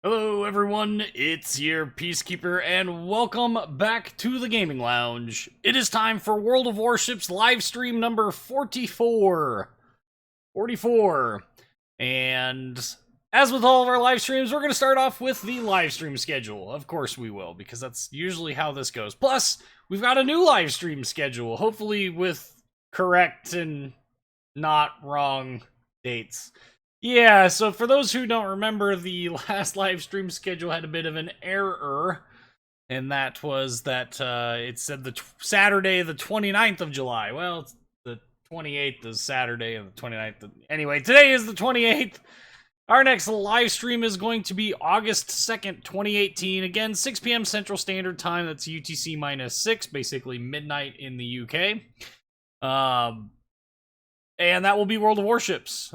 Hello everyone, it's UrPeaceKeeper and welcome back to the Gaming Lounge. It is time for World of Warships livestream number 44. And as with all of our live streams, we're going to start off with the livestream schedule. Of course we will, because that's usually how this goes. Plus, we've got a new livestream schedule, hopefully with correct and not wrong dates. Yeah, so for those who don't remember, the last live stream schedule had a bit of an error, and that was that it said Saturday the 29th of July. Well, it's the 28th is Saturday, and the 29th. Anyway, today is the 28th. Our next live stream is going to be August 2nd, 2018. Again, 6 p.m. Central Standard Time. That's UTC -6, basically midnight in the UK. And that will be World of Warships.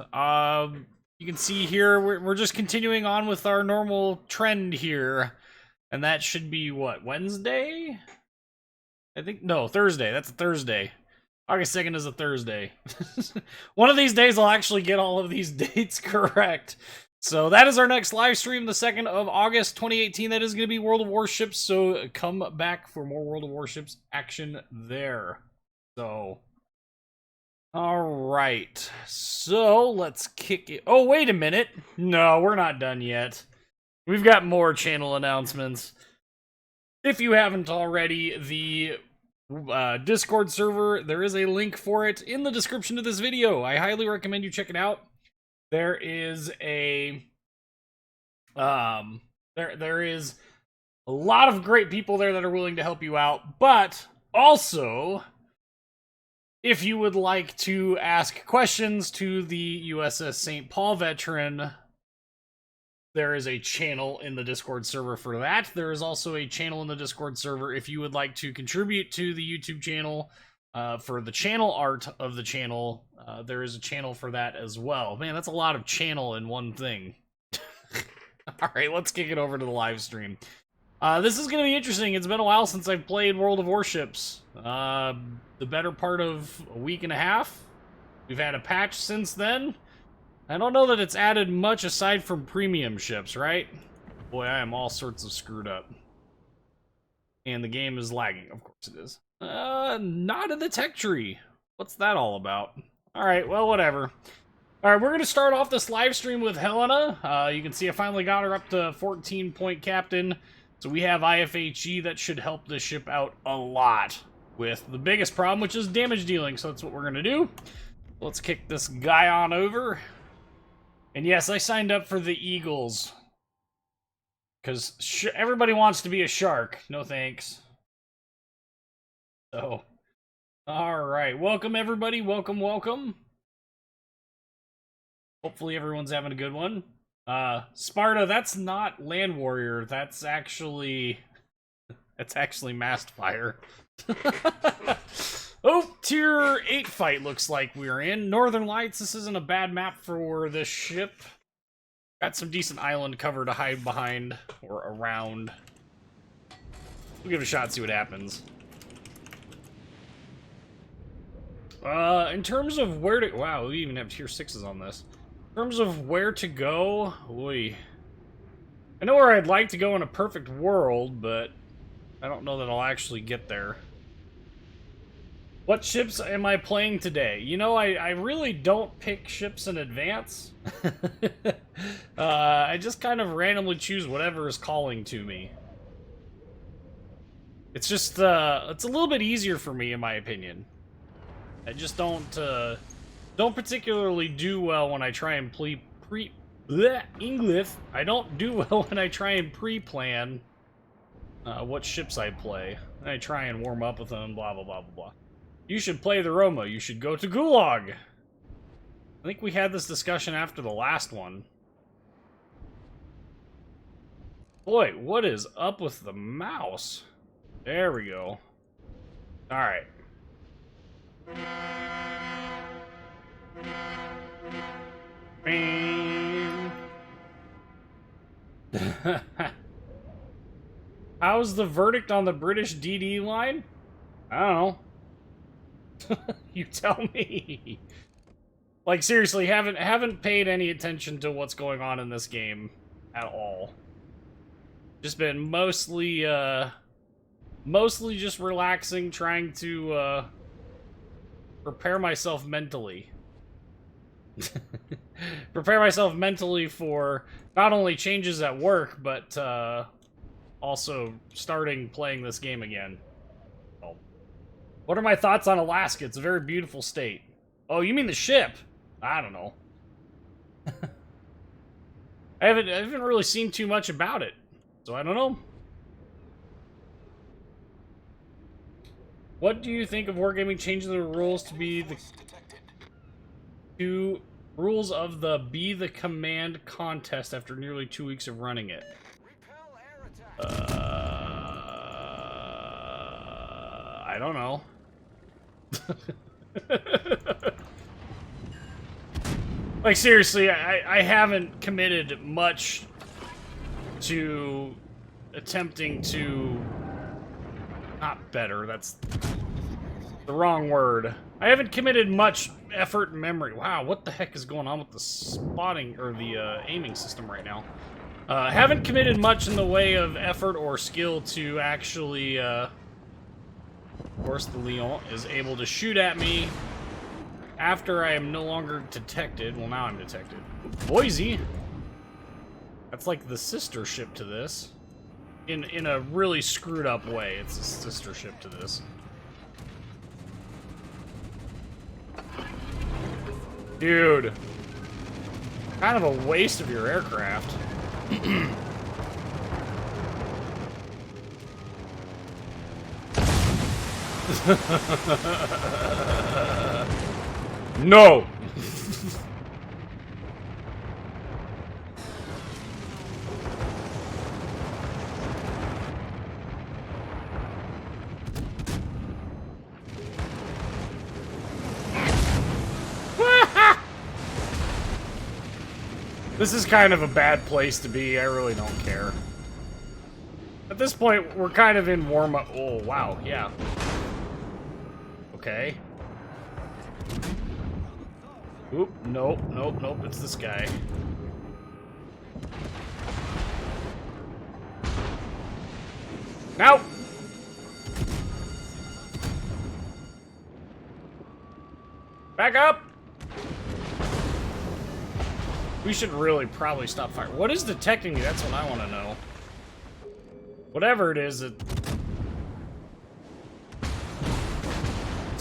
You can see here, we're just continuing on with our normal trend here. And that should be, what, Wednesday? I think, no, Thursday. That's a Thursday. August 2nd is a Thursday. One of these days I'll actually get all of these dates correct. So that is our next live stream, the 2nd of August 2018. That is going to be World of Warships, so come back for more World of Warships action there. So... Alright, so let's kick it. Oh, wait a minute. No, we're not done yet. We've got more channel announcements. If you haven't already, the Discord server, there is a link for it in the description of this video. I highly recommend you check it out. There is a... there is a lot of great people there that are willing to help you out, but also... if you would like to ask questions to the USS St. Paul veteran, there is a channel in the Discord server for that. There is also a channel in the Discord server if you would like to contribute to the YouTube channel for the channel art of the channel. There is a channel for that as well. Man, that's a lot of channel in one thing. Alright, let's kick it over to the live stream. This is going to be interesting. It's been a while since I've played World of Warships. The better part of a week and a half. We've had a patch since then. I don't know that it's added much aside from premium ships, right? Boy, I am all sorts of screwed up. And the game is lagging. Of course it is. Not in the tech tree. What's that all about? Alright, well, whatever. Alright, we're going to start off this live stream with Helena. You can see I finally got her up to 14-point captain. So we have IFHE that should help this ship out a lot with the biggest problem, which is damage dealing. So that's what we're going to do. Let's kick this guy on over. And yes, I signed up for the Eagles. Because everybody wants to be a shark. No thanks. So, alright. Welcome, everybody. Welcome, welcome. Hopefully everyone's having a good one. Sparta, that's not Land Warrior, that's actually Mast Fire. Oh, Tier 8 fight looks like we're in. Northern Lights, this isn't a bad map for this ship. Got some decent island cover to hide behind, or around. We'll give it a shot and see what happens. In terms of where to... wow, we even have Tier 6s on this. In terms of where to go, oy. I know where I'd like to go in a perfect world, but I don't know that I'll actually get there. What ships am I playing today? You know, I really don't pick ships in advance. I just kind of randomly choose whatever is calling to me. It's just, it's a little bit easier for me, in my opinion. I just don't particularly do well when I try and English. I don't do well when I try and pre-plan what ships I play. I try and warm up with them, blah, blah, blah, blah, blah. You should play the Roma. You should go to Gulag. I think we had this discussion after the last one. Boy, what is up with the mouse? There we go. Alright. How's the verdict on the British DD line? I don't know. You tell me. Like, seriously, haven't paid any attention to what's going on in this game at all. Just been mostly just relaxing, trying to prepare myself mentally. Prepare myself mentally for not only changes at work, but also starting playing this game again. Oh. What are my thoughts on Alaska? It's a very beautiful state. Oh, you mean the ship? I don't know. I haven't really seen too much about it, so I don't know. What do you think of Wargaming changing the rules to be the rules of the Be the Command contest after nearly 2 weeks of running it? I don't know. Like, seriously, I haven't committed much to attempting to... Not better, that's the wrong word. I haven't committed much effort and memory. Wow, what the heck is going on with the spotting, or the aiming system right now? Haven't committed much in the way of effort or skill to actually, of course, the Leon is able to shoot at me after I am no longer detected. Well, now I'm detected. Boise! That's like the sister ship to this. In a really screwed up way, it's a sister ship to this. Dude. Kind of a waste of your aircraft. No! This is kind of a bad place to be. I really don't care. At this point, we're kind of in warm-up. Oh, wow, yeah. Okay. Oop, nope, nope, nope, it's this guy. Now! Back up! We should really probably stop firing. What is detecting me? That's what I want to know. Whatever it is, it's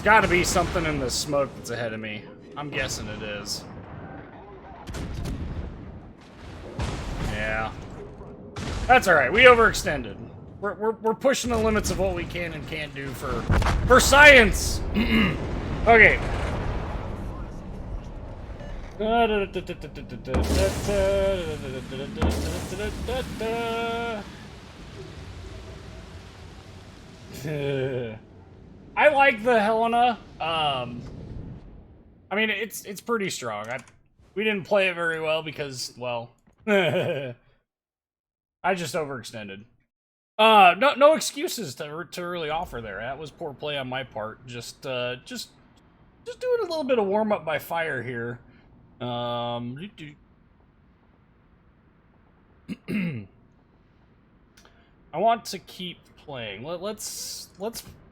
got to be something in the smoke that's ahead of me. I'm guessing it is. Yeah. That's alright. We overextended. We're pushing the limits of what we can and can't do for science! Okay. I like the Helena. I mean, it's pretty strong. We didn't play it very well because, well, I just overextended. No excuses to really offer there. That was poor play on my part. Just doing a little bit of warm up by fire here. I want to keep playing. Let's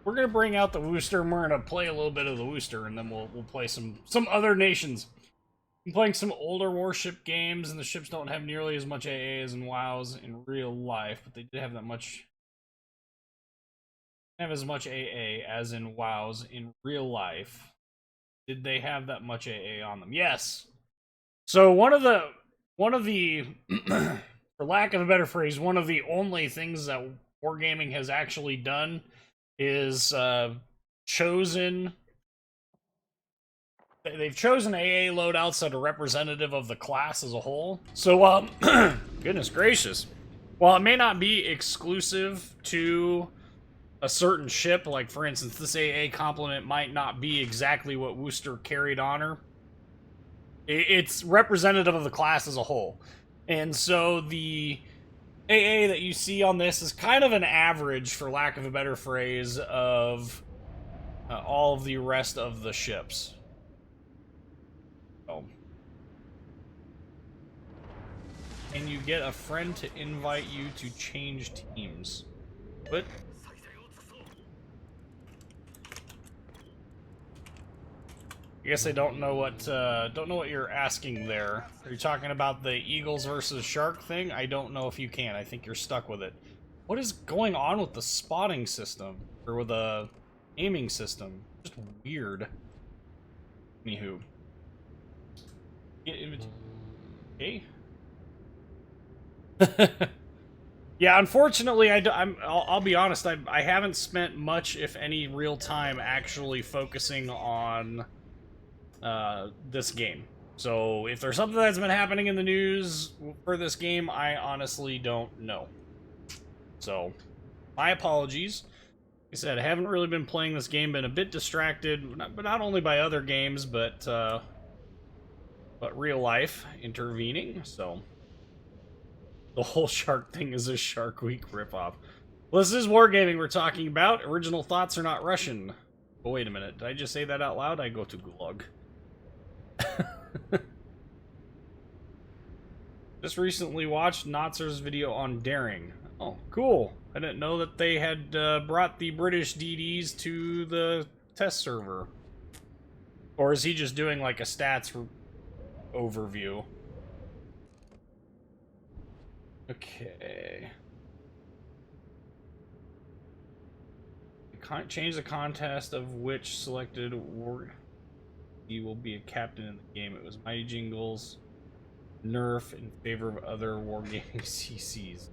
we're gonna bring out the Worcester and we're gonna play a little bit of the Worcester and then we'll play some other nations. I'm playing some older warship games and the ships don't have nearly as much AAs and WOWs in real life, but they did have that much have as much AA as in WOWs in real life. Did they have that much AA on them? Yes. So one of the for lack of a better phrase, one of the only things that Wargaming has actually done is chosen they've chosen AA loadouts that are representative of the class as a whole. So goodness gracious. While it may not be exclusive to a certain ship, like for instance this AA complement might not be exactly what Worcester carried on her, it's representative of the class as a whole. And so the AA that you see on this is kind of an average, for lack of a better phrase, of all of the rest of the ships. So. and you get a friend to invite you to change teams. What? I guess I don't know what you're asking there. Are you talking about the Eagles versus Shark thing? I don't know if you can. I think you're stuck with it. What is going on with the spotting system? Or with the aiming system? Just weird. Anywho. Okay. Yeah, unfortunately, I'll be honest, I haven't spent much, if any, real time actually focusing on this game. So if there's something that's been happening in the news for this game, I honestly don't know. So, my apologies. Like I said, I haven't really been playing this game, been a bit distracted, but not only by other games, but real life intervening, so... The whole shark thing is a Shark Week ripoff. Well, this is wargaming we're talking about. Original thoughts are not Russian. Oh, wait a minute. Did I just say that out loud? I go to Gulag. Just recently watched Notzer's video on daring. Oh, cool. I didn't know that they had brought the British DDs to the test server. Or is he just doing like a stats overview? Okay. Change the contest of which selected war he will be a captain in the game. It was Mighty Jingles nerf in favor of other wargaming CCs.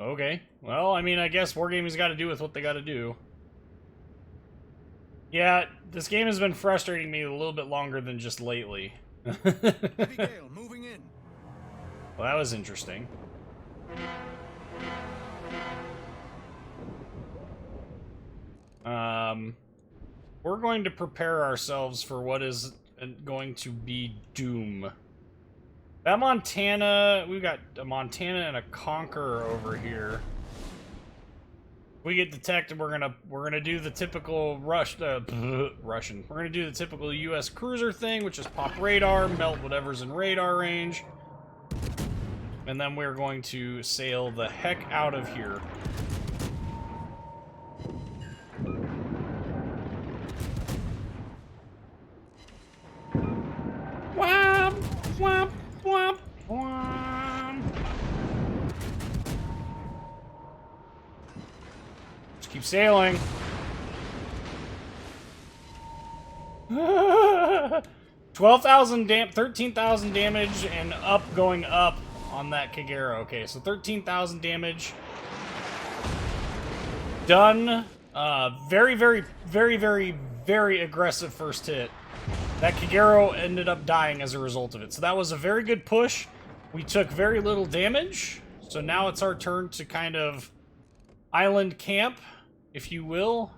Okay. Well, I mean, I guess wargaming's got to do with what they got to do. Yeah, this game has been frustrating me a little bit longer than just lately. Heavy gale moving in. Well, that was interesting. We're going to prepare ourselves for what is going to be doom. That Montana, we've got a Montana and a Conqueror over here. We get detected, we're gonna do the typical Russian. We're gonna do the typical U.S. cruiser thing, which is pop radar, melt whatever's in radar range, and then we're going to sail the heck out of here. Wham! Wham! Wham! Wham! Just keep sailing. 12,000 13,000 damage and going up on that Kagero. Okay, so 13,000 damage. Done. Very, very, very, very, very aggressive first hit. That Kagero ended up dying as a result of it. So that was a very good push. We took very little damage. So now it's our turn to kind of island camp, if you will.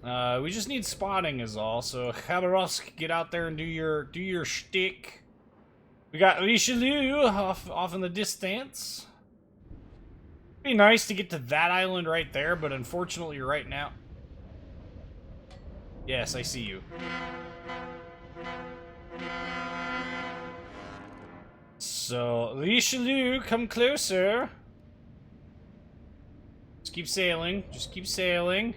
We just need spotting is all. So Khabarovsk, get out there and do your shtick. We got Richelieu off in the distance. It'd be nice to get to that island right there, but unfortunately right now... Yes, I see you. So, Richelieu, come closer. Just keep sailing. Just keep sailing.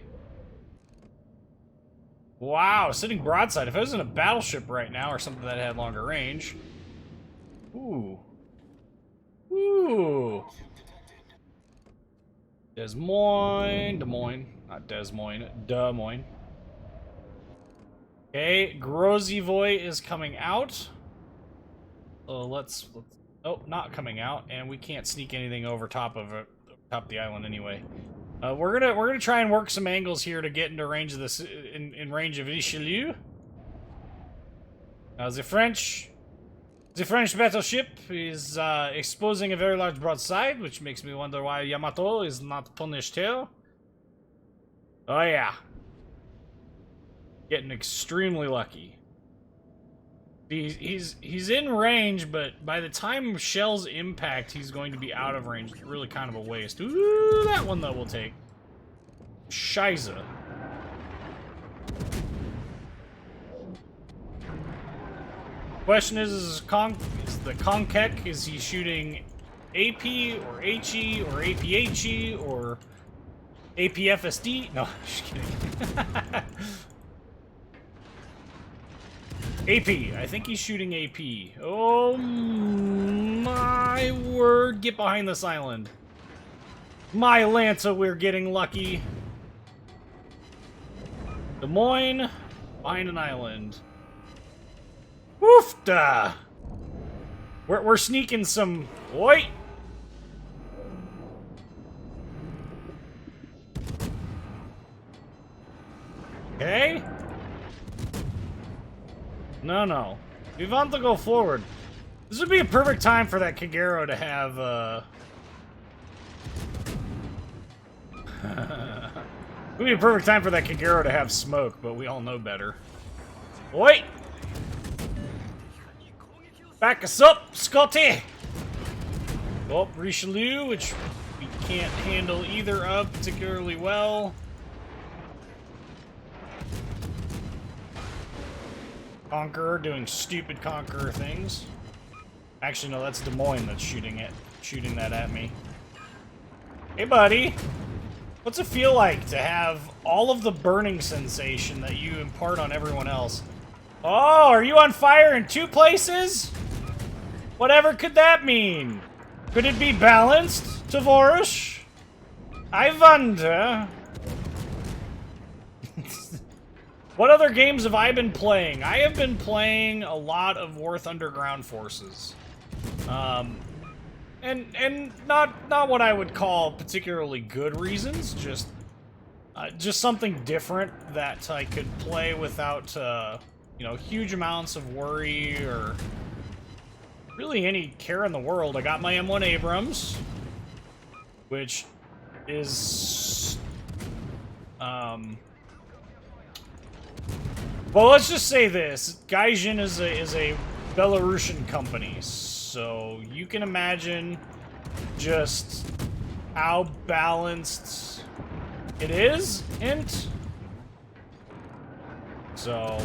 Wow, sitting broadside. If I was in a battleship right now or something that had longer range. Ooh. Ooh. Des Moines. Not Des Moines. Des Moines. Okay, Grozivoy is coming out. So let's oh, not coming out, and we can't sneak anything over top of the island anyway. We're gonna try and work some angles here to get into range of this in range of Richelieu. The French battleship is exposing a very large broadside, which makes me wonder why Yamato is not punished here. Oh yeah. Getting extremely lucky. He's in range, but by the time shells impact, he's going to be out of range. It's really kind of a waste. Ooh, that one though we'll take. Shiza. Question is the Konkek, is he shooting AP or HE or APHE or APFSD? No, just kidding. AP. I think he's shooting AP. Oh my word. Get behind this island. My Lanza, we're getting lucky. Des Moines, behind an island. Woofda! We're sneaking some... Oi! Okay? No. We want to go forward. This would be a perfect time for that Kagero to have, it would be a perfect time for that Kagero to have smoke, but we all know better. Oi! Back us up, Scotty! Oh, Richelieu, which we can't handle either of particularly well. Conqueror doing stupid Conqueror things. Actually, no, that's Des Moines that's shooting that at me. Hey, buddy. What's it feel like to have all of the burning sensation that you impart on everyone else? Oh, are you on fire in 2 places? Whatever could that mean? Could it be balanced, Tavorish? I wonder. What other games have I been playing? I have been playing a lot of War Underground Forces. And not what I would call particularly good reasons, just something different that I could play without, you know, huge amounts of worry or really any care in the world. I got my M1 Abrams, which is, well, let's just say this. Gaijin is a Belarusian company, so you can imagine just how balanced it is, int. So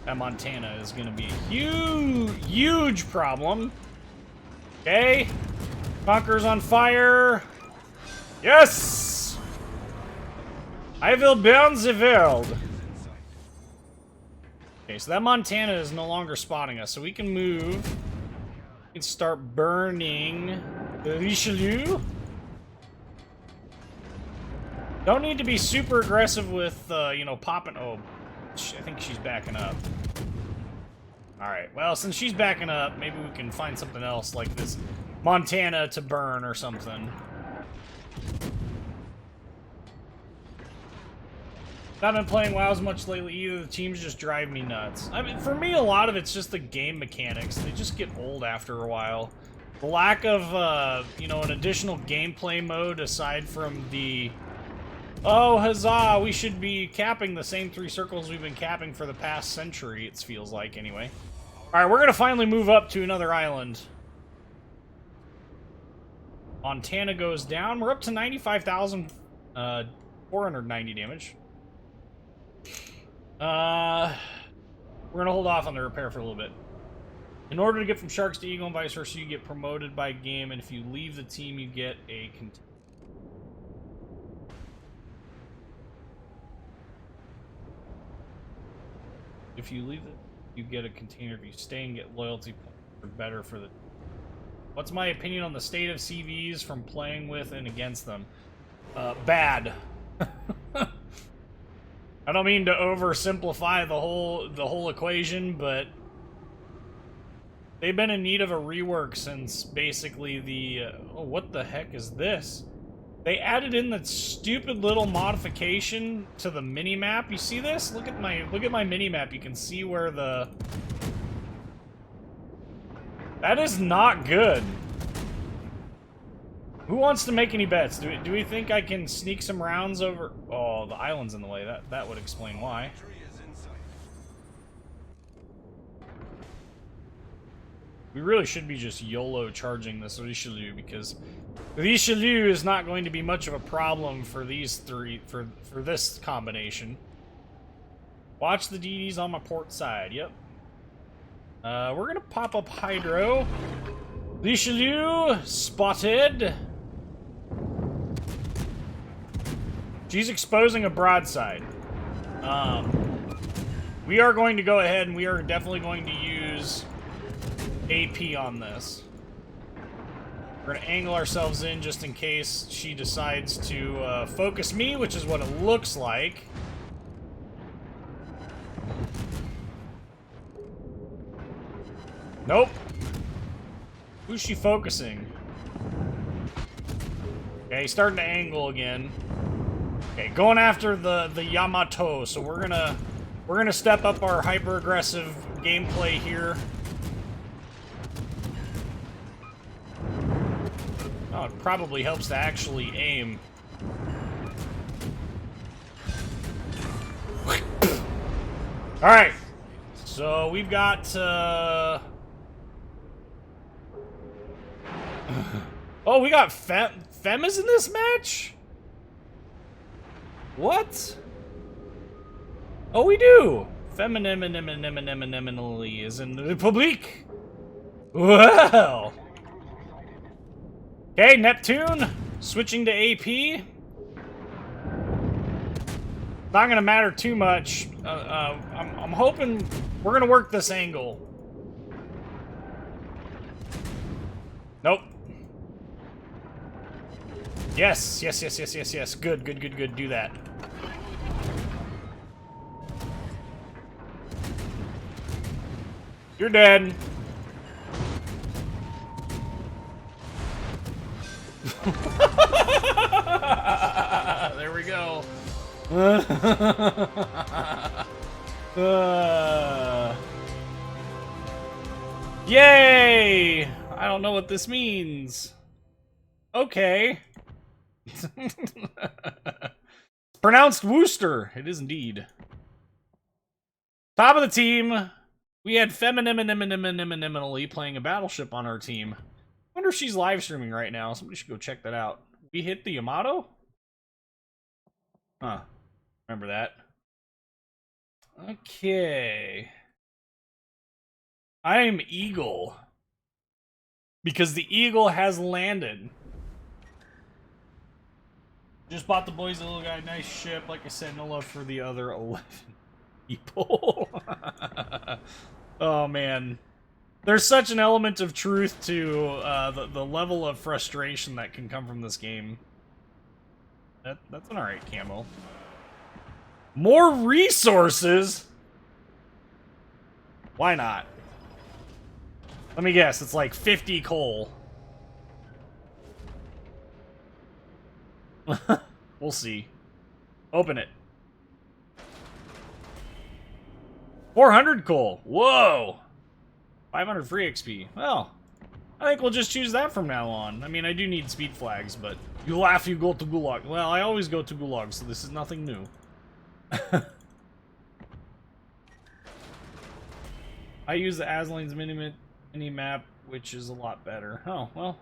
that Montana is going to be a huge problem. Okay. Conqueror's on fire. Yes! I will burn the world. Okay, so that Montana is no longer spotting us, so we can move. We can start burning the Richelieu. Don't need to be super aggressive with, you know, popping. Oh, I think she's backing up. Alright, well, since she's backing up, maybe we can find something else like this Montana to burn or something. Not been playing WoW as much lately either. The teams just drive me nuts. I mean, for me, a lot of it's just the game mechanics. They just get old after a while. The lack of, you know, an additional gameplay mode aside from the... Oh, huzzah, we should be capping the same 3 circles we've been capping for the past century, it feels like, anyway. Alright, we're gonna finally move up to another island. Montana goes down. We're up to 95,490 damage. We're gonna hold off on the repair for a little bit. In order to get from Sharks to Eagle and vice versa, you get promoted by game, and if you leave the team, you get a... If you leave it, you get a container. If you stay and get loyalty points, are better for the... What's my opinion on the state of CVs from playing with and against them? Bad. I don't mean to oversimplify the whole equation, but they've been in need of a rework since basically the... oh, what the heck is this? They added in that stupid little modification to the mini-map. You see this? Look at my mini-map. You can see where the... That is not good. Who wants to make any bets? Do we think I can sneak some rounds over... Oh, the island's in the way. That would explain why. We really should be just YOLO charging this Richelieu, because Richelieu is not going to be much of a problem for these 3, for this combination. Watch the DDs on my port side. Yep. We're gonna pop up Hydro. Richelieu spotted. She's exposing a broadside. We are going to go ahead and we are definitely going to use AP on this. We're going to angle ourselves in just in case she decides to focus me, which is what it looks like. Nope. Who's she focusing? Okay, starting to angle again. Okay, going after the Yamato, so we're gonna step up our hyper-aggressive gameplay here. Oh, it probably helps to actually aim. Alright. So we've got oh, we got Femmes in this match? What? Oh, we do! Femininely is in the Republic. Well. Okay, Neptune, switching to AP. Not gonna matter too much. I'm hoping we're gonna work this angle. Nope. Yes, yes, yes, yes, yes, yes. Good, good, good, good. Do that. You're dead. There we go. Yay! I don't know what this means. Okay. Pronounced Worcester. It is indeed. Top of the team. We had Femininely playing a battleship on our team. I wonder if she's live streaming right now. Somebody should go check that out. We hit the Yamato? Huh. Remember that. Okay. I am Eagle. Because the Eagle has landed. Just bought the Boise little guy. Nice ship. Like I said, no love for the other 11 people. Oh, man. There's such an element of truth to the level of frustration that can come from this game. That's an alright camo. More resources? Why not? Let me guess, it's like 50 coal. We'll see. Open it. 400 coal. Whoa! 500 free XP. Well, I think we'll just choose that from now on. I mean, I do need speed flags, but you laugh, you go to Gulag. Well, I always go to Gulag, so this is nothing new. I use the Aslane's mini-map, which is a lot better. Oh, well.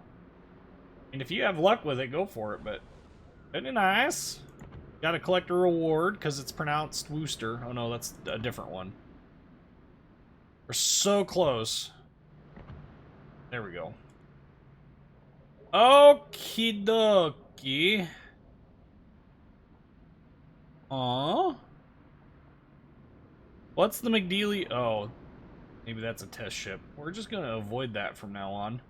And if you have luck with it, go for it, but... Very nice. Gotta collect a reward, because it's pronounced Worcester. Oh no, that's a different one. We're so close. There we go. Okie dokie. Aww. What's the McDeely? Oh, maybe that's a test ship. We're just gonna avoid that from now on.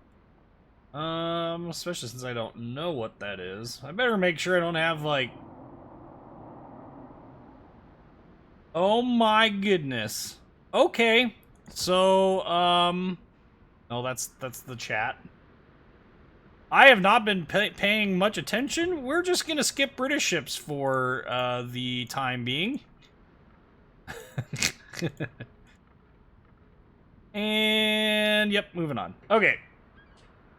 Especially since I don't know what that is. I better make sure I don't have, like... Oh my goodness. Okay. So, oh, that's the chat. I have not been paying much attention. We're just gonna skip British ships for, the time being. And, yep, moving on. Okay.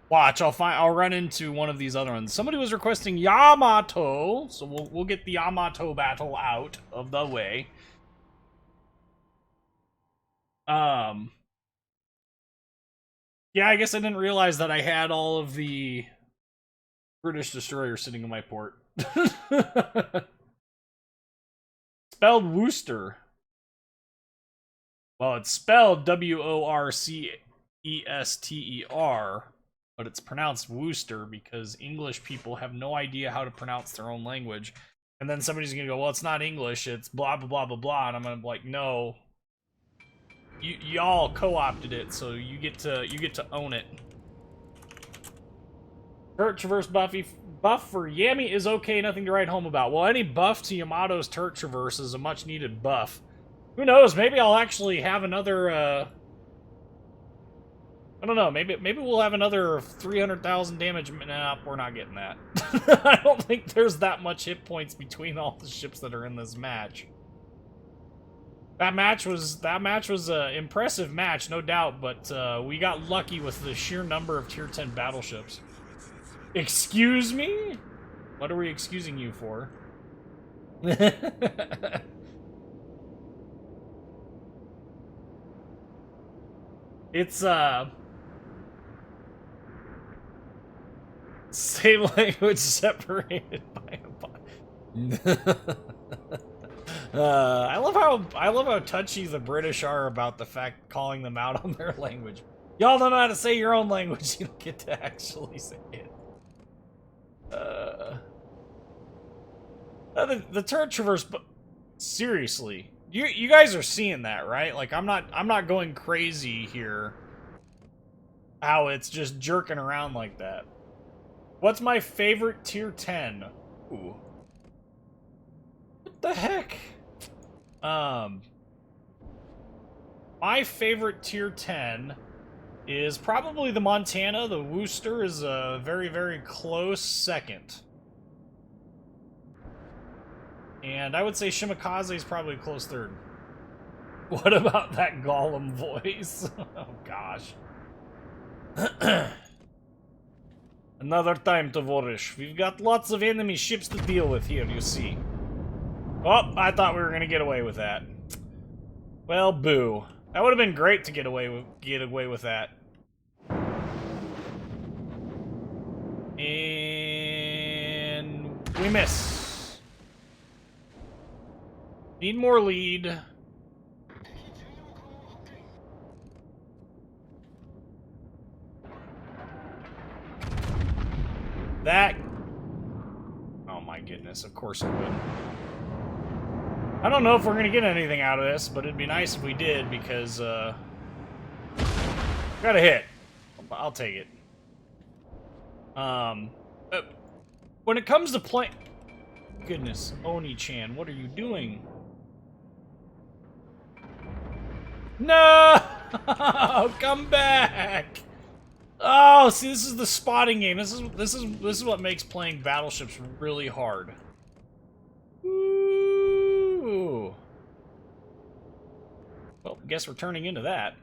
Watch, I'll run into one of these other ones. Somebody was requesting Yamato, so we'll get the Yamato battle out of the way. Yeah, I guess I didn't realize that I had all of the British destroyers sitting in my port. Spelled Worcester. Well, it's spelled Worcester, but it's pronounced Worcester because English people have no idea how to pronounce their own language. And then somebody's gonna go, well, it's not English, it's blah blah blah blah blah, and I'm gonna be like, no, y'all co-opted it, so you get to own it. Turret Traverse buff for Yami is okay, nothing to write home about. Well, any buff to Yamato's Turret Traverse is a much needed buff. Who knows? Maybe I'll actually have another. I don't know. Maybe we'll have another 300,000 damage. Nah, we're not getting that. I don't think there's that much hit points between all the ships that are in this match. That match was an impressive match, no doubt. But we got lucky with the sheer number of Tier 10 battleships. Excuse me? What are we excusing you for? It's same language separated by a I love how touchy the British are about the fact calling them out on their language. Y'all don't know how to say your own language, you don't get to actually say it. The turret traverse, but seriously, you guys are seeing that, right? Like I'm not going crazy here. How it's just jerking around like that. What's my favorite tier 10? Ooh. What the heck? My favorite tier 10 is probably the Montana. The Worcester is a very, very close second. And I would say Shimakaze is probably a close third. What about that Gollum voice? Oh, gosh. Another time to Vorish. We've got lots of enemy ships to deal with here, you see. Oh, I thought we were going to get away with that. Well, boo. That would have been great to get away with that. And we miss. Need more lead. That... Oh my goodness, of course it would. I don't know if we're going to get anything out of this, but it'd be nice if we did, because, got a hit. I'll take it. When it comes to playing... Goodness, Oni-chan, what are you doing? No! Come back! Oh, see, this is the spotting game. This is what makes playing battleships really hard. Ooh. Well, guess we're turning into that.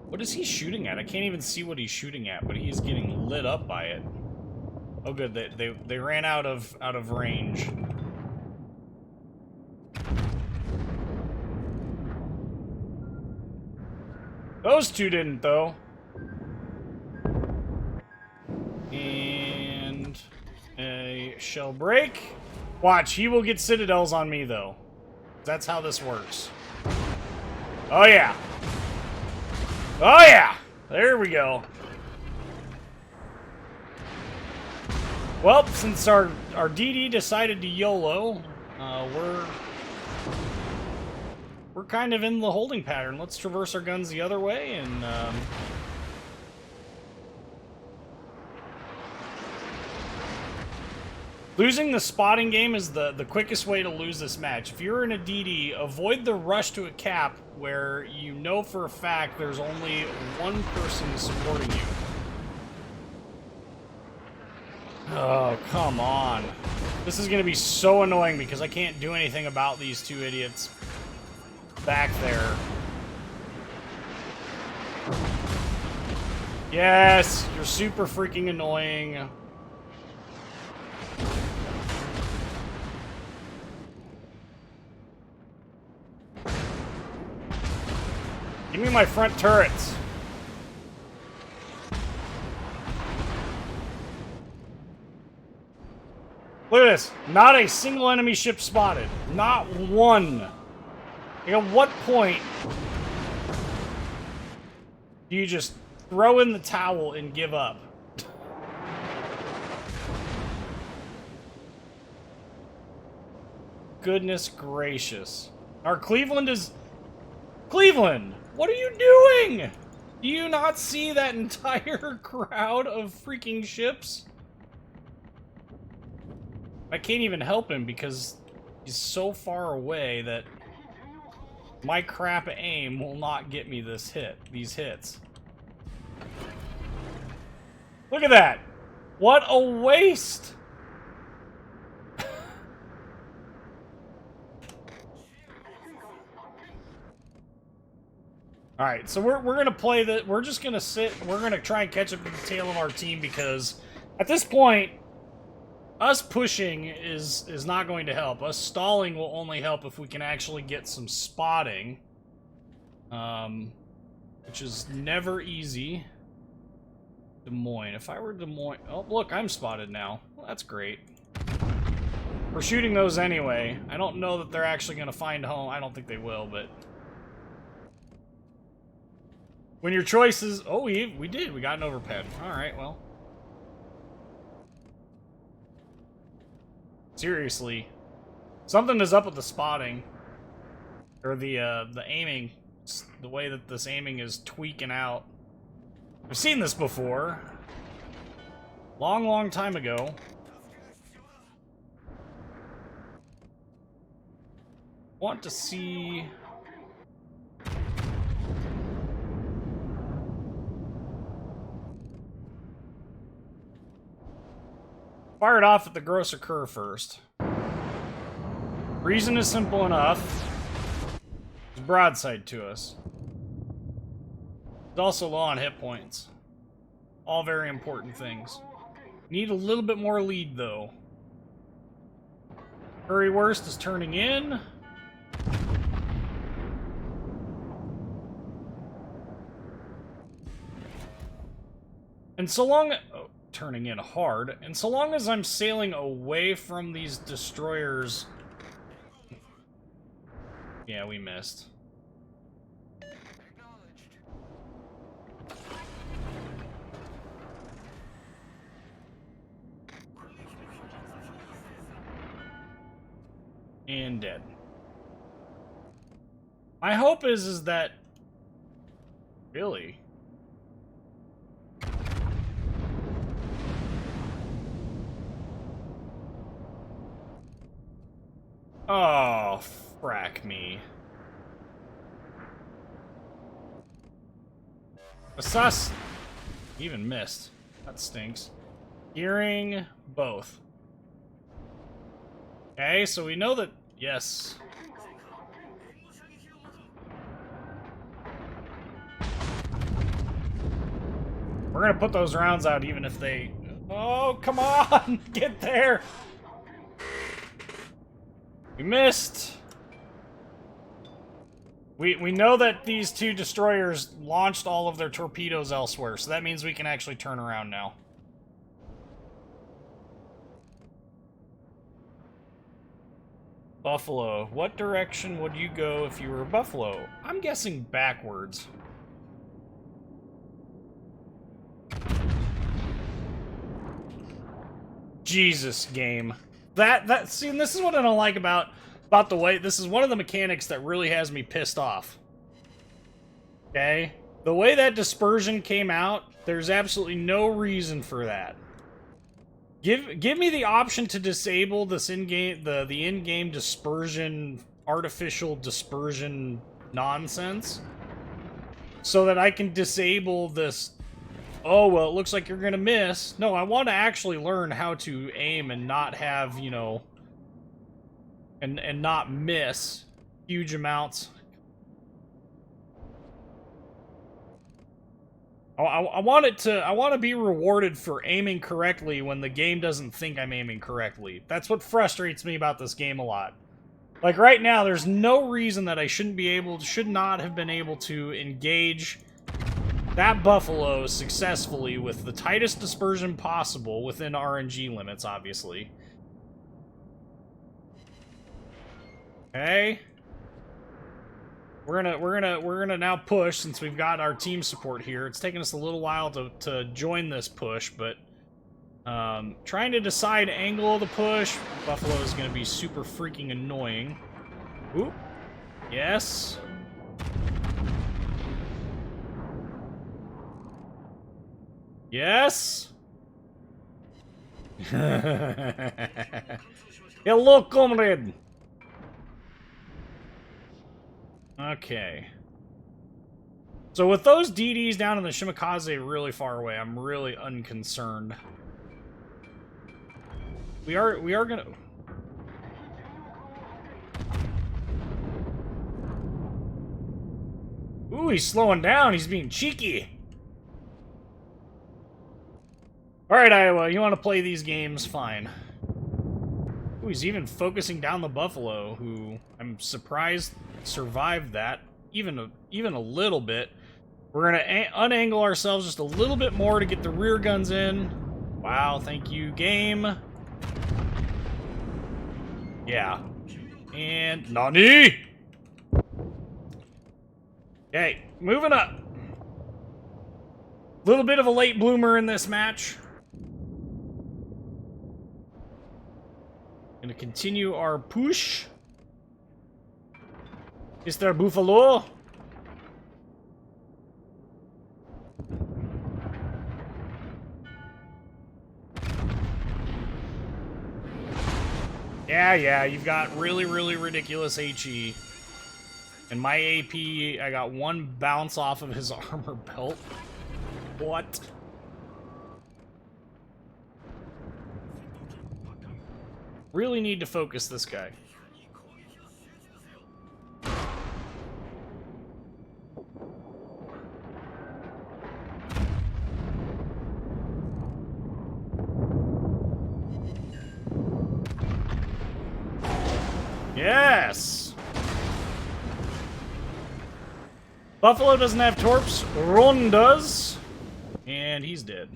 What is he shooting at? I can't even see what he's shooting at, but he's getting lit up by it. Oh, good. They ran out of range. Those two didn't, though. And a shell break. Watch, he will get citadels on me, though. That's how this works. Oh, yeah. Oh, yeah. There we go. Well, since our DD decided to YOLO, we're kind of in the holding pattern. Let's traverse our guns the other way and losing the spotting game is the quickest way to lose this match. If you're in a DD, avoid the rush to a cap where you know for a fact there's only one person supporting you. Oh, come on. This is going to be so annoying because I can't do anything about these two idiots back there. Yes, you're super freaking annoying. Give me my front turrets. Look at this. Not a single enemy ship spotted. Not one. Like, at what point do you just throw in the towel and give up? Goodness gracious. Our Cleveland is... Cleveland! What are you doing? Do you not see that entire crowd of freaking ships? I can't even help him because he's so far away that my crap aim will not get me these hits. Look at that! What a waste! Alright, so we're gonna play the... We're just gonna sit... We're gonna try and catch up to the tail of our team because at this point, us pushing is not going to help. Us stalling will only help if we can actually get some spotting. Which is never easy. Des Moines. If I were Des Moines... Oh, look, I'm spotted now. Well, that's great. We're shooting those anyway. I don't know that they're actually gonna find home. I don't think they will, but... When your choice is... Oh, we did. We got an overpad. Alright, well. Seriously. Something is up with the spotting. Or the aiming. The way that this aiming is tweaking out. I've seen this before. Long, long time ago. Want to see... Fire it off at the grosser curve first. Reason is simple enough. It's broadside to us. It's also low on hit points. All very important things. Need a little bit more lead, though. Worst is turning in. And so long... Oh, turning in hard. And so long as I'm sailing away from these destroyers... Yeah, we missed. And dead. My hope is that... Really? Oh, frack me. Sus! Even missed. That stinks. Gearing both. Okay, so we know that... Yes. We're gonna put those rounds out even if they... Oh, come on! Get there! We missed! We know that these two destroyers launched all of their torpedoes elsewhere, so that means we can actually turn around now. Buffalo. What direction would you go if you were Buffalo? I'm guessing backwards. Jesus, game. See, and this is what I don't like about the way... This is one of the mechanics that really has me pissed off. Okay? The way that dispersion came out, there's absolutely no reason for that. Give me the option to disable this in-game... the in-game dispersion... artificial dispersion nonsense. So that I can disable this... Oh, well, it looks like you're gonna miss. No, I want to actually learn how to aim and not have, you know... And not miss huge amounts. I want to be rewarded for aiming correctly when the game doesn't think I'm aiming correctly. That's what frustrates me about this game a lot. Like right now, there's no reason that I should not have been able to engage that Buffalo successfully with the tightest dispersion possible within RNG limits, obviously. Okay. We're gonna now push since we've got our team support here. It's taken us a little while to join this push, but trying to decide angle of the push. Buffalo is gonna be super freaking annoying. Oop. Yes. Yes. Hello, comrade. Okay. So with those DDs down in the Shimakaze really far away, I'm really unconcerned. We are gonna... Ooh, he's slowing down. He's being cheeky. Alright, Iowa, you want to play these games? Fine. Ooh, he's even focusing down the Buffalo, who I'm surprised survived that, even a little bit. We're gonna unangle ourselves just a little bit more to get the rear guns in. Wow, thank you, game. Yeah. And... Nani? Okay, moving up. Little bit of a late bloomer in this match. Gonna continue our push. Mr. Buffalo. Yeah, you've got really ridiculous HE. And my AP, I got one bounce off of his armor belt. What? Really need to focus this guy. Yes! Buffalo doesn't have torps. Ron does. And he's dead.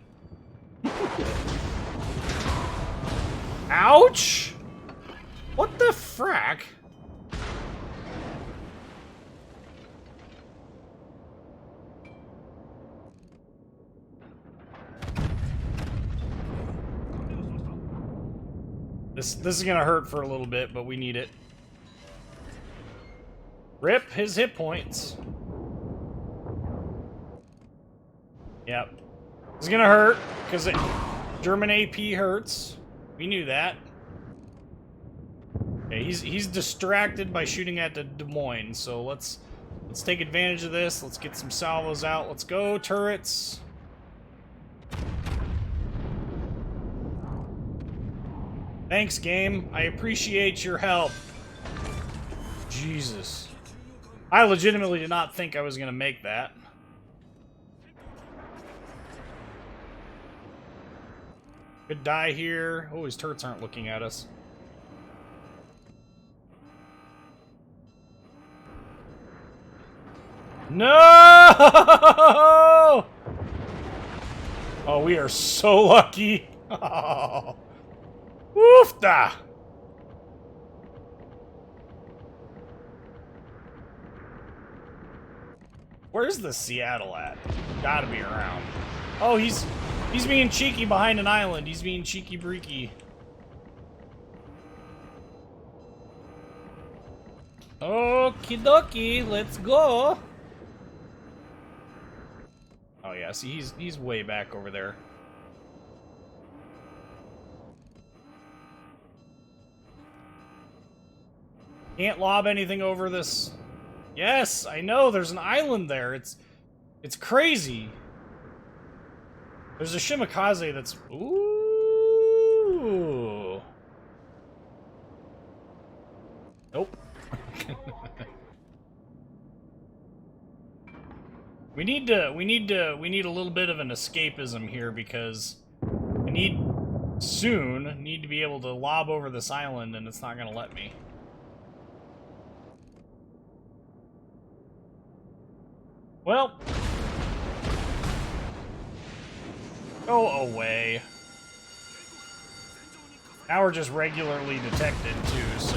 Ouch! What the frack? This is gonna hurt for a little bit, but we need it. Rip his hit points. Yep. It's gonna hurt, because German AP hurts. We knew that. Okay, he's distracted by shooting at the Des Moines, so let's take advantage of this. Let's get some salvos out. Let's go, turrets. Thanks, game. I appreciate your help. Jesus. I legitimately did not think I was gonna make that. Could die here. Oh, his turrets aren't looking at us. No! Oh, we are so lucky. Oh. Woofda! Where's the Seattle at? Gotta be around. Oh, he's being cheeky behind an island. He's being cheeky breaky. Okie dokie, let's go. Oh yeah, see he's way back over there. Can't lob anything over this. Yes, I know, there's an island there. It's crazy. There's a Shimakaze that's... Ooh. Nope. We need a little bit of an escapism here because I need to be able to lob over this island and it's not gonna let me. Well, go away. Now we're just regularly detected too, so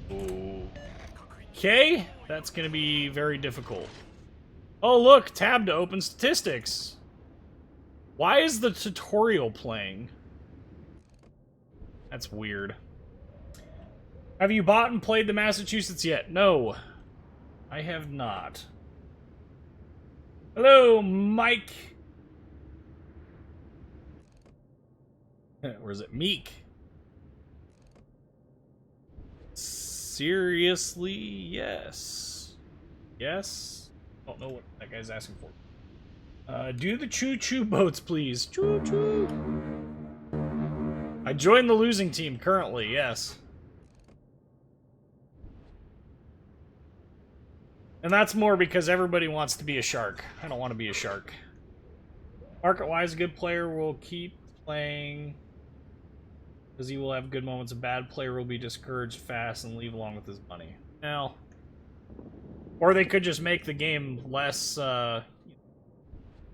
Okay, that's going to be very difficult. Oh, look, tab to open statistics. Why is the tutorial playing? That's weird. Have you bought and played the Massachusetts yet? No, I have not. Hello, Mike. Or is it Meek? Seriously, yes. Yes? Don't know what that guy's asking for. Do the choo-choo boats, please. Choo-choo. I joined the losing team currently, yes. And that's more because everybody wants to be a shark. I don't want to be a shark. Market-wise, a good player will keep playing because he will have good moments. A bad player will be discouraged fast and leave along with his money. Well, or they could just make the game less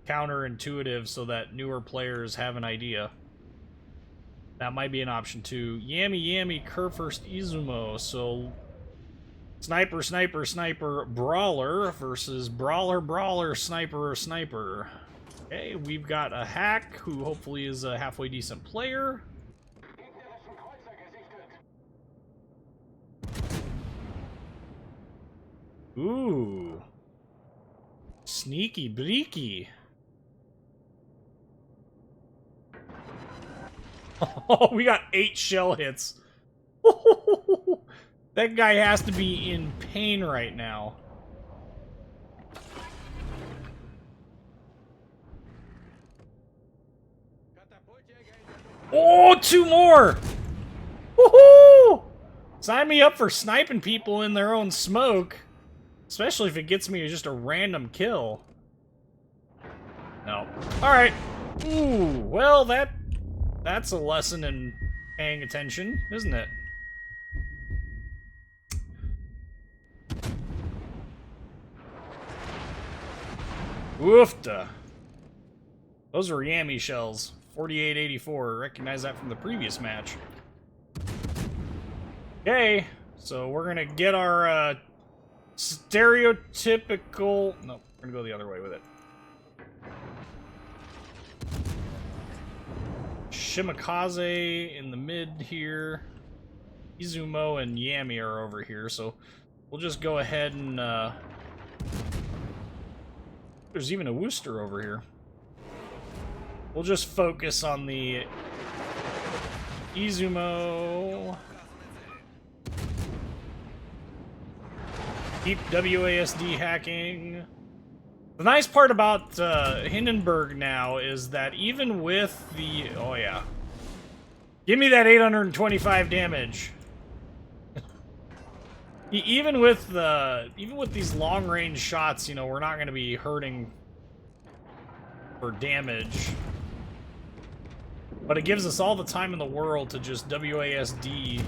counterintuitive so that newer players have an idea. That might be an option too. Yammy, Kurfürst, Izumo. So, sniper, brawler versus brawler, sniper. Okay, we've got a hack who hopefully is a halfway decent player. Ooh. Sneaky breaky. Oh, we got 8 shell hits. That guy has to be in pain right now. Oh, 2 more! Woohoo! Sign me up for sniping people in their own smoke. Especially if it gets me just a random kill. No. Alright. Ooh, well, that's a lesson in paying attention, isn't it? Woofda. Those are Yami shells. 4884. Recognize that from the previous match. Okay, so we're gonna get our stereotypical... No, we're gonna go the other way with it. Shimakaze in the mid here. Izumo and Yami are over here, so we'll just go ahead and... There's even a Worcester over here. We'll just focus on the Izumo. Keep WASD hacking. The nice part about Hindenburg now is that even with the... Oh, yeah. Give me that 825 damage. Even with these long-range shots, you know, we're not going to be hurting for damage. But it gives us all the time in the world to just WASD.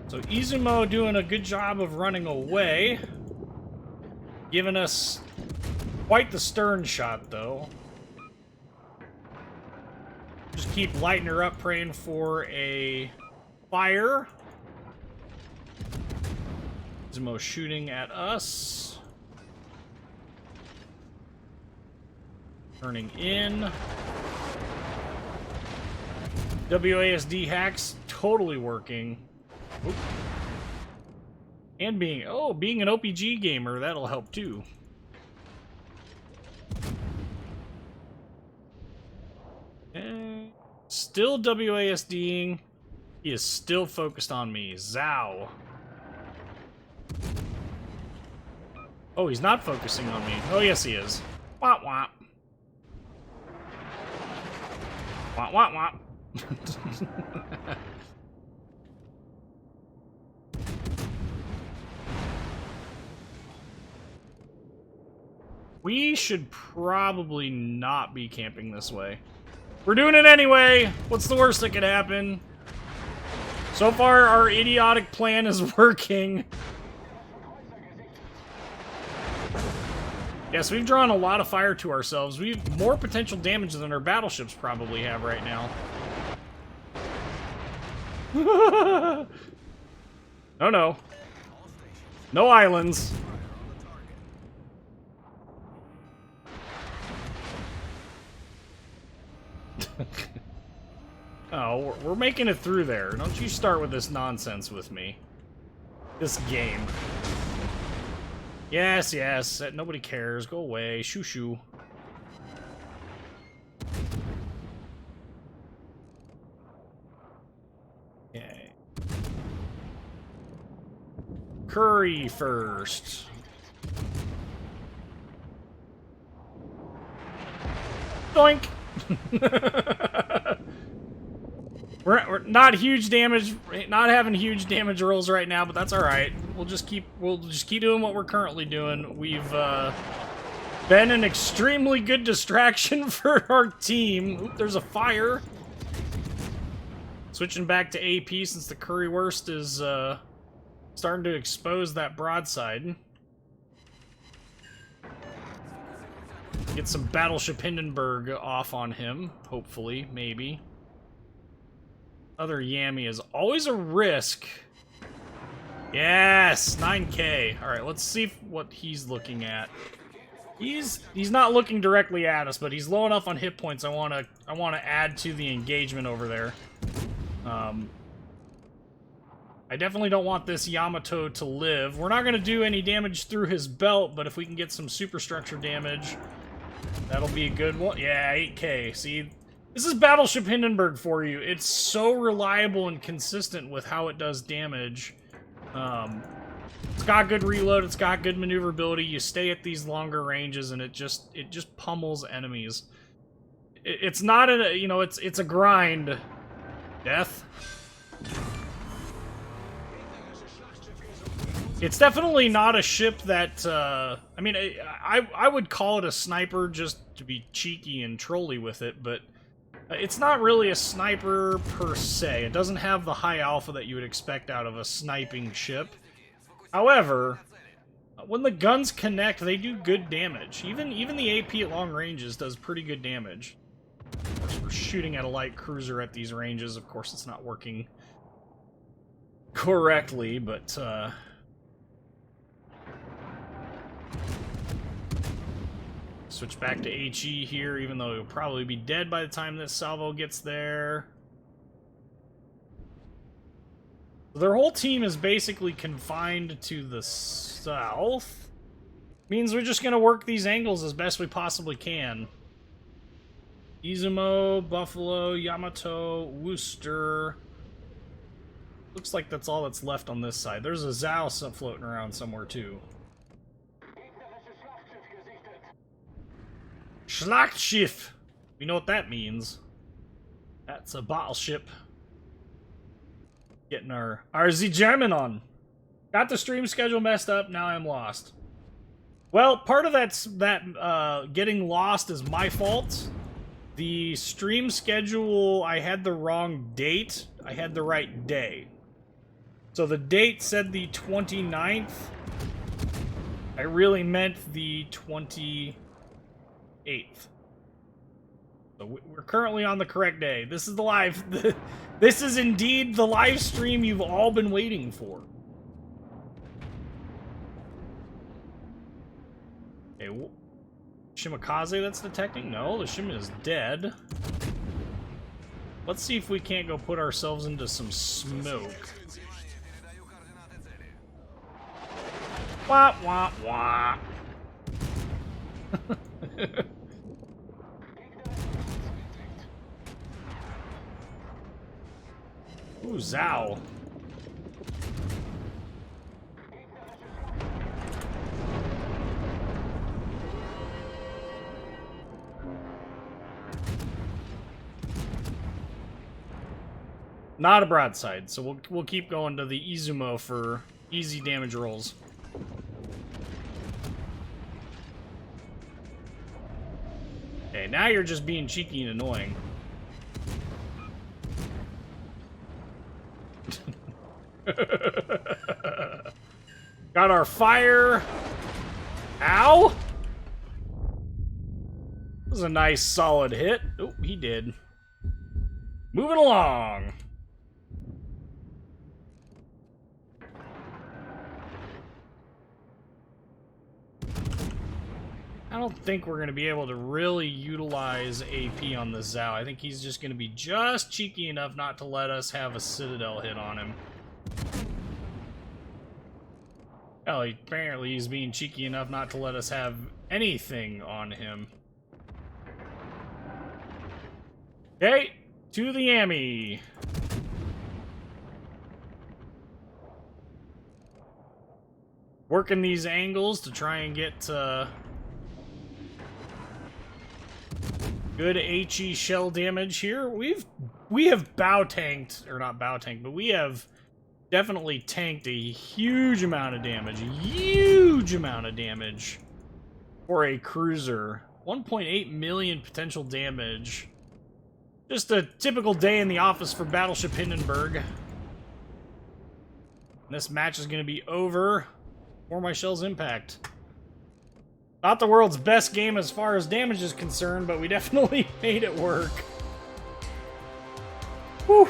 So Izumo doing a good job of running away. Giving us quite the stern shot, though. Just keep lighting her up, praying for a fire. Izumo shooting at us. Turning in. WASD hacks totally working. Oop. And being an OPG gamer, that'll help too. Okay. Still WASDing. He is still focused on me. Zow. Oh, he's not focusing on me. Oh, yes, he is. Wop wop. Wop wop wop. We should probably not be camping this way. We're doing it anyway! What's the worst that could happen? So far, our idiotic plan is working. Yes, we've drawn a lot of fire to ourselves. We have more potential damage than our battleships probably have right now. No, no. No islands. Oh, we're making it through there. Don't you start with this nonsense with me. This game. Yes, yes. Nobody cares. Go away. Shoo shoo. Okay. Curry first. Doink! We're not huge damage, not having huge damage rolls right now, but that's all right. We'll just keep doing what we're currently doing. We've been an extremely good distraction for our team. Oop, there's a fire. Switching back to AP since the Currywurst is starting to expose that broadside. Get some Battleship Hindenburg off on him, hopefully, maybe. Other Yami is always a risk. Yes, 9K. All right, let's see what he's looking at. He's not looking directly at us, but he's low enough on hit points. I want to add to the engagement over there. I definitely don't want this Yamato to live. We're not going to do any damage through his belt, but if we can get some superstructure damage, that'll be a good one. Yeah, 8K. See, this is Battleship Hindenburg for you. It's so reliable and consistent with how it does damage. It's got good reload. It's got good maneuverability. You stay at these longer ranges, and it just pummels enemies. It's not a it's a grind. Death. It's definitely not a ship that, I mean, I would call it a sniper just to be cheeky and trolly with it, but it's not really a sniper per se. It doesn't have the high alpha that you would expect out of a sniping ship. However, when the guns connect, they do good damage. Even the AP at long ranges does pretty good damage. Of course, we're shooting at a light cruiser at these ranges. Of course, it's not working correctly, but, switch back to HE here, even though he'll probably be dead by the time this salvo gets there. Their whole team is basically confined to the south. Means we're just going to work these angles as best we possibly can. Izumo, Buffalo, Yamato, Worcester. Looks like that's all that's left on this side. There's a Zao floating around somewhere too. Schlachtschiff! We know what that means. That's a battleship. Getting our Z German on. Got the stream schedule messed up, now I'm lost. Well, part of that getting lost is my fault. The stream schedule, I had the wrong date. I had the right day. So the date said the 29th. I really meant the 28th. So we're currently on the correct day. This is the live. This is indeed the live stream you've all been waiting for. Okay, Shimakaze that's detecting? No, the Shim is dead. Let's see if we can't go put ourselves into some smoke. Wah, wah, wah. Ooh, Zao. Not a broadside, so we'll keep going to the Izumo for easy damage rolls. Okay, now you're just being cheeky and annoying. Got our fire. Ow! That was a nice solid hit. Oh, he did. Moving along. I don't think we're going to be able to really utilize AP on the Zhao. I think he's just going to be just cheeky enough not to let us have a Citadel hit on him. Well, apparently he's being cheeky enough not to let us have anything on him. Okay, to the Yami. Working these angles to try and get good HE shell damage here. We have bow tanked, or not bow tanked, but we have definitely tanked a huge amount of damage. A huge amount of damage for a cruiser. 1.8 million potential damage. Just a typical day in the office for Battleship Hindenburg. And this match is going to be over before my shell's impact. Not the world's best game as far as damage is concerned, but we definitely made it work. Whew.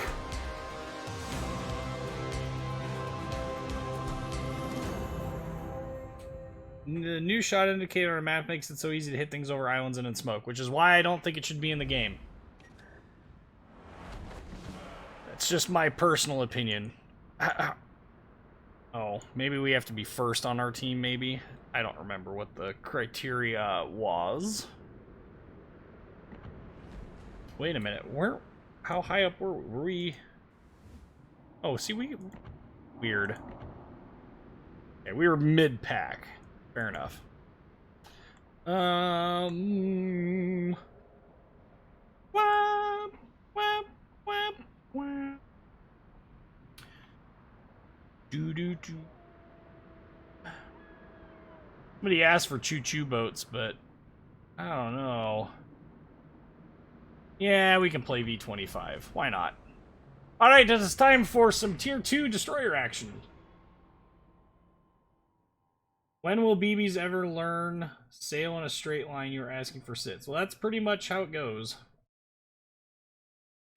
The new shot indicator on a map makes it so easy to hit things over islands and in smoke, which is why I don't think it should be in the game. That's just my personal opinion. Oh, maybe we have to be first on our team, maybe? I don't remember what the criteria was. Wait a minute, how high up were we? Oh, see, weird. Okay, we were mid-pack. Fair enough. Wap, wap, wap, wap. Do. Somebody asked for choo-choo boats, but I don't know. Yeah, we can play V-25. Why not? Alright, it's time for some Tier 2 destroyer action. When will BBs ever learn sail in a straight line? You were asking for sits. Well, that's pretty much how it goes.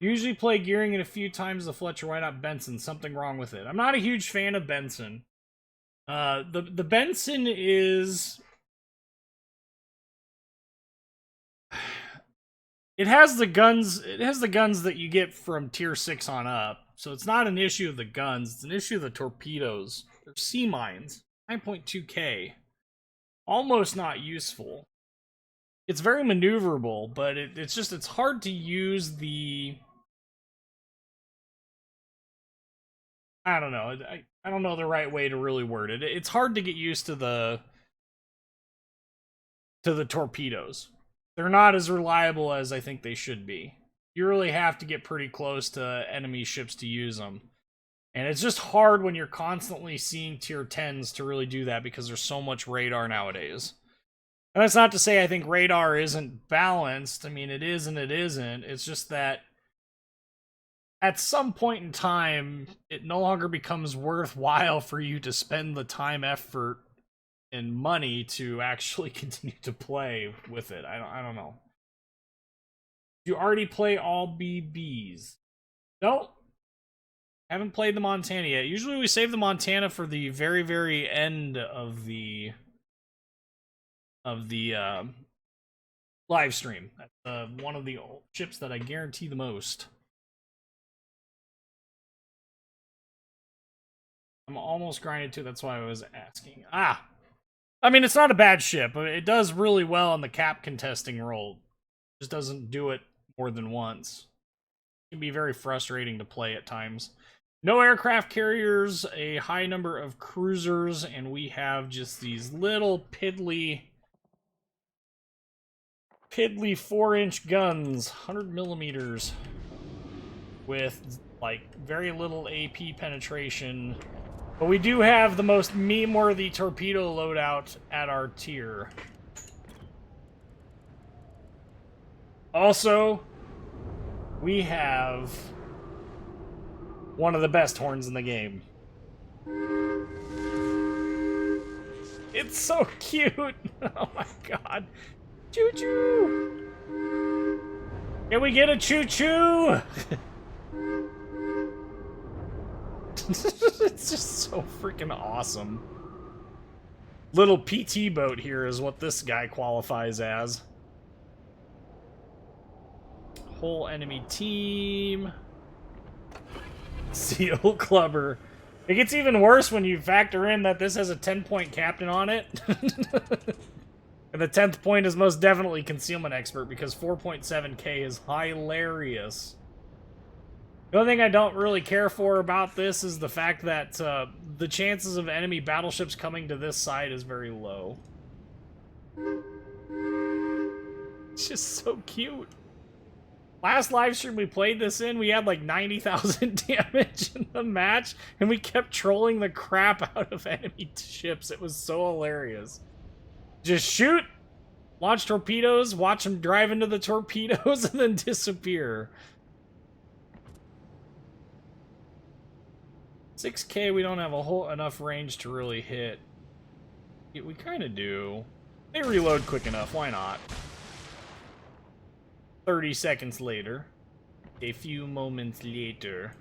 Usually play gearing in a few times the Fletcher. Why not Benson? Something wrong with it. I'm not a huge fan of Benson. The Benson is... It has the guns that you get from Tier 6 on up. So it's not an issue of the guns, it's an issue of the torpedoes. They're sea mines. 9.2k. Almost not useful. It's very maneuverable, but it's hard to use the... I don't know. I don't know the right way to really word it. It's hard to get used to the torpedoes. They're not as reliable as I think they should be. You really have to get pretty close to enemy ships to use them. And it's just hard when you're constantly seeing tier 10s to really do that because there's so much radar nowadays. And that's not to say I think radar isn't balanced. I mean, it is and it isn't. It's just that at some point in time, it no longer becomes worthwhile for you to spend the time, effort, and money to actually continue to play with it. I don't know. You already play all BBs? Nope. Haven't played the Montana yet. Usually we save the Montana for the very, very end of the live stream. That's one of the ships that I guarantee the most. I'm almost grinded too, that's why I was asking. Ah! I mean, it's not a bad ship. It does really well in the cap contesting role. It just doesn't do it more than once. It can be very frustrating to play at times. No aircraft carriers, a high number of cruisers, and we have just these little piddly 4-inch guns, 100 millimeters, with like very little AP penetration. But we do have the most meme-worthy torpedo loadout at our tier. Also, we have one of the best horns in the game. It's so cute! Oh my god. Choo-choo! Can we get a choo-choo? It's just so freaking awesome. little PT boat here is what this guy qualifies as. Whole enemy team. Seal Clubber. It gets even worse when you factor in that this has a 10-point captain on it. And the 10th point is most definitely Concealment Expert because 4.7k is hilarious. The only thing I don't really care for about this is the fact that the chances of enemy battleships coming to this side is very low. It's just so cute. Last live stream we played this in, we had like 90,000 damage in the match, and we kept trolling the crap out of enemy ships. It was so hilarious. Just shoot, launch torpedoes, watch them drive into the torpedoes, and then disappear. 6k, we don't have enough range to really hit. Yeah, we kind of do. They reload quick enough, why not? 30 seconds later. A few moments later.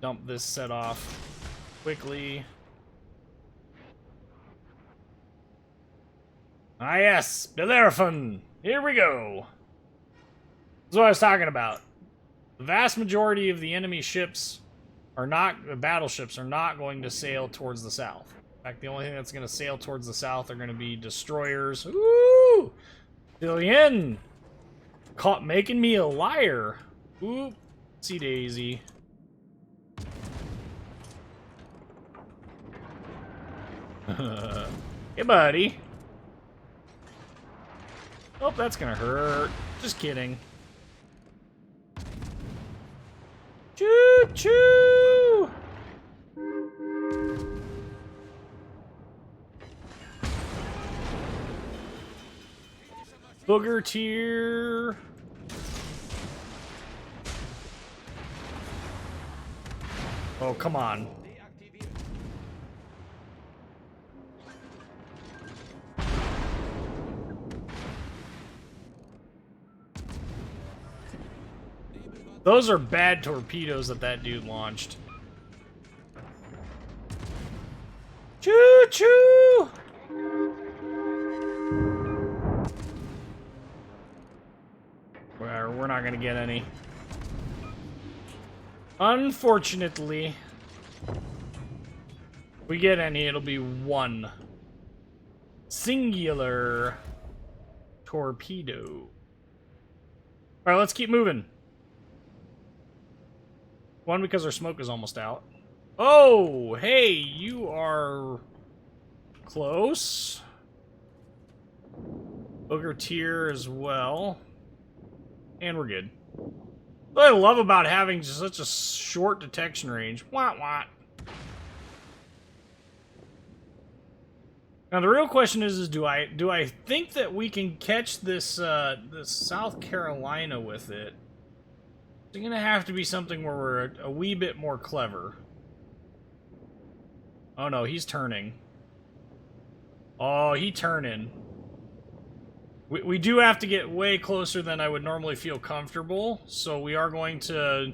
Dump this set off quickly. Ah yes, Bellerophon! Here we go! This is what I was talking about. The vast majority of the enemy ships are not, battleships are not going to sail towards the south. In fact, the only thing that's going to sail towards the south are going to be destroyers. Woo! Billion! Caught making me a liar. Oopsie daisy. Hey, buddy. Oh, that's gonna hurt. Just kidding. Choo-choo! Booger tier. Oh, come on. Those are bad torpedoes that dude launched. Choo-choo! We're not gonna get any. Unfortunately. If we get any, it'll be one. Singular torpedo. Alright, let's keep moving. One, because our smoke is almost out. Oh, hey, you are close. Booger tier as well. And we're good. What I love about having just such a short detection range. Wah, wah. Now the real question is do I think that we can catch this this South Carolina with it? It's gonna have to be something where we're a wee bit more clever. Oh no, he's turning. Oh, he turning. We do have to get way closer than I would normally feel comfortable, so we're going to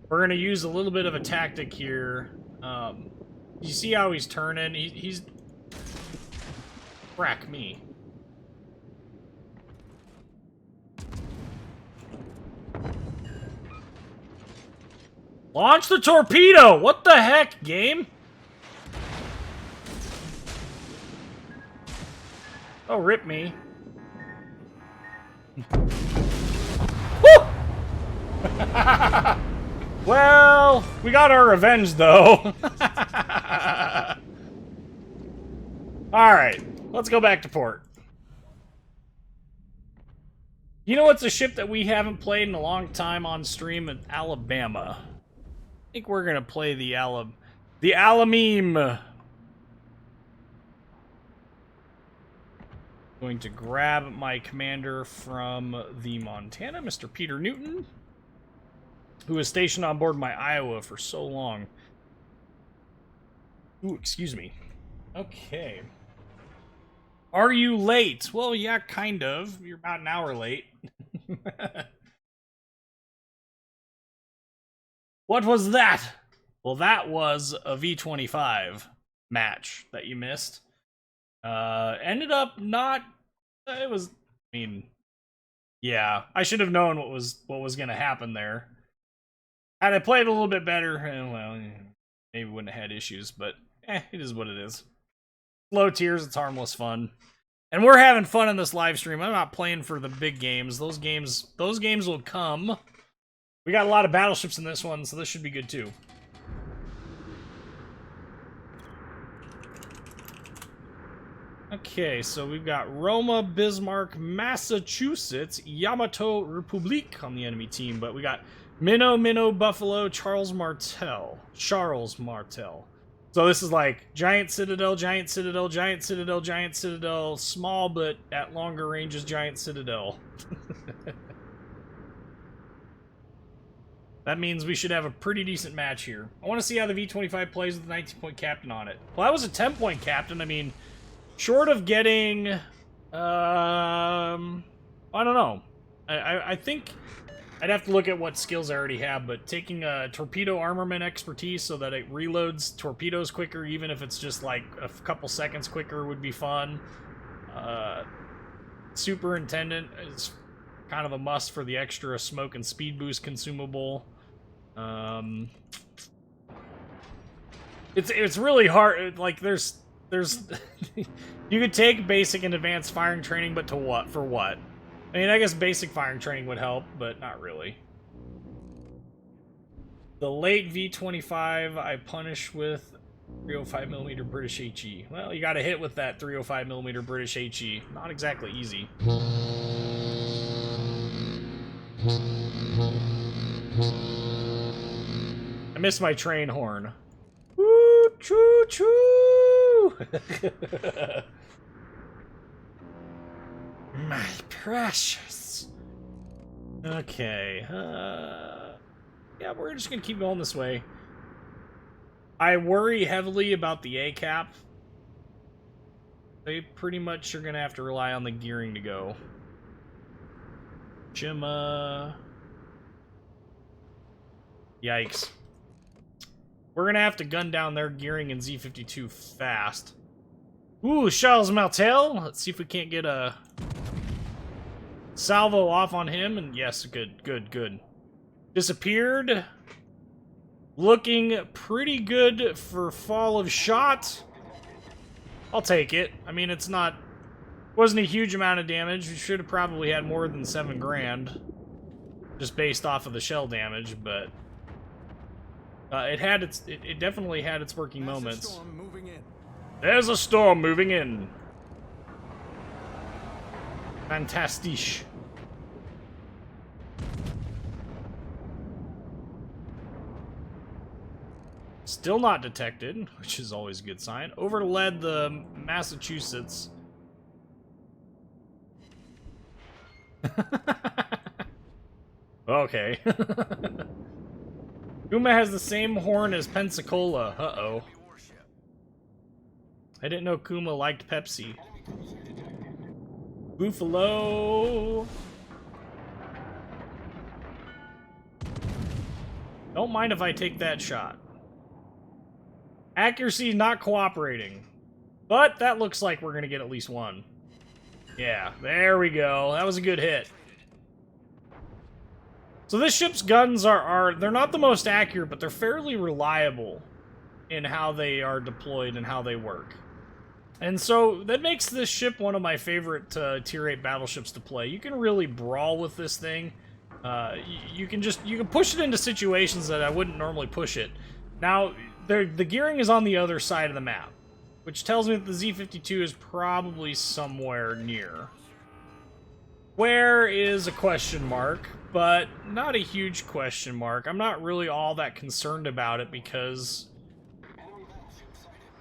use a little bit of a tactic here. You see how he's turning? He's frack me. Launch the torpedo! What the heck, game? Oh, rip me. Woo! Well, we got our revenge, though. Alright, let's go back to port. You know what's a ship that we haven't played in a long time on stream? In Alabama. I think we're gonna play the Alameme. Going to grab my commander from the Montana, Mr. Peter Newton, who was stationed on board my Iowa for so long. Ooh, excuse me. Okay. Are you late? Well, yeah, kind of. You're about an hour late. What was that? Well, that was a V-25. match that you missed. Ended up not. It was. I mean, yeah, I should have known what was gonna happen there. Had I played a little bit better, well, maybe wouldn't have had issues. But it is what it is. Low tiers, it's harmless fun. And we're having fun in this live stream. I'm not playing for the big games. Those games will come. We got a lot of battleships in this one, so this should be good too. Okay, so we've got Roma, Bismarck, Massachusetts, Yamato, Republique on the enemy team, but we got Minnow, Buffalo, Charles Martel. So this is like giant citadel, giant citadel, giant citadel, giant citadel, small but at longer ranges, giant citadel. That means we should have a pretty decent match here. I want to see how the V-25 plays with the 19-point captain on it. Well, that was a 10-point captain. I mean, short of getting, I don't know. I think I'd have to look at what skills I already have, but taking a torpedo armament expertise so that it reloads torpedoes quicker, even if it's just like a couple seconds quicker, would be fun. Superintendent is kind of a must for the extra smoke and speed boost consumable. It's really hard. Like there's you could take basic and advanced firing training, but to what? For what? I mean, I guess basic firing training would help, but not really. The late V-25 I punish with 305mm British HE. Well, you got to hit with that 305mm British HE. Not exactly easy. I missed my train horn. Woo, choo, choo! My precious. Okay. Yeah, we're just gonna keep going this way. I worry heavily about the ACAP. They pretty much are gonna have to rely on the gearing to go. Yikes. We're gonna have to gun down their gearing in Z-52 fast. Ooh, Charles Martel. Let's see if we can't get a salvo off on him. And yes, good. Disappeared. Looking pretty good for fall of shot. I'll take it. I mean, wasn't a huge amount of damage. We should have probably had more than 7 grand. Just based off of the shell damage, but it definitely had its working moments. There's a storm moving in. Fantastic. Still not detected, which is always a good sign. Overled the Massachusetts. Okay. Kuma has the same horn as Pensacola. Uh-oh. I didn't know Kuma liked Pepsi. Buffalo. Don't mind if I take that shot. Accuracy not cooperating. But that looks like we're going to get at least one. Yeah, there we go. That was a good hit. So this ship's guns they're not the most accurate, but they're fairly reliable in how they are deployed and how they work. And so that makes this ship one of my favorite Tier 8 battleships to play. You can really brawl with this thing. You can push it into situations that I wouldn't normally push it. Now, the gearing is on the other side of the map, which tells me that the Z-52 is probably somewhere near. Where is a question mark, but not a huge question mark. I'm not really all that concerned about it because,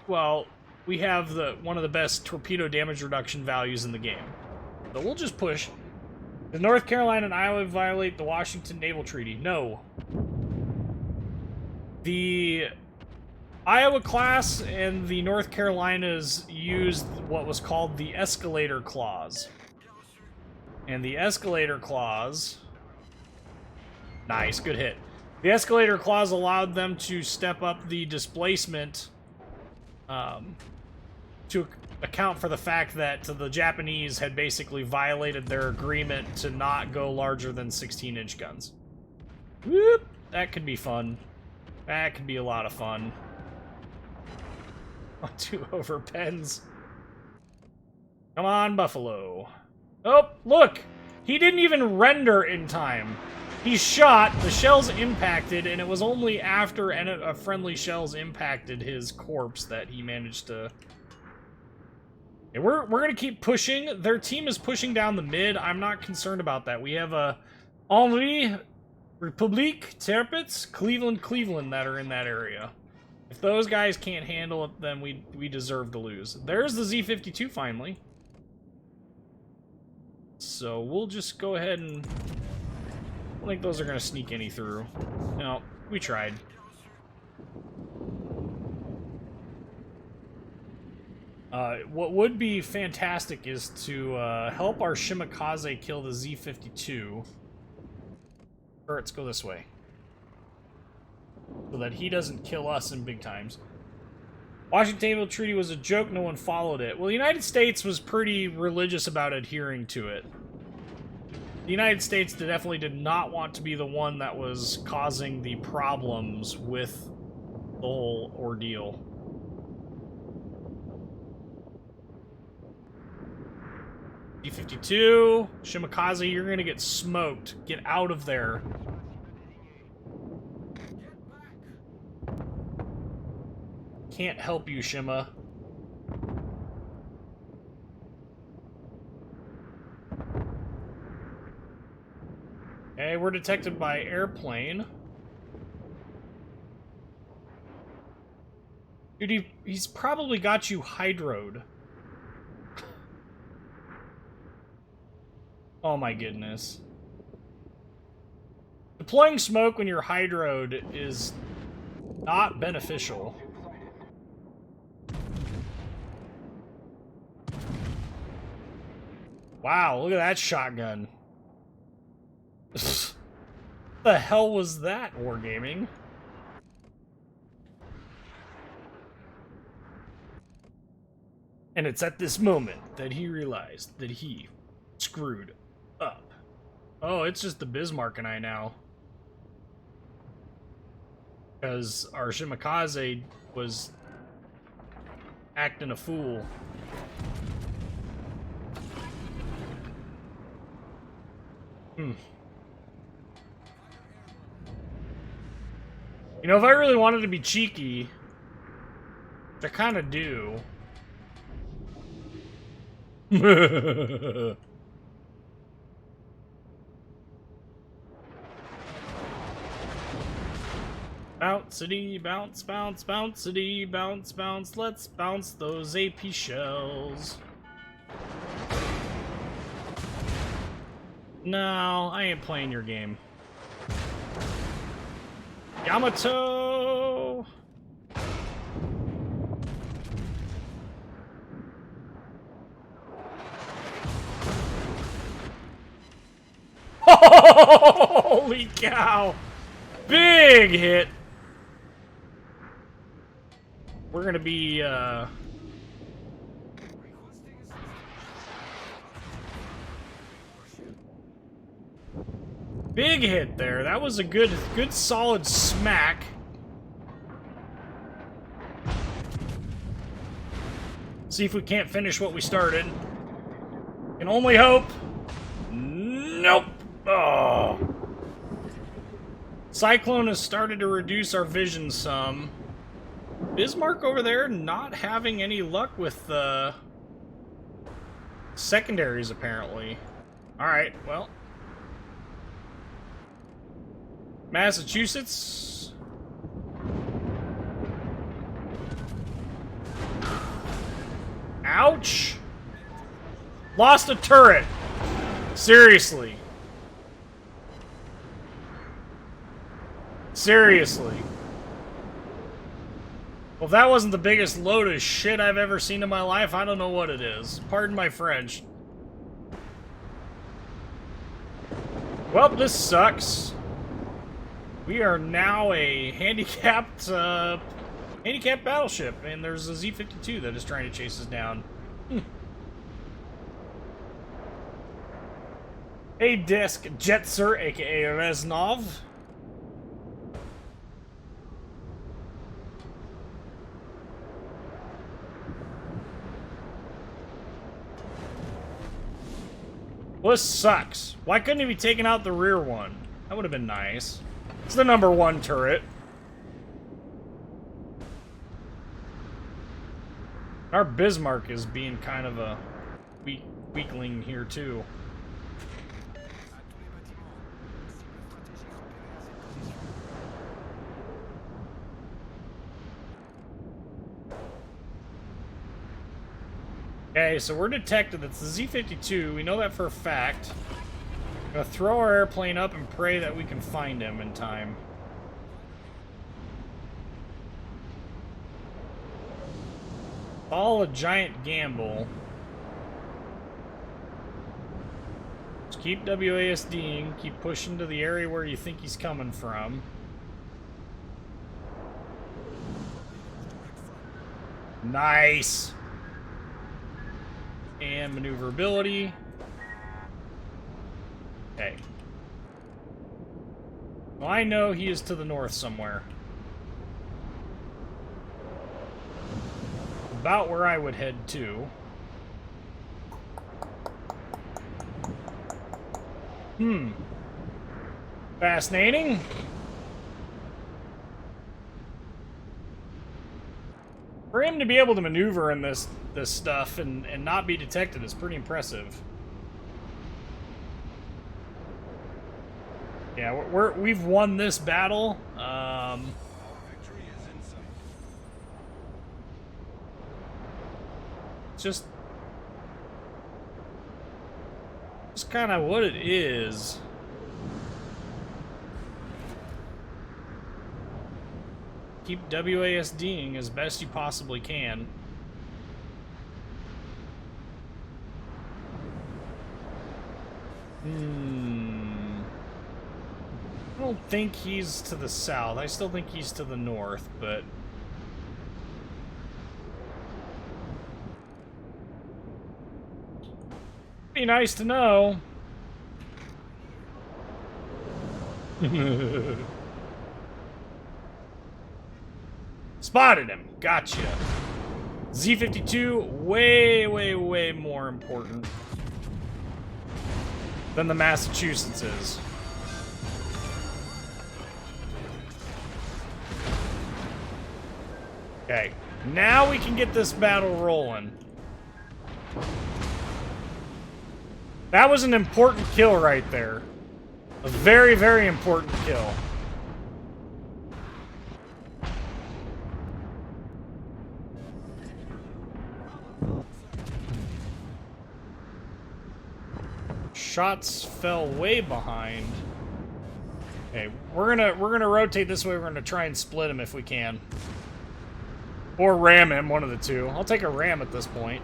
well, we have one of the best torpedo damage reduction values in the game. So we'll just push. Did North Carolina and Iowa violate the Washington Naval Treaty? No. The Iowa class and the North Carolinas used what was called the Escalator Clause. And the Escalator Clause... Nice, good hit. The Escalator Clause allowed them to step up the displacement to account for the fact that the Japanese had basically violated their agreement to not go larger than 16-inch guns. Whoop! That could be fun. That could be a lot of fun. 2 over pens. Come on, Buffalo. Oh, look! He didn't even render in time. He shot, the shells impacted, and it was only after a friendly shells impacted his corpse that he managed to... Okay, we're gonna keep pushing. Their team is pushing down the mid. I'm not concerned about that. We have Henri, Republique, Terpitz, Cleveland that are in that area. If those guys can't handle it, then we deserve to lose. There's the Z-52 finally. So we'll just go ahead and... I don't think those are going to sneak any through. No, we tried. What would be fantastic is to help our Shimakaze kill the Z-52. Turrets, go this way. So that he doesn't kill us in big times. Washington Table Treaty was a joke, no one followed it. Well, the United States was pretty religious about adhering to it. The United States definitely did not want to be the one that was causing the problems with the whole ordeal. D-52, Shimakaze, you're gonna get smoked. Get out of there. Can't help you, Shima. Okay, we're detected by airplane. Dude, he's probably got you hydroed. Oh my goodness. Deploying smoke when you're hydroed is not beneficial. Wow, look at that shotgun. What the hell was that, Wargaming? And it's at this moment that he realized that he screwed up. Oh, it's just the Bismarck and I now. Because our Shimakaze was acting a fool. You know, if I really wanted to be cheeky, which I kind of do. Bounce-ity, bounce, bounce, bounce-ity, bounce, bounce. Let's bounce those AP shells. No, I ain't playing your game. Yamato! Holy cow! Big hit! We're gonna be, big hit there. That was a good solid smack. See if we can't finish what we started. Can only hope. Nope. Oh. Cyclone has started to reduce our vision some. Bismarck over there not having any luck with the secondaries, apparently. Alright, well. Massachusetts. Ouch! Lost a turret. Seriously. Seriously. Well, if that wasn't the biggest load of shit I've ever seen in my life, I don't know what it is. Pardon my French. Well, this sucks. We are now a handicapped handicapped battleship, and there's a Z-52 that is trying to chase us down. Hey, Desk Jetser, aka Reznov. Well, this sucks. Why couldn't he be taking out the rear one? That would have been nice. It's the #1 turret. Our Bismarck is being kind of a weakling here, too. Okay, so we're detected. It's the Z-52. We know that for a fact. We're gonna throw our airplane up and pray that we can find him in time. All a giant gamble. Just keep WASDing, keep pushing to the area where you think he's coming from. Nice! And maneuverability. Okay. Well, I know he is to the north somewhere. About where I would head to. Fascinating. For him to be able to maneuver in this stuff and not be detected is pretty impressive. Yeah, we've won this battle. Just kind of what it is. Keep WASDing as best you possibly can. I don't think he's to the south. I still think he's to the north, but... be nice to know. Spotted him. Gotcha. Z-52, way more important than the Massachusetts is. Okay, now we can get this battle rolling. That was an important kill right there. A very important kill. Shots fell way behind. Okay, we're gonna rotate this way. We're gonna try and split him if we can. Or ram him, one of the two. I'll take a ram at this point.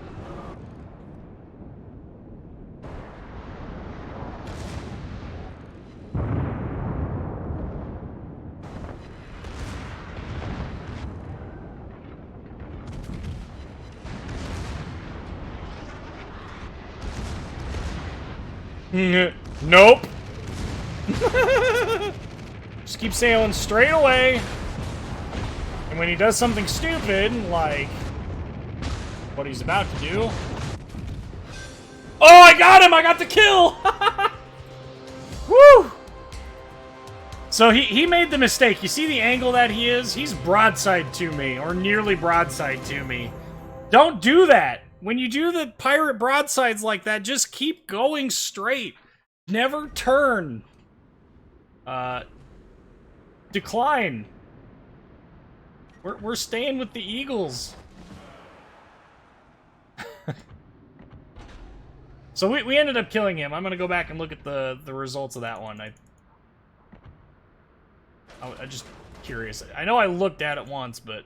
Nope. Just keep sailing straight away. And when he does something stupid, like what he's about to do... Oh, I got him! I got the kill! Woo! So he made the mistake. You see the angle that he is? He's broadside to me, or nearly broadside to me. Don't do that! When you do the pirate broadsides like that, just keep going straight. Never turn. Decline. We're staying with the Eagles. So we ended up killing him. I'm gonna go back and look at the results of that one. I'm just curious. I know I looked at it once, but...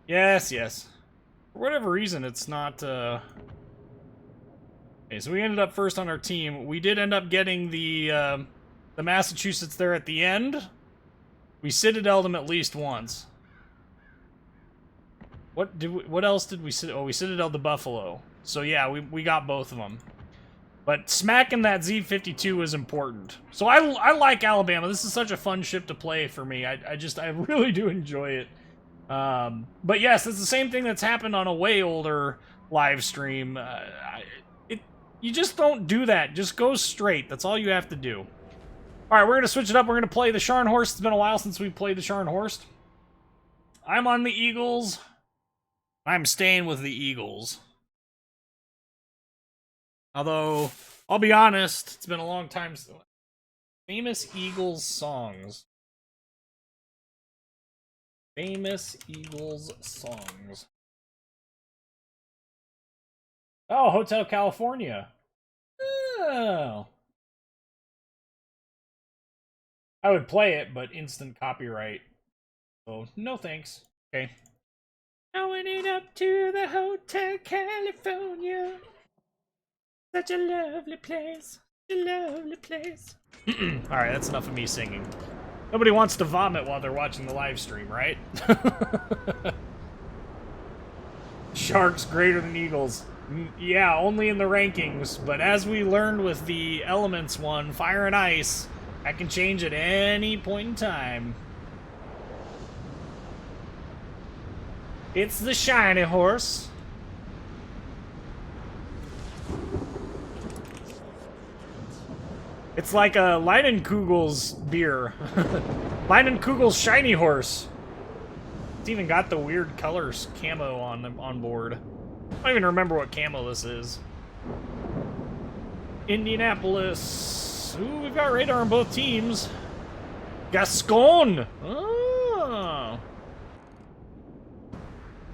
Yes. For whatever reason, it's not, Okay, so we ended up first on our team. We did end up getting the Massachusetts there at the end. We citadeled them at least once. What else did we oh, we citadeled the Buffalo. So yeah, we got both of them. But smacking that Z-52 is important. So I like Alabama. This is such a fun ship to play for me. I really do enjoy it. But yes, it's the same thing that's happened on a way older live stream. You just don't do that. Just go straight. That's all you have to do. All right, we're going to switch it up. We're going to play the Scharnhorst. It's been a while since we played the Scharnhorst. I'm on the Eagles. I'm staying with the Eagles. Although, I'll be honest, it's been a long time. Famous Eagles songs. Famous Eagles songs. Oh, Hotel California. Oh. I would play it, but instant copyright. So, no thanks. Okay. I went it up to the Hotel California. Such a lovely place. Such a lovely place. Alright, that's enough of me singing. Nobody wants to vomit while they're watching the live stream, right? Sharks greater than Eagles. Yeah, only in the rankings. But as we learned with the Elements one, Fire and Ice, I can change at any point in time. It's the shiny horse. It's like a Leinenkugel's beer. Leinenkugel's shiny horse. It's even got the weird colors camo on board. I don't even remember what camo this is. Indianapolis. Ooh, we've got radar on both teams. Gascon! Oh.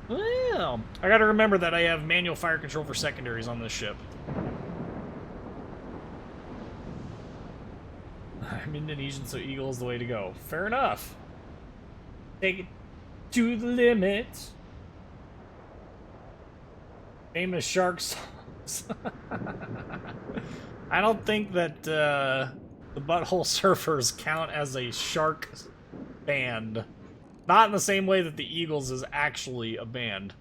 Well, I gotta remember that I have manual fire control for secondaries on this ship. I'm Indonesian, so Eagle is the way to go. Fair enough. Take it to the limit. Famous shark songs. I don't think that the Butthole Surfers count as a shark band. Not in the same way that the Eagles is actually a band.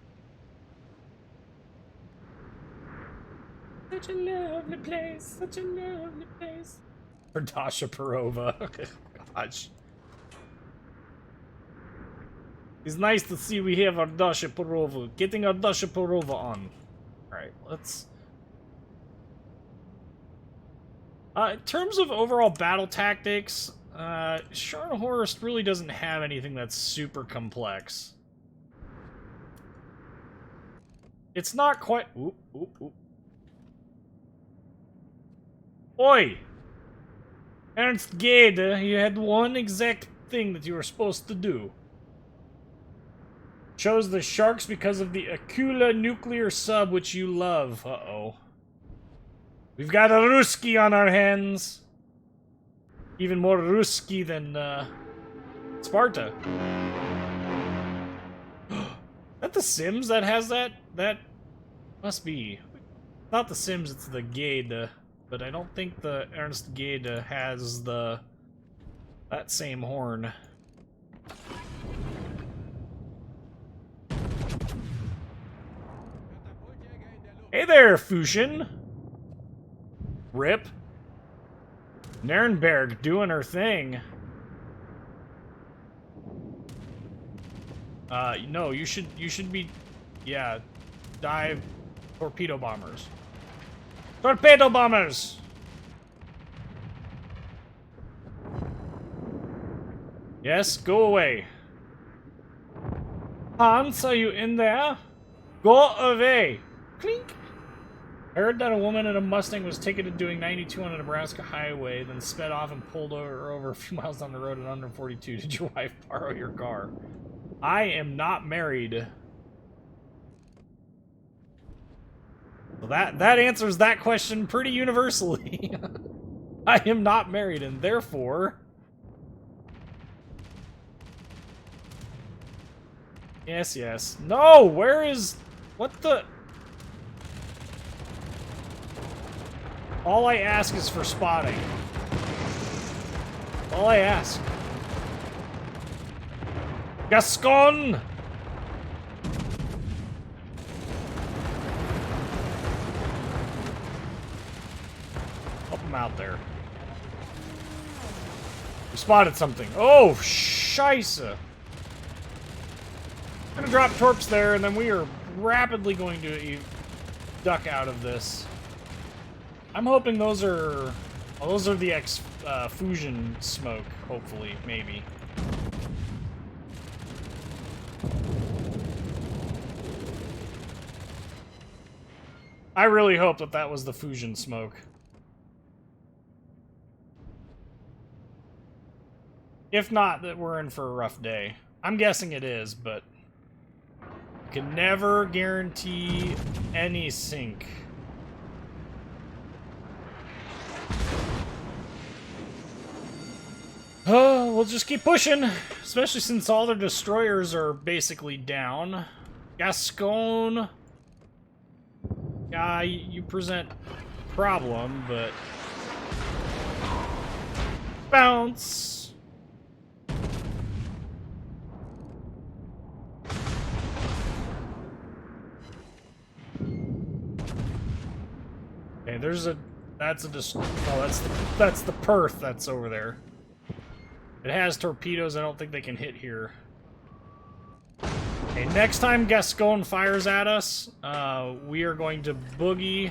Such a lovely place, such a lovely place. Or Dasha Perova. Gosh. It's nice to see we have our Dasha Perova. Getting our Dasha Perova on. Alright, let's... in terms of overall battle tactics, Scharnhorst really doesn't have anything that's super complex. It's not quite... Oop, oop, oop. Oi! Ernst Gede, you had one exact thing that you were supposed to do. Chose the sharks because of the Akula nuclear sub, which you love. Uh-oh. We've got a Ruski on our hands. Even more Ruski than, Sparta. That the Sims that has that? That must be. Not the Sims, it's the Gede. But I don't think the Ernst Gede has that same horn. Hey there, Fusion! Rip. Nürnberg doing her thing. No, you should be, yeah, dive torpedo bombers. Torpedo bombers! Yes, go away. Hans, are you in there? Go away! Clink! I heard that a woman in a Mustang was ticketed doing 92 on a Nebraska highway, then sped off and pulled over a few miles down the road at under 42. Did your wife borrow your car? I am not married. Well, that answers that question pretty universally. I am not married, and therefore... Yes, yes. No! Where is... What the... All I ask is for spotting. All I ask. Gascon! Help him out there. We spotted something. Oh, scheisse. I'm gonna drop torps there, and then we are rapidly going to duck out of this. I'm hoping those are... Oh, those are the fusion smoke, hopefully, maybe. I really hope that that was the fusion smoke. If not, that we're in for a rough day. I'm guessing it is, but you can never guarantee any sync. Oh, we'll just keep pushing, especially since all their destroyers are basically down. Gascon. Yeah, you present problem, but... Bounce! Okay, there's a... That's a oh, that's the Perth that's over there. It has torpedoes, I don't think they can hit here. Okay, next time Gascon fires at us, we are going to boogie.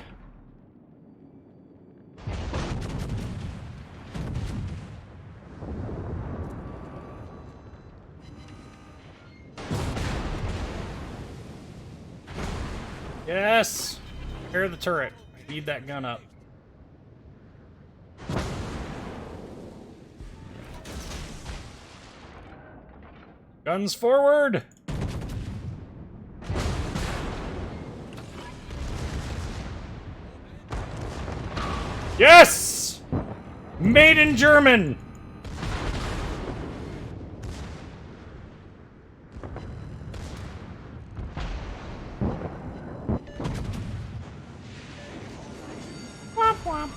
Yes! Repair the turret. Speed that gun up. Guns forward! Yes! Made in German! Womp womp.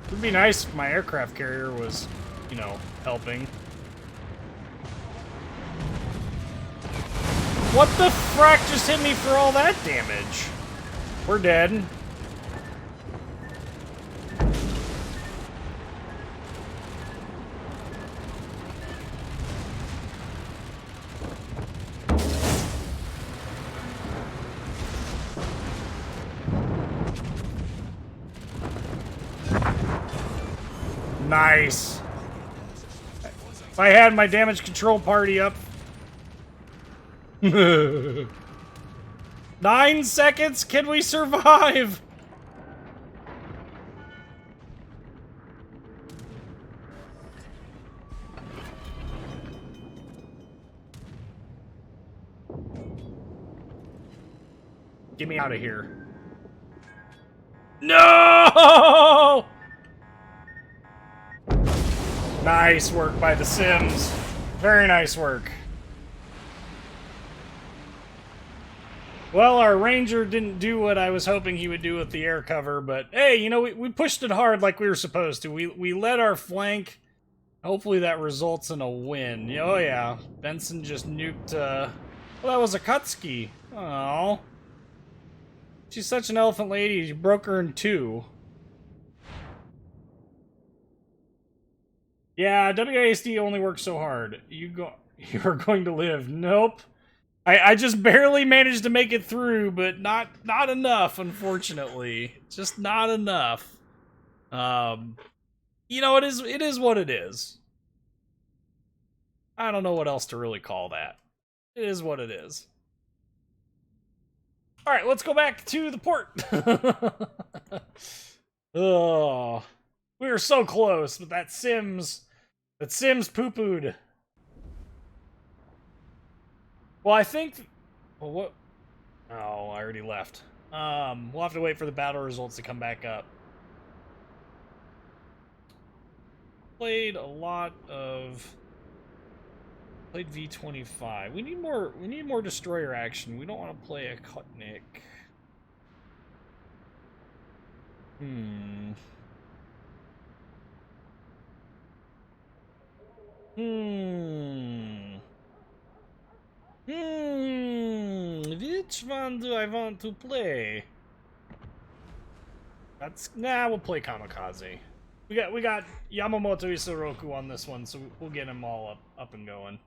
It would be nice if my aircraft carrier was, you know, helping. What the frack just hit me for all that damage? We're dead. Nice. If I had my damage control party up. 9 seconds? Can we survive? Get me out of here. No! Nice work by the Sims. Very nice work. Well, our Ranger didn't do what I was hoping he would do with the air cover, but hey, you know, we pushed it hard like we were supposed to. We led our flank. Hopefully that results in a win. Oh yeah, Benson just nuked, well, that was Akatsuki. Oh, she's such an elephant lady, you broke her in two. Yeah, WASD only works so hard. You're going to live. Nope. I just barely managed to make it through, but not enough, unfortunately. Just not enough. You know, it is what it is. I don't know what else to really call that. It is what it is. Alright, let's go back to the port. Oh, we were so close, but that Sims poo-pooed. Well, I think... Well, what... Oh, I already left. We'll have to wait for the battle results to come back up. Played a lot of... Played V25. We need more destroyer action. We don't want to play a Kutnik. Hmm. Which one do I want to play? We'll play Kamikaze. We got Yamamoto Isoroku on this one, so we'll get him all up and going.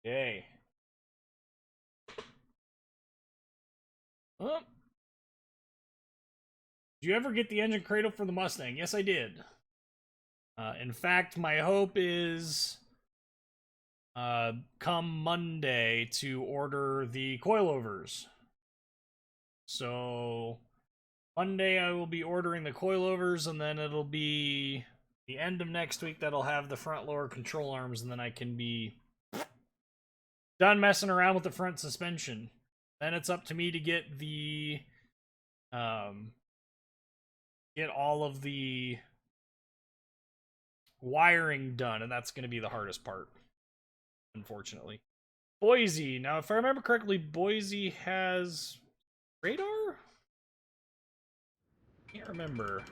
Yay. Huh? Did you ever get the engine cradle for the Mustang? Yes, I did. In fact, my hope is come Monday to order the coilovers. So Monday I will be ordering the coilovers, and then it'll be the end of next week that'll have the front lower control arms, and then I can be done messing around with the front suspension. Then it's up to me to get the get all of the wiring done, and that's going to be the hardest part, unfortunately. Boise. Now, if I remember correctly, Boise has radar? Can't remember.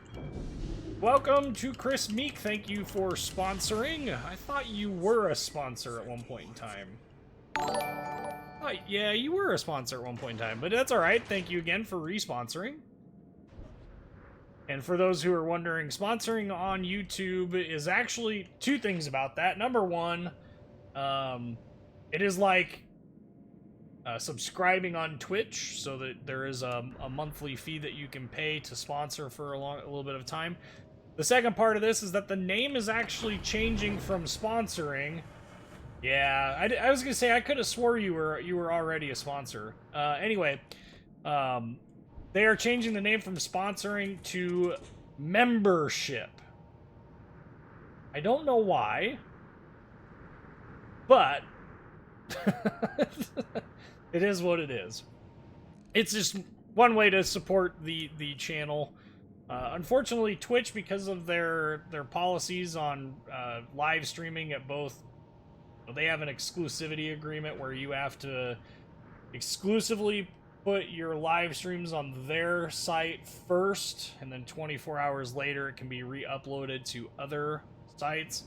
Welcome to Chris Meek. Thank you for sponsoring. I thought you were a sponsor at one point in time. Oh, yeah, you were a sponsor at one point in time, but that's alright. Thank you again for re-sponsoring. And for those who are wondering, sponsoring on YouTube is actually two things about that. Number one, it is like subscribing on Twitch, so that there is a monthly fee that you can pay to sponsor for a little bit of time. The second part of this is that the name is actually changing from sponsoring. Yeah, I was gonna say I could have swore you were already a sponsor. Anyway, they are changing the name from sponsoring to membership. I don't know why, but it is what it is. It's just one way to support the channel. Unfortunately, Twitch, because of their policies on live streaming at both, they have an exclusivity agreement where you have to exclusively put your live streams on their site first, and then 24 hours later it can be re-uploaded to other sites.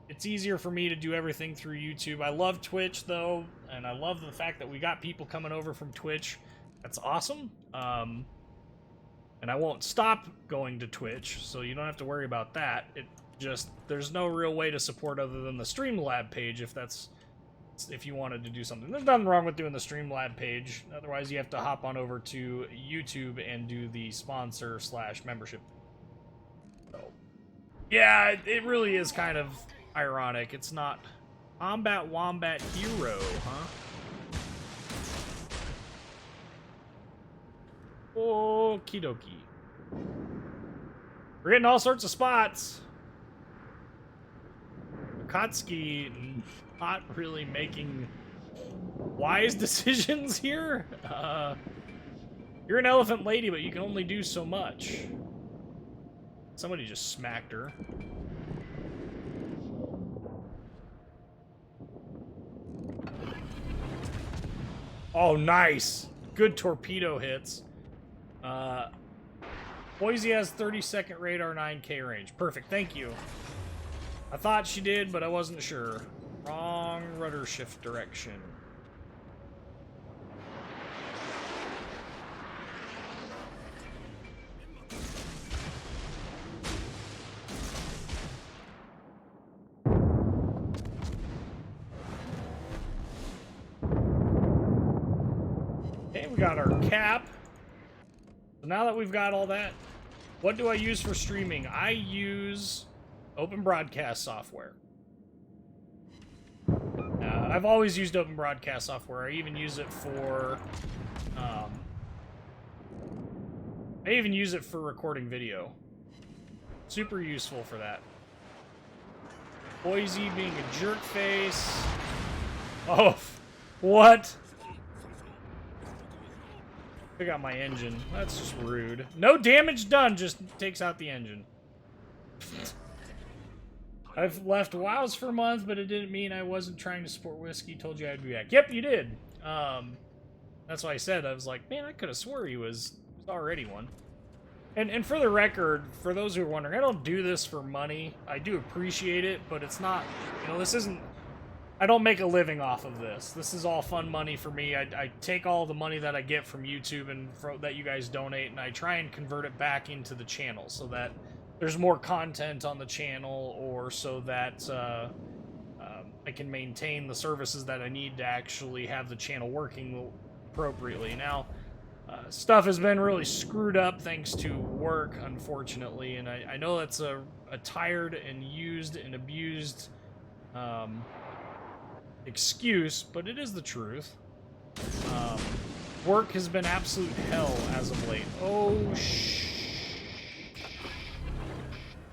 It's easier for me to do everything through YouTube. I love Twitch, though, and I love the fact that we got people coming over from Twitch. That's awesome. And I won't stop going to Twitch, so you don't have to worry about that. There's no real way to support other than the Streamlab page if you wanted to do something. There's nothing wrong with doing the Streamlab page. Otherwise, you have to hop on over to YouTube and do the sponsor/membership. So, yeah, it really is kind of ironic. It's not Combat Wombat Hero, huh? Okie dokie. We're getting all sorts of spots. Akatsuki not really making wise decisions here. You're an elephant lady, but you can only do so much. Somebody just smacked her. Oh, nice. Good torpedo hits. Boise has 30-second radar, 9K range. Perfect, thank you. I thought she did, but I wasn't sure. Wrong rudder shift direction. Okay, we got our cap. So now that we've got all that, what do I use for streaming? I use Open Broadcast software. I've always used Open Broadcast software. I even use it for recording video. Super useful for that. Boise being a jerk face. Oh, what? I got my engine. That's just rude. No damage done, just takes out the engine. I've left WoWs for months, but it didn't mean I wasn't trying to support whiskey. Told you I'd be back. Yep, you did. That's why I said, I was like, man, I could have swore he was already one. And for the record, for those who are wondering, I don't do this for money. I do appreciate it, but it's not, you know, this isn't, I don't make a living off of this. This is all fun money for me. I take all the money that I get from YouTube and that you guys donate, and I try and convert it back into the channel so that there's more content on the channel, or so that I can maintain the services that I need to actually have the channel working appropriately. Now, stuff has been really screwed up thanks to work, unfortunately, and I know that's a tired and used and abused excuse, but it is the truth. Work has been absolute hell as of late. Oh,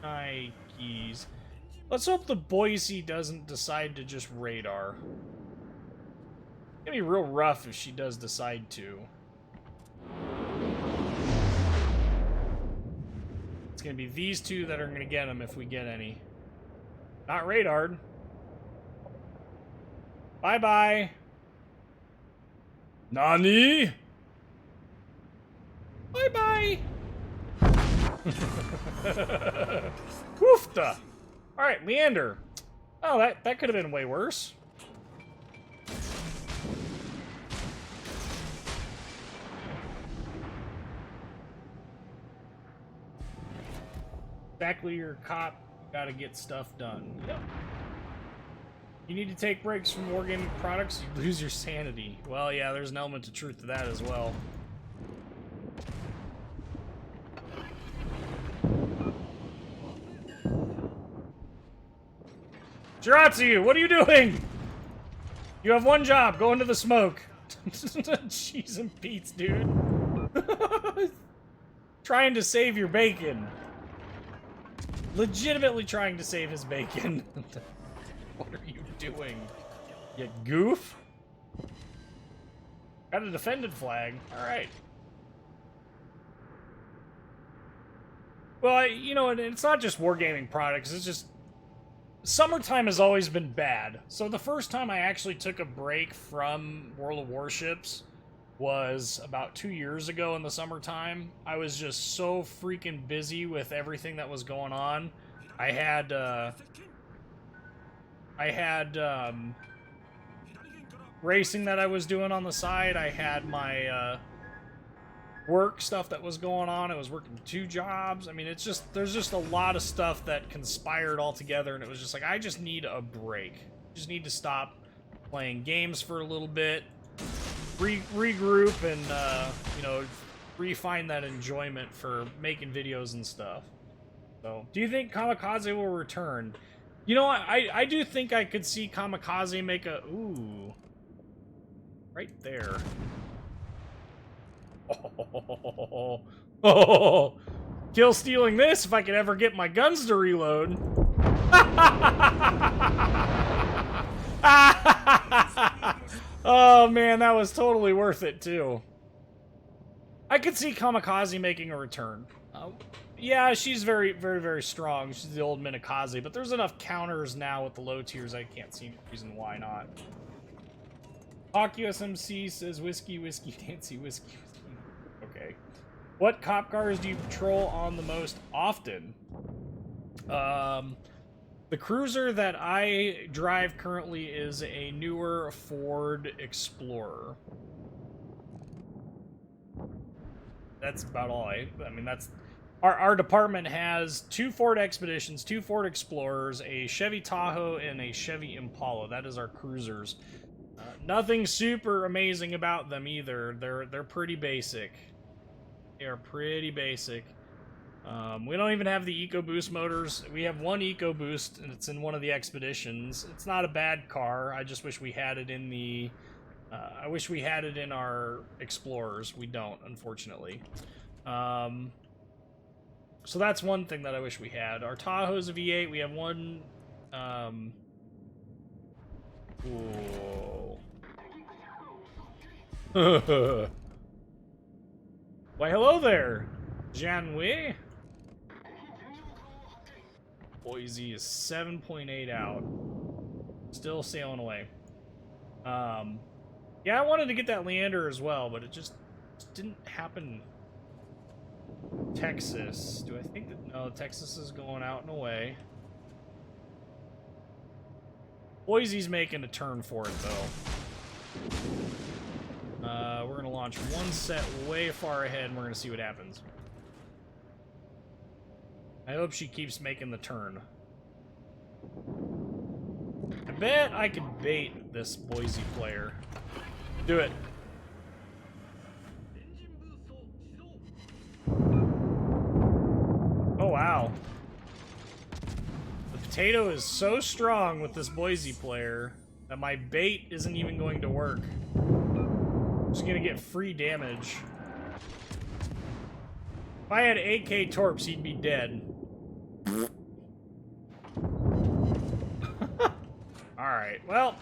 Nikes. Let's hope the Boise doesn't decide to just radar. It's gonna be real rough if she does decide to. It's gonna be these two that are gonna get them if we get any. Not radared. Bye-bye. Nani? Bye-bye. Woofta. Alright, Leander. Oh, that could have been way worse. Exactly, you're a cop. You gotta get stuff done. Yep. You need to take breaks from wargaming products, you lose your sanity. Well, yeah, there's an element of truth to that as well. Shiratsu, what are you doing? You have one job, go into the smoke. Cheese and Pete's, dude. Trying to save your bacon. Legitimately trying to save his bacon. What are you doing? You goof? Got a defended flag. Alright. Well, you know, and it's not just wargaming products, it's just... Summertime has always been bad. So the first time I actually took a break from World of Warships was about 2 years ago in the summertime. I was just so freaking busy with everything that was going on. I had racing that I was doing on the side. I had my work stuff that was going on. I was working 2 jobs. I mean, it's just, there's just a lot of stuff that conspired all together, and it was just like, I just need a break. Just need to stop playing games for a little bit, regroup, and you know, refine that enjoyment for making videos and stuff. So, do you think Kamikaze will return? You know, I do think I could see Kamikaze make a... Ooh. Right there. Oh, kill stealing this if I could ever get my guns to reload. Oh man, that was totally worth it too. I could see Kamikaze making a return. Yeah, she's very, very, very strong. She's the old Minakaze, but there's enough counters now with the low tiers, I can't see any reason why not. Hawk USMC says whiskey, whiskey, fancy, whiskey, whiskey. Okay. What cop cars do you patrol on the most often? The cruiser that I drive currently is a newer Ford Explorer. That's about all I mean, that's... Our department has 2 Ford Expeditions, 2 Ford Explorers, a Chevy Tahoe, and a Chevy Impala. That is our cruisers. Nothing super amazing about them either. They're pretty basic. They are pretty basic. We don't even have the EcoBoost motors. We have one EcoBoost, and it's in one of the Expeditions. It's not a bad car. I just wish we had it in the... I wish we had it in our Explorers. We don't, unfortunately. So that's one thing that I wish we had. Our Tahoe's a V8. We have one... Whoa. Why, hello there, Janwei. Boise is 7.8 out. Still sailing away. Yeah, I wanted to get that Leander as well, but it just didn't happen. Texas. Do I think that... No, Texas is going out and away. Boise's making a turn for it, though. We're going to launch one set way far ahead, and we're going to see what happens. I hope she keeps making the turn. I bet I could bait this Boise player. Do it. Oh, wow. The potato is so strong with this Boise player that my bait isn't even going to work. I'm just gonna get free damage. If I had 8k torps, he'd be dead. Alright, well,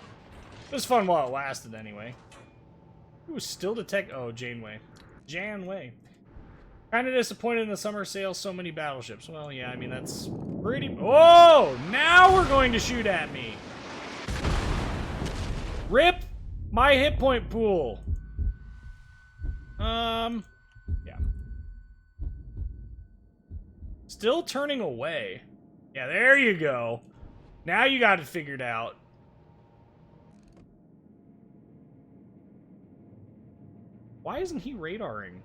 it was fun while it lasted anyway. It was still detect. Oh, Janeway. Janway. Kind of disappointed in the summer sale, so many battleships. Well, yeah, I mean, that's pretty... Oh! Now we're going to shoot at me! RIP my hit point pool! Yeah. Still turning away. Yeah, there you go. Now you got it figured out. Why isn't he radaring?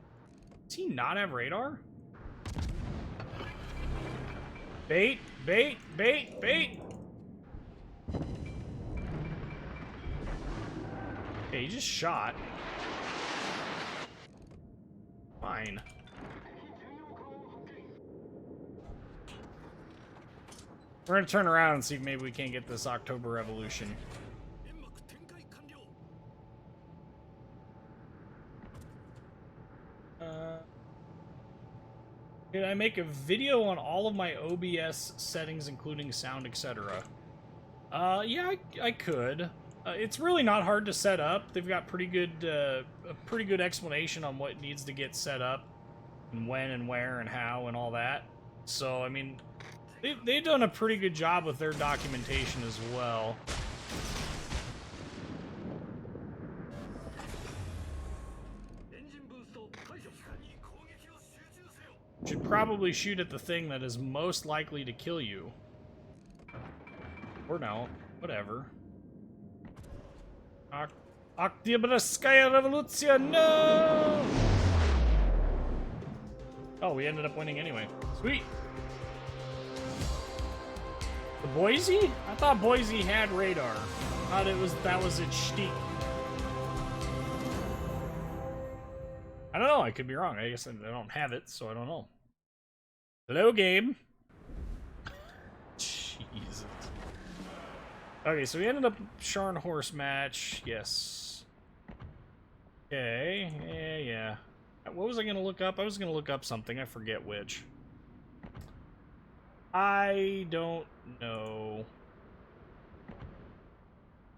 Does he not have radar? Bait, bait, bait, bait. Okay, he just shot. Fine. We're gonna turn around and see if maybe we can't get this October Revolution. Did I make a video on all of my OBS settings, including sound, etc.? Yeah, I could. It's really not hard to set up. They've got a pretty good explanation on what needs to get set up, and when and where and how and all that. So, I mean, they've done a pretty good job with their documentation as well. Should probably shoot at the thing that is most likely to kill you. Or no. Whatever. Oktyabrskaya Revolution, no! Oh, we ended up winning anyway. Sweet. The Boise? I thought Boise had radar. I thought that was its shtick. I don't know, I could be wrong. I guess I don't have it, so I don't know. Hello, game. Jesus. Okay, so we ended up Scharnhorst match. Yes. Okay. Yeah. What was I going to look up? I was going to look up something. I forget which. I don't know.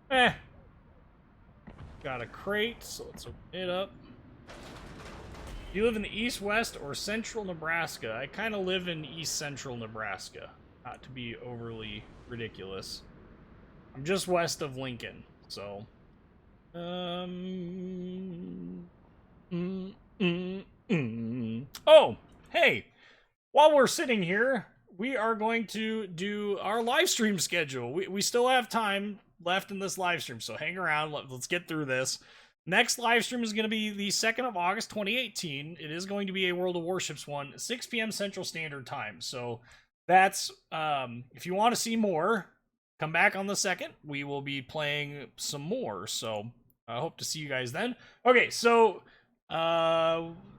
Got a crate, so let's open it up. You live in the east, west, or central Nebraska? I kind of live in east central Nebraska. Not to be overly ridiculous. I'm just west of Lincoln, so... Oh, hey! While we're sitting here, we are going to do our live stream schedule. We still have time left in this live stream, so hang around. Let's get through this. Next live stream is going to be the 2nd of August, 2018. It is going to be a World of Warships one, 6 p.m. Central Standard Time. So that's, if you want to see more, come back on the 2nd. We will be playing some more. So I hope to see you guys then. Okay, so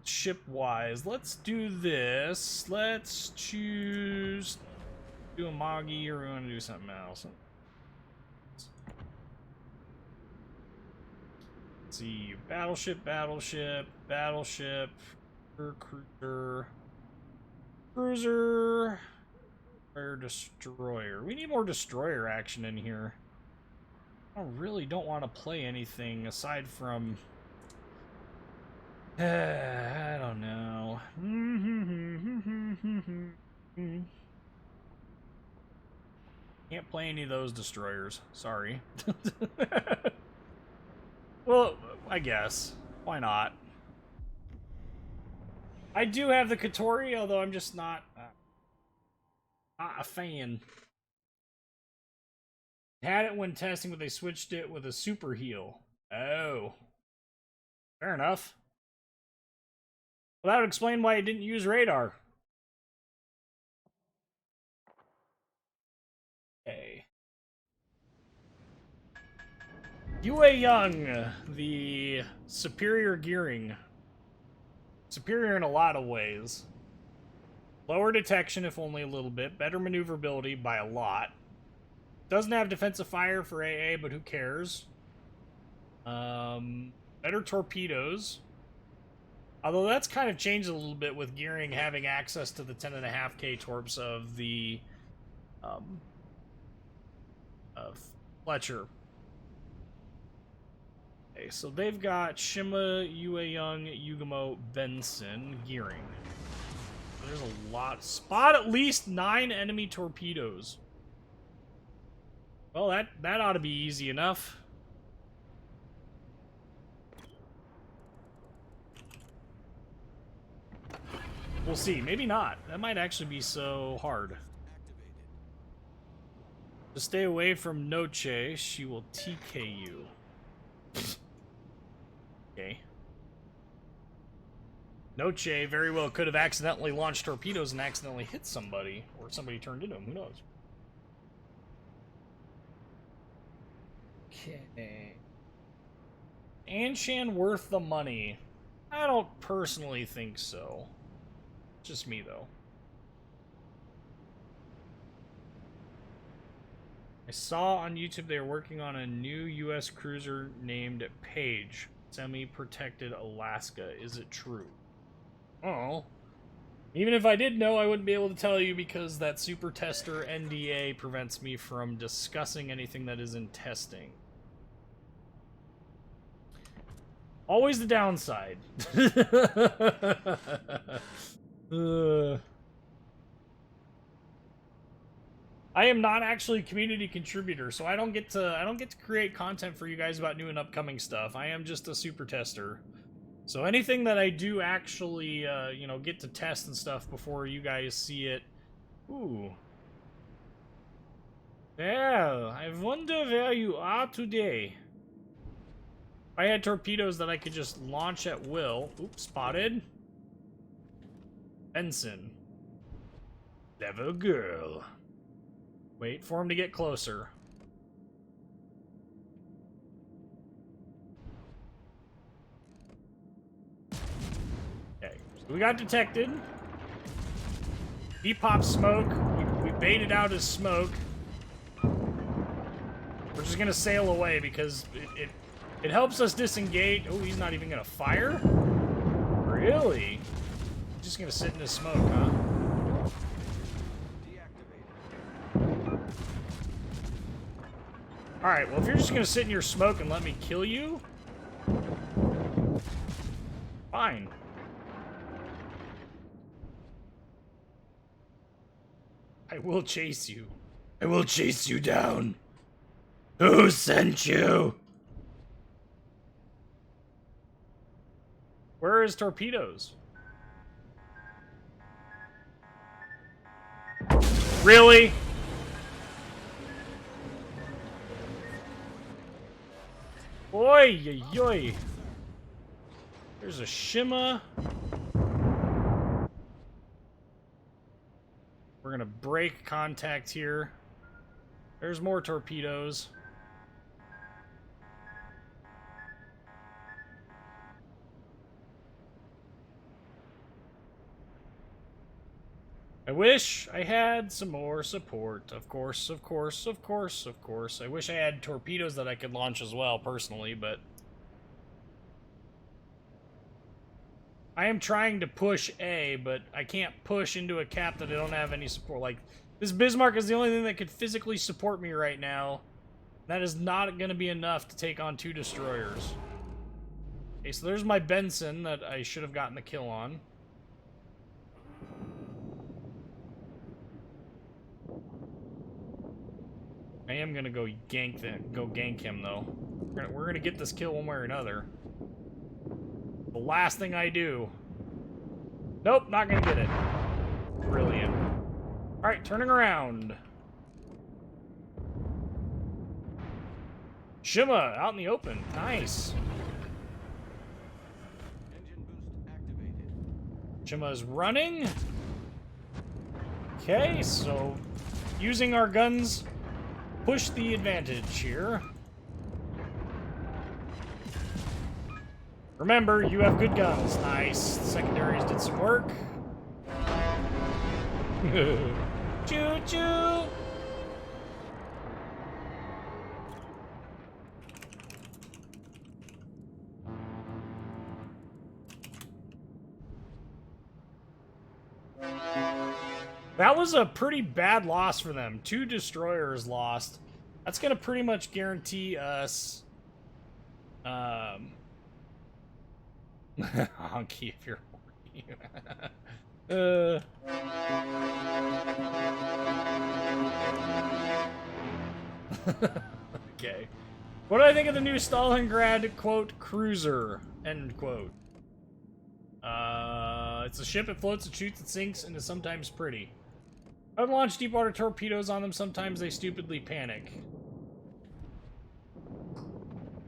ship-wise, let's do this. Let's choose, do a Magi, or we want to do something else. Let's see, battleship, battleship, battleship, cruiser, cruiser, or destroyer. We need more destroyer action in here. I really don't want to play anything aside from... I don't know. Can't play any of those destroyers. Sorry. Well, I guess. Why not? I do have the Katori, although I'm just not a fan. Had it when testing, but they switched it with a super heal. Oh. Fair enough. Well, that would explain why it didn't use radar. Okay. Yue Young, the superior gearing. Superior in a lot of ways. Lower detection, if only a little bit. Better maneuverability by a lot. Doesn't have defensive fire for AA, but who cares? Better torpedoes. Although that's kind of changed a little bit with gearing having access to the 10.5K torps of the of Fletcher. Okay, so they've got Shima, Yue Young, Yugamo, Benson, gearing. There's a lot. Spot at least 9 enemy torpedoes. Well, that ought to be easy enough. We'll see. Maybe not. That might actually be so hard. To stay away from Noche, she will TK you. Okay. Noche very well could have accidentally launched torpedoes and accidentally hit somebody, or somebody turned into him. Who knows? Okay. Anshan worth the money? I don't personally think so. Just me, though. I saw on YouTube they were working on a new U.S. cruiser named Page. Semi-protected Alaska. Is it true? Oh. Even if I did know, I wouldn't be able to tell you because that super tester NDA prevents me from discussing anything that is in testing. Always the downside. I am not actually a community contributor, so I don't get to create content for you guys about new and upcoming stuff. I am just a super tester. So anything that I do actually, you know, get to test and stuff before you guys see it. Ooh. Well, I wonder where you are today. If I had torpedoes that I could just launch at will. Oops, spotted. Benson. Clever girl. Wait for him to get closer. Okay, so we got detected. He popped smoke. We baited out his smoke. We're just gonna sail away because it helps us disengage. Oh, he's not even gonna fire? Really? He's just gonna sit in his smoke, huh? Alright, well, if you're just gonna sit in your smoke and let me kill you, fine. I will chase you. I will chase you down. Who sent you? Where are his torpedoes? Really? Oi, yoy. There's a Shima. We're gonna break contact here. There's more torpedoes. I wish I had some more support. Of course, of course, of course, of course. I wish I had torpedoes that I could launch as well, personally, but... I am trying to push A, but I can't push into a cap that I don't have any support. Like, this Bismarck is the only thing that could physically support me right now. That is not going to be enough to take on 2 destroyers. Okay, so there's my Benson that I should have gotten the kill on. I am gonna go gank him though. We're gonna get this kill one way or another. The last thing I do. Nope, not gonna get it. Brilliant. Alright, turning around. Shima, out in the open. Nice. Engine boost activated. Shima is running. Okay, so using our guns, push the advantage here. Remember, you have good guns. Nice. The secondaries did some work. Choo-choo! That was a pretty bad loss for them. 2 destroyers lost. That's gonna pretty much guarantee us... honky if you're horny. Okay. What do I think of the new Stalingrad, quote, cruiser, end quote? It's a ship, it floats, it shoots, it sinks, and is sometimes pretty. I've launched deep water torpedoes on them, sometimes they stupidly panic.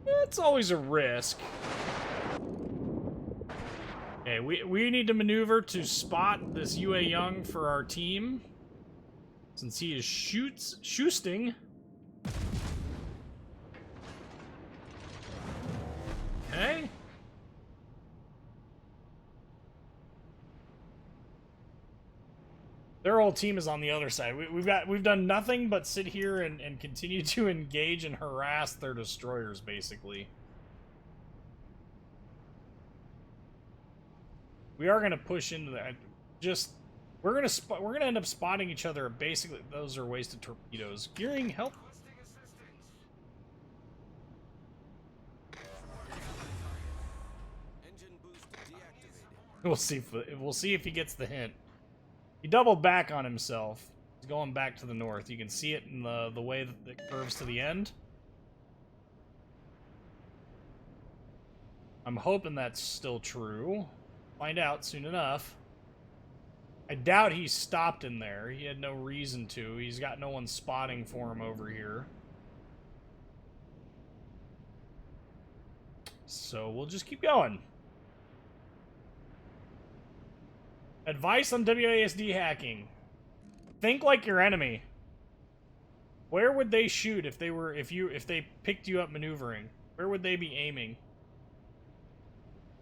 It's always a risk. Okay, we need to maneuver to spot this UA Young for our team. Since he is shooting. Okay. Their whole team is on the other side. We've done nothing but sit here and continue to engage and harass their destroyers, basically. We are gonna push into that. We're gonna end up spotting each other. Basically, those are wasted torpedoes. Gearing, help. Engine boost deactivated. We'll see if he gets the hint. He doubled back on himself. He's going back to the north. You can see it in the way that it curves to the end. I'm hoping that's still true. Find out soon enough. I doubt he stopped in there. He had no reason to. He's got no one spotting for him over here. So we'll just keep going. Advice on WASD hacking. Think like your enemy. Where would they shoot if they picked you up maneuvering? Where would they be aiming?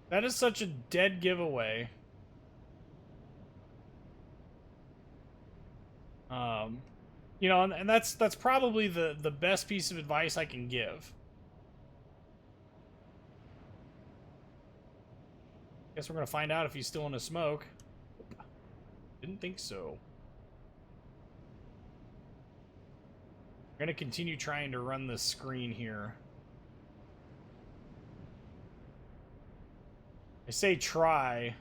That is such a dead giveaway. You know, and that's probably the best piece of advice I can give. Guess we're gonna find out if he's still in a smoke. Didn't think so. We're gonna continue trying to run this screen here. I say try.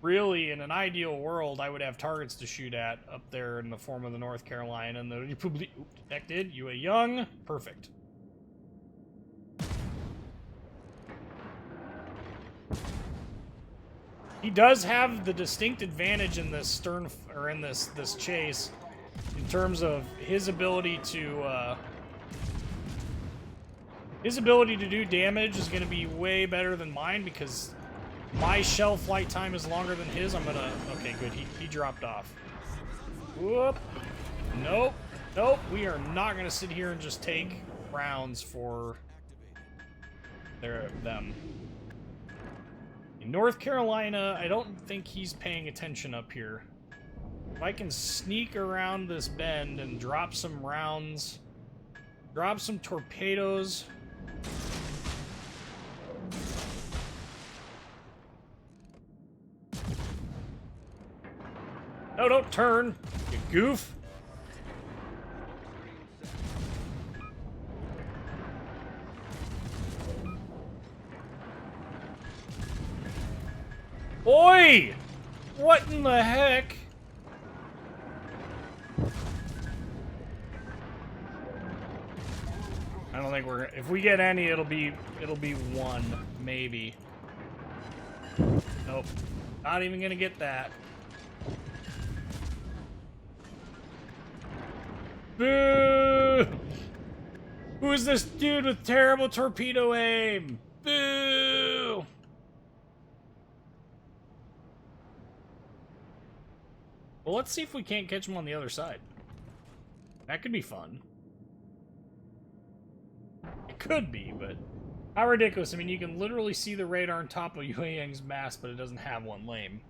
Really, in an ideal world, I would have targets to shoot at up there in the form of the North Carolina and the Republic. Detected. UA Young. Perfect. He does have the distinct advantage in this this chase in terms of his ability to do damage is going to be way better than mine because my shell flight time is longer than his. Okay, good. He dropped off. Whoop. Nope. Nope. We are not going to sit here and just take rounds for them. In North Carolina, I don't think he's paying attention up here. If I can sneak around this bend and drop some rounds, drop some torpedoes. No, don't turn, you goof. Oi! What in the heck? I don't think if we get any, it'll be one, maybe. Nope. Not even gonna get that. Boo! Who's this dude with terrible torpedo aim? Boo! Well, let's see if we can't catch him on the other side. That could be fun. It could be, but how ridiculous. I mean, you can literally see the radar on top of Yue Yang's mast, but it doesn't have one. Lame.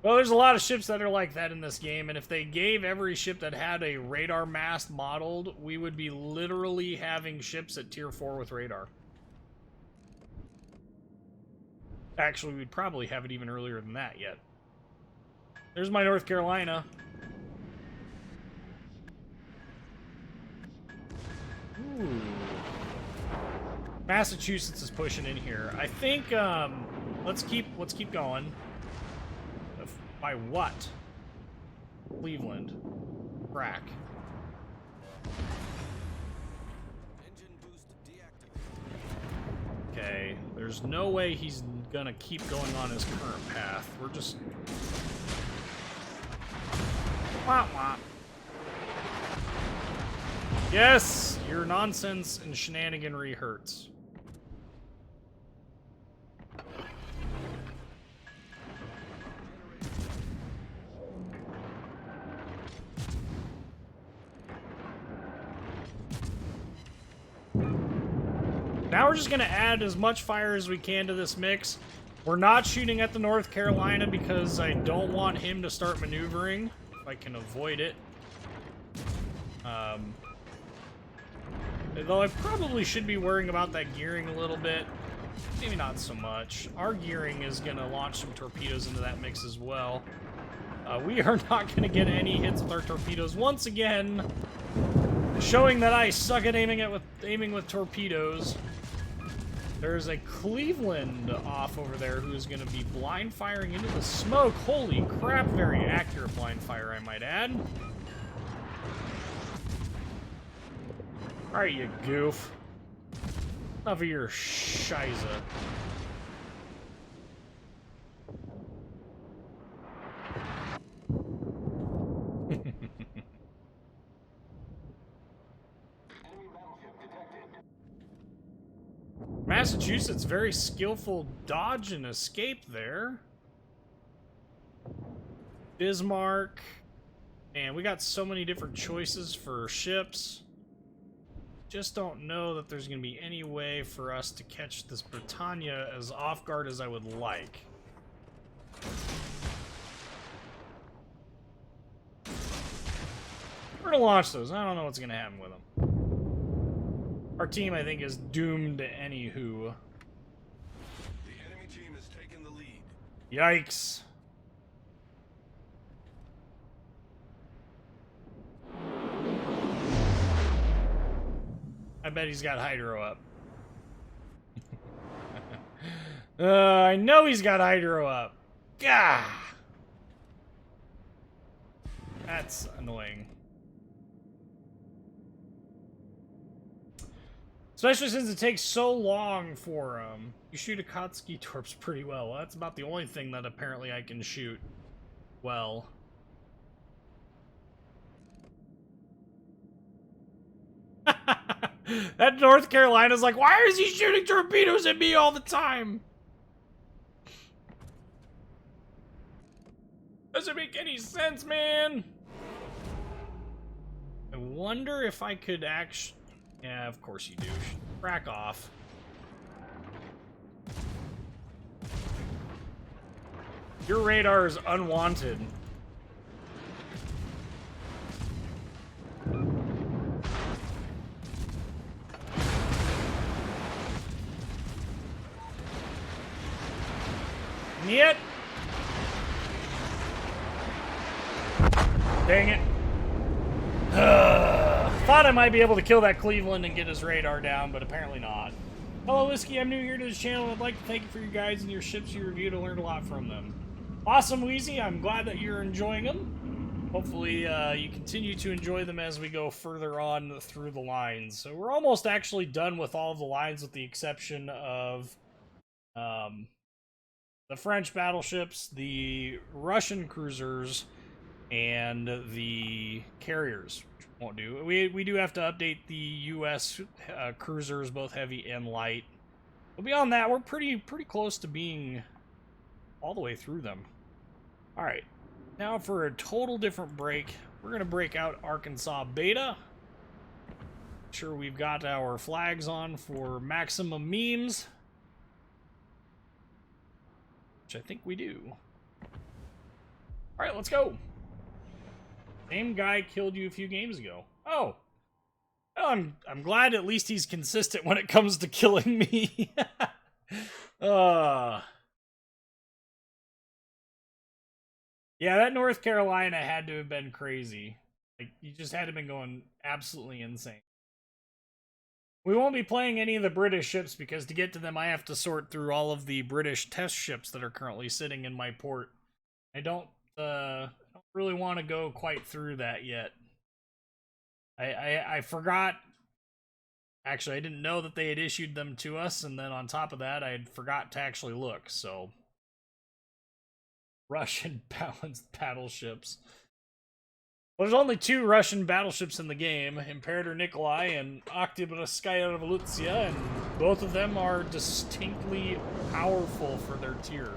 Well, there's a lot of ships that are like that in this game, and if they gave every ship that had a radar mast modeled, we would be literally having ships at Tier 4 with radar. Actually, we'd probably have it even earlier than that yet. There's my North Carolina. Ooh. Massachusetts is pushing in here. I think let's keep going. By what? Cleveland. Crack. Engine boost deactivated. Okay, there's no way he's gonna keep going on his current path. We're just... Wah, wah. Yes! Your nonsense and shenaniganry hurts. Now we're just going to add as much fire as we can to this mix. We're not shooting at the North Carolina because I don't want him to start maneuvering, if I can avoid it. Though I probably should be worrying about that gearing a little bit. Maybe not so much. Our gearing is going to launch some torpedoes into that mix as well. We are not going to get any hits with our torpedoes once again, showing that I suck at aiming with torpedoes. There's a Cleveland off over there who's going to be blind firing into the smoke. Holy crap, very accurate blind fire, I might add. Alright, you goof. Enough of your shiza. Massachusetts, very skillful dodge and escape there. Bismarck. And we got so many different choices for ships. Just don't know that there's going to be any way for us to catch this Britannia as off guard as I would like. We're going to launch those. I don't know what's going to happen with them. Our team, I think, is doomed to anywho. The enemy team has taken the lead. Yikes. I bet he's got hydro up. I know he's got hydro up. Gah! That's annoying. Especially since it takes so long for him. You shoot Akatsuki torps pretty well. That's about the only thing that apparently I can shoot well. That North Carolina's like, why is he shooting torpedoes at me all the time? Doesn't make any sense, man. I wonder if I could actually... Yeah, of course you do. Crack off. Your radar is unwanted. Yet. Dang it. Thought I might be able to kill that Cleveland and get his radar down, but apparently not. Hello, Whiskey. I'm new here to this channel. I'd like to thank you for your guides and your ships you reviewed. I learned a lot from them. Awesome, Wheezy. I'm glad that you're enjoying them. Hopefully, you continue to enjoy them as we go further on through the lines. So we're almost actually done with all of the lines with the exception of the the French battleships, the Russian cruisers, and the carriers, which won't do. We do have to update the U.S. Cruisers, both heavy and light. But beyond that, we're pretty close to being all the way through them. All right, now for a total different break, we're gonna break out Arkansas Beta. Make sure we've got our flags on for maximum memes, which I think we do. All right, let's go. Same guy killed you a few games ago. Oh. Well, I'm glad at least he's consistent when it comes to killing me. Yeah, that North Carolina had to have been crazy. Like, you just had to have been going absolutely insane. We won't be playing any of the British ships because to get to them I have to sort through all of the British test ships that are currently sitting in my port. I don't really want to go quite through that yet. I forgot. Actually, I didn't know that they had issued them to us, and then on top of that, I had forgot to actually look, so. Russian balanced battleships. Well, there's only 2 Russian battleships in the game, Imperator Nikolai and Oktyabrskaya Revolutsiya, and both of them are distinctly powerful for their tier.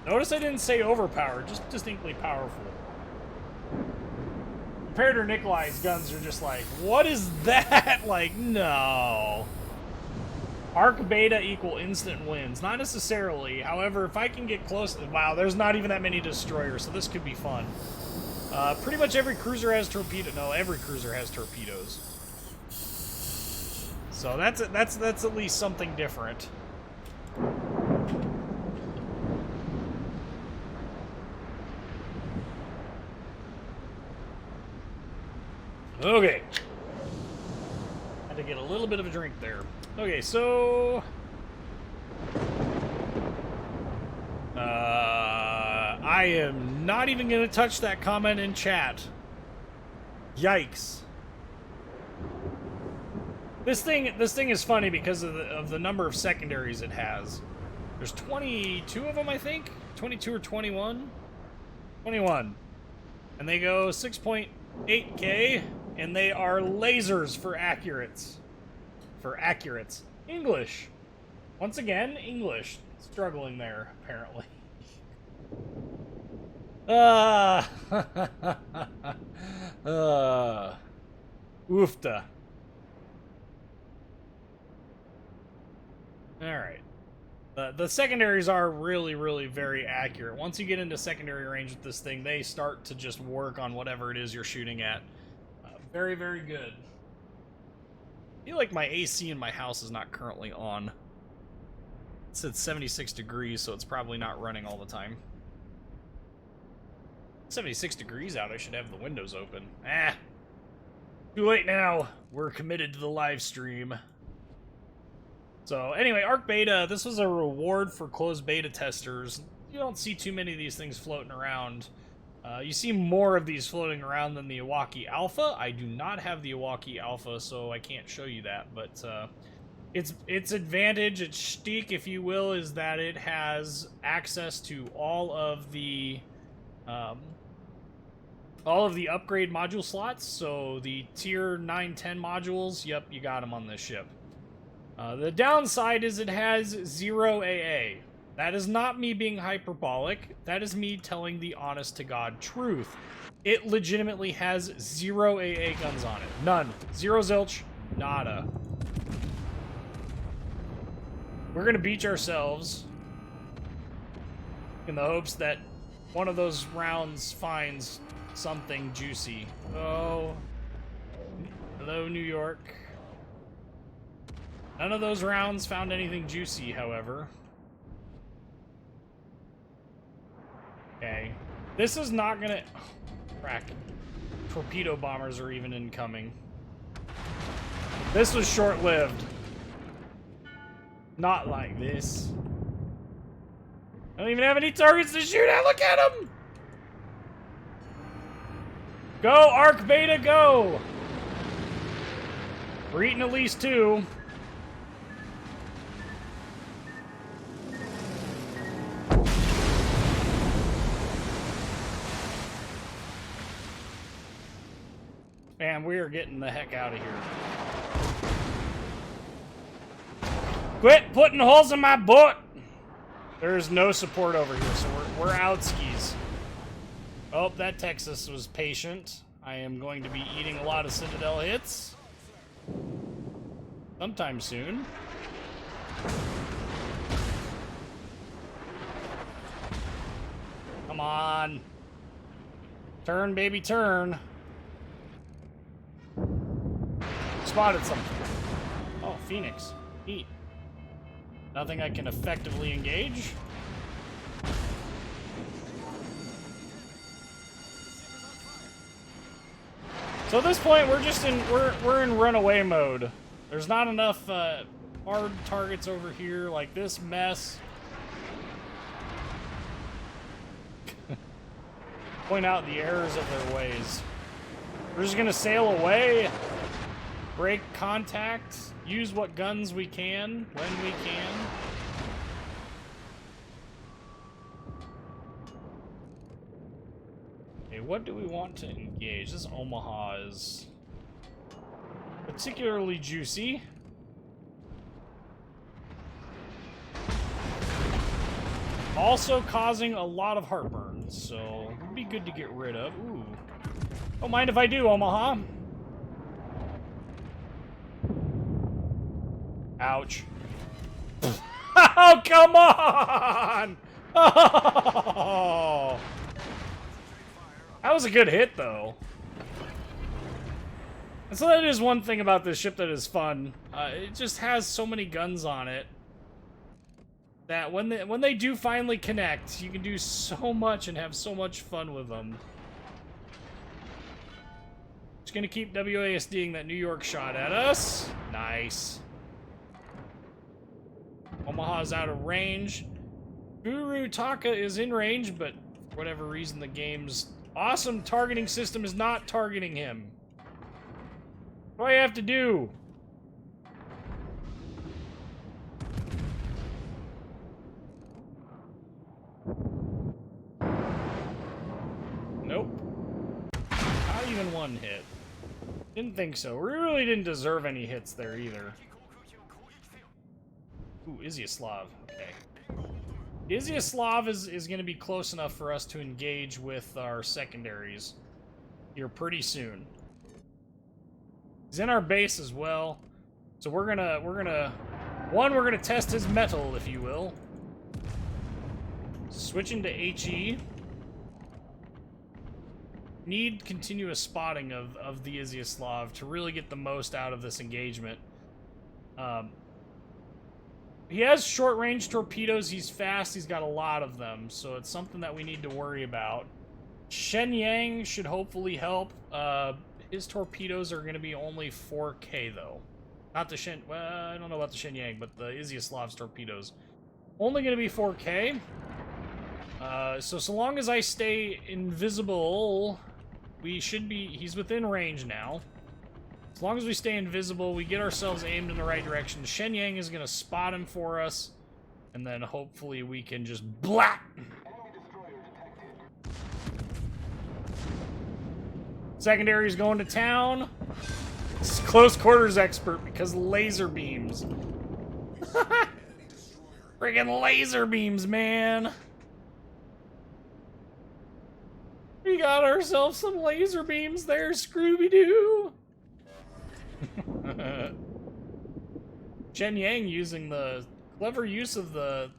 Notice I didn't say overpowered, just distinctly powerful. Imperator Nikolai's guns are just like, what is that? Like, no. Arc Beta equal instant wins. Not necessarily. However, if I can get close... Wow, there's not even that many destroyers, so this could be fun. Pretty much every cruiser has torpedoes. No, every cruiser has torpedoes. So that's at least something different. Okay. Had to get a little bit of a drink there. Okay, so... I am not even going to touch that comment in chat. Yikes. This thing is funny because of the number of secondaries it has. There's 22 of them, I think? 22 or 21? 21. And they go 6.8K, and they are lasers for accurates. English. Once again, English. Struggling there, apparently. Oofta. Alright. The secondaries are really very accurate. Once you get into secondary range with this thing, they start to just work on whatever it is you're shooting at. Very good. I feel like my AC in my house is not currently on. It said 76 degrees, so it's probably not running all the time. 76 degrees out, I should have the windows open. Too late now. We're committed to the live stream. So anyway, Arc Beta, this was a reward for closed beta testers. You don't see too many of these things floating around. You see more of these floating around than the Iwaki Alpha. I do not have the Iwaki Alpha, so I can't show you that, but its advantage, its shtick, if you will, is that it has access to all of the upgrade module slots. So the tier 9-10 modules, yep, you got them on this ship. The downside is it has 0 AA. That is not me being hyperbolic. That is me telling the honest-to-God truth. It legitimately has 0 AA guns on it. None. 0 zilch. Nada. We're gonna beach ourselves in the hopes that one of those rounds finds something juicy. Oh. Hello, New York. None of those rounds found anything juicy, however. Okay. This is not gonna... Oh, crack. Torpedo bombers are even incoming. This was short-lived. Not like this. I don't even have any targets to shoot at. Look at them! Go, Arc Beta, go! We're eating at least 2. Man, we are getting the heck out of here. Quit putting holes in my boat! There's no support over here, so we're out skis. Oh, that Texas was patient. I am going to be eating a lot of Citadel hits. Sometime soon. Come on. Turn, baby, turn. Spotted something. Oh, Phoenix. Neat. Nothing I can effectively engage. So at this point, we're just in we're in runaway mode. There's not enough hard targets over here like this mess. Point out the errors of their ways. We're just gonna sail away, break contact, use what guns we can when we can. Okay, what do we want to engage? This Omaha is particularly juicy. Also causing a lot of heartburn, so it'd be good to get rid of. Ooh. Don't mind if I do, Omaha. Ouch. Oh, come on! Oh! That was a good hit, though. And so that is one thing about this ship that is fun. It just has so many guns on it that when they do finally connect, you can do so much and have so much fun with them. Just gonna keep WASDing that New York shot at us. Nice. Omaha's out of range. Guru Taka is in range, but for whatever reason the game's awesome targeting system is not targeting him. What do I have to do? Nope. Not even one hit. Didn't think so. We really didn't deserve any hits there either. Ooh, Izyaslav. Okay. Izyaslav is going to be close enough for us to engage with our secondaries here pretty soon. He's in our base as well, so we're gonna test his metal, if you will. Switching to HE. Need continuous spotting of the Izyaslav to really get the most out of this engagement. He has short-range torpedoes, he's fast, he's got a lot of them, so it's something that we need to worry about. Shenyang should hopefully help. His torpedoes are going to be only 4K, though. Not the well, I don't know about the Shenyang, but the Izyaslav's torpedoes. Only going to be 4K. So long as I stay invisible, we should be... He's within range now. As long as we stay invisible, we get ourselves aimed in the right direction. Shenyang is going to spot him for us, and then hopefully we can just blat! Secondary's going to town. This is close quarters expert because laser beams. Friggin' laser beams, man. We got ourselves some laser beams there, Scooby-Doo. Shenyang using the clever use of the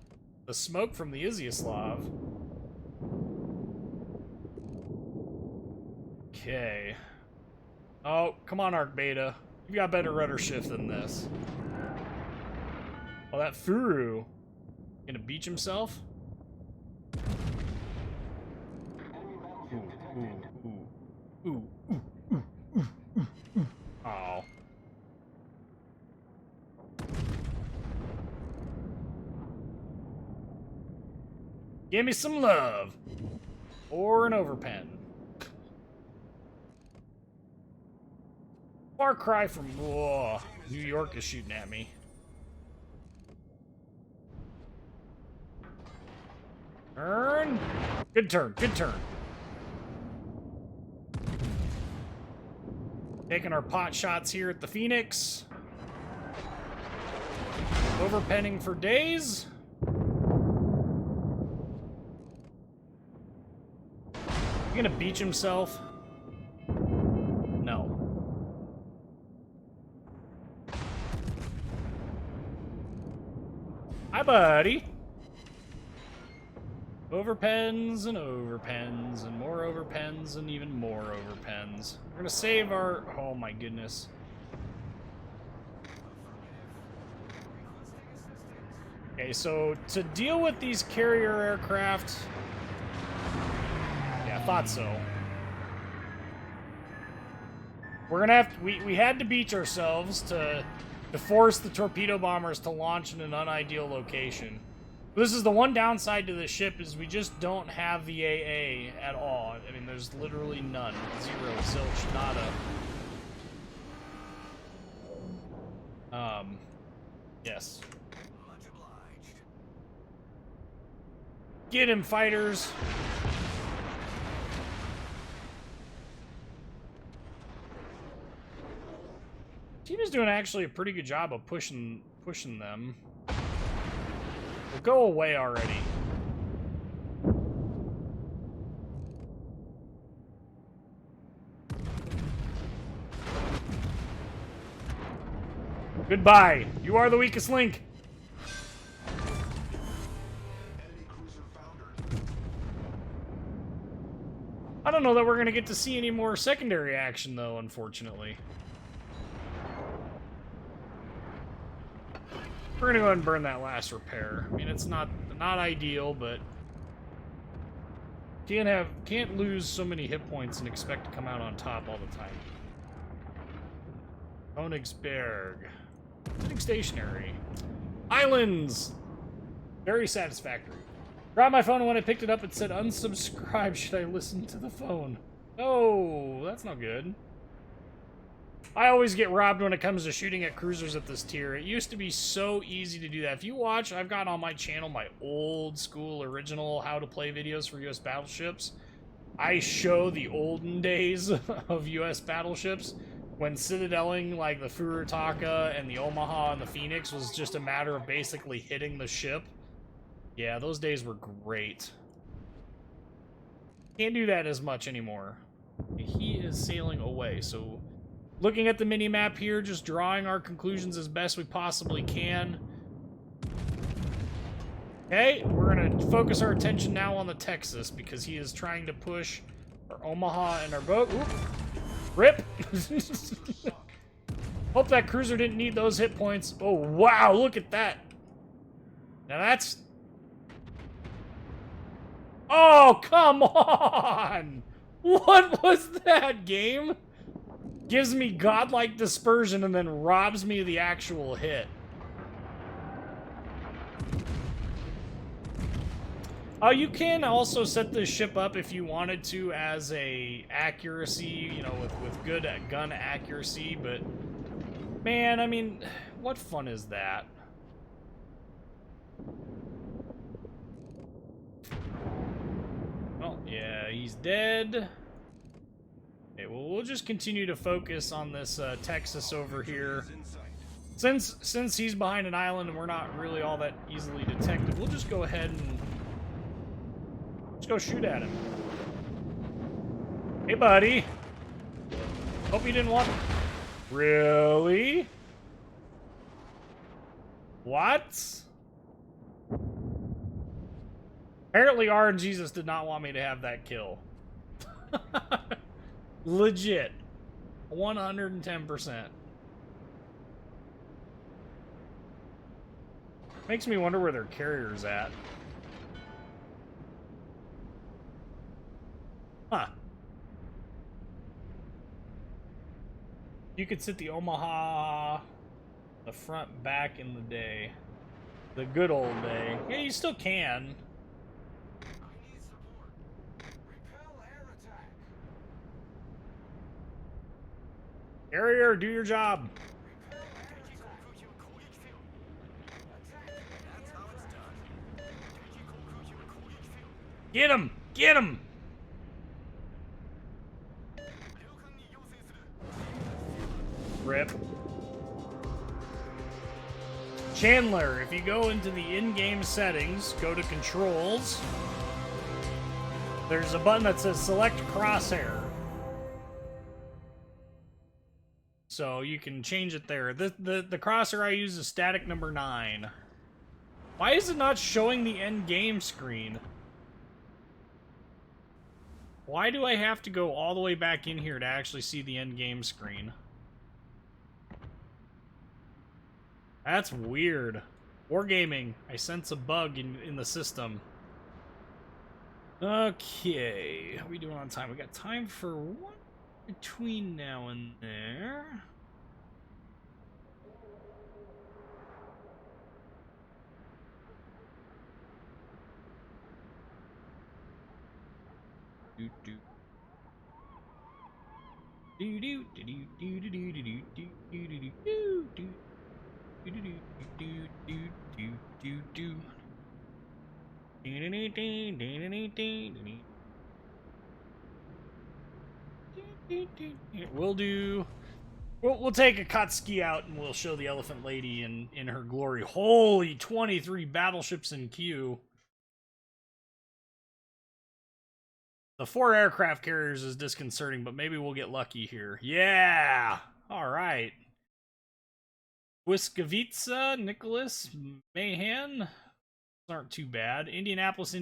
smoke from the Izyaslav. Okay. Oh, come on, Arc Beta. You've got better rudder shift than this. Oh, that Furu. Gonna beach himself? Ooh. Oh. Give me some love. Or an overpen. Far cry from... Whoa, New York is shooting at me. Turn. Good turn, good turn. Taking our pot shots here at the Phoenix. Overpenning for days. You gonna beach himself? No. Hi, buddy. Overpens and overpens and more overpens and even more overpens. We're gonna save our... Oh my goodness. Okay, so to deal with these carrier aircraft... Yeah, I thought so. We're gonna have to... We had to beach ourselves to force the torpedo bombers to launch in an unideal location. This is the one downside to the ship, is we just don't have the AA at all. I mean, there's literally none. Zero, zilch, nada. Yes. Much obliged. Get him, fighters! Team is doing actually a pretty good job of pushing them. Well, go away already. Goodbye. You are the weakest link. Enemy cruiser foundered. I don't know that we're gonna get to see any more secondary action, though, unfortunately. We're gonna go ahead and burn that last repair. I mean, it's not ideal, but can't lose so many hit points and expect to come out on top all the time. Königsberg. Sitting stationary. Islands! Very satisfactory. Grabbed my phone, and when I picked it up, it said unsubscribe. Should I listen to the phone? Oh, that's not good. I always get robbed when it comes to shooting at cruisers at this tier. It used to be so easy to do that. If you watch, I've got on my channel my old school original how to play videos for US battleships. I show the olden days of US battleships when citadeling like the Furutaka and the Omaha and the Phoenix was just a matter of basically hitting the ship. Yeah, those days were great. Can't do that as much anymore. He is sailing away, so... Looking at the mini-map here, just drawing our conclusions as best we possibly can. Okay, we're going to focus our attention now on the Texas, because he is trying to push our Omaha and our boat. Oop. Rip! Hope that cruiser didn't need those hit points. Oh, wow, look at that. Now that's... Oh, come on! What was that, game? Gives me godlike dispersion and then robs me of the actual hit. You can also set this ship up if you wanted to as a accuracy, you know, with good gun accuracy, but man, I mean, what fun is that? Oh, yeah, he's dead. Okay, well, we'll just continue to focus on this Texas over here. Since he's behind an island and we're not really all that easily detected, we'll just go ahead and just go shoot at him. Hey, buddy. Hope you didn't want... Really? What? Apparently RNGesus did not want me to have that kill. Legit. 110%. Makes me wonder where their carrier's at. Huh. You could sit the Omaha the front back in the day. The good old day. Yeah, you still can. Carrier, do your job. Get him! Get him! Rip. Chandler, if you go into the in-game settings, go to controls, there's a button that says select crosshair. So you can change it there. The crosshair I use is static number 9. Why is it not showing the end game screen? Why do I have to go all the way back in here to actually see the end game screen? That's weird. Wargaming, I sense a bug in the system. Okay, how are we doing on time? We got time for one between now and there. Do do do do do do do do do do do do do do We'll take Akatsuki out and we'll show the Elephant Lady in her glory. Holy 23 battleships in queue. The 4 aircraft carriers is disconcerting, but maybe we'll get lucky here. Yeah! Alright. Wiskowice, Nicholas, Mahan. Those aren't too bad. Indianapolis,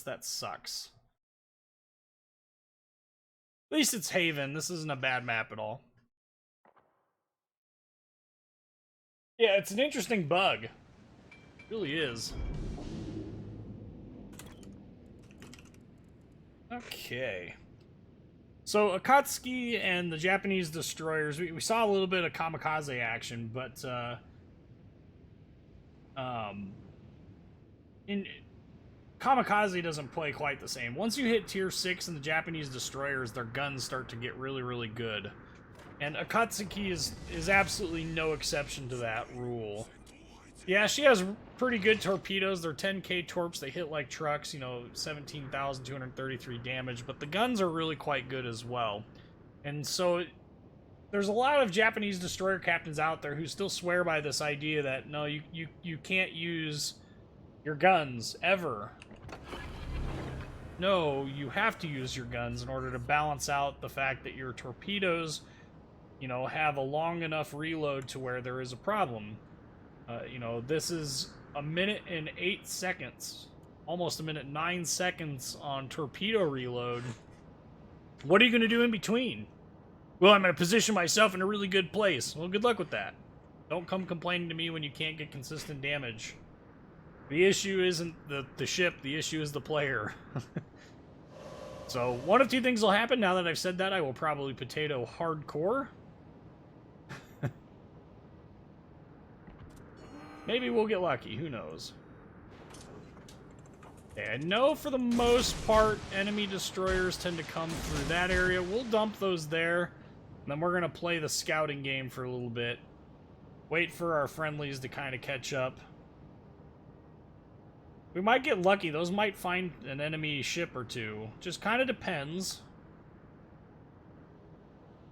that sucks. At least it's Haven. This isn't a bad map at all. Yeah, it's an interesting bug. It really is. Okay. So Akatsuki and the Japanese destroyers, we saw a little bit of kamikaze action, but kamikaze doesn't play quite the same. Once you hit tier 6 and the Japanese destroyers, their guns start to get really, really good. And Akatsuki is absolutely no exception to that rule. Yeah, she has pretty good torpedoes. They're 10k torps. They hit like trucks, you know, 17,233 damage. But the guns are really quite good as well. And so there's a lot of Japanese destroyer captains out there who still swear by this idea that, no, you can't use your guns, ever. No, you have to use your guns in order to balance out the fact that your torpedoes, you know, have a long enough reload to where there is a problem. You know, this is a minute and 8 seconds, almost a minute 9 seconds on torpedo reload. What are you going to do in between? Well, I'm going to position myself in a really good place. Well, good luck with that. Don't come complaining to me when you can't get consistent damage. The issue isn't the ship, the issue is the player. So, one of two things will happen. Now that I've said that, I will probably potato hardcore. Maybe we'll get lucky, who knows. Okay, I know for the most part, enemy destroyers tend to come through that area. We'll dump those there, and then we're going to play the scouting game for a little bit. Wait for our friendlies to kind of catch up. We might get lucky. Those might find an enemy ship or two. Just kind of depends.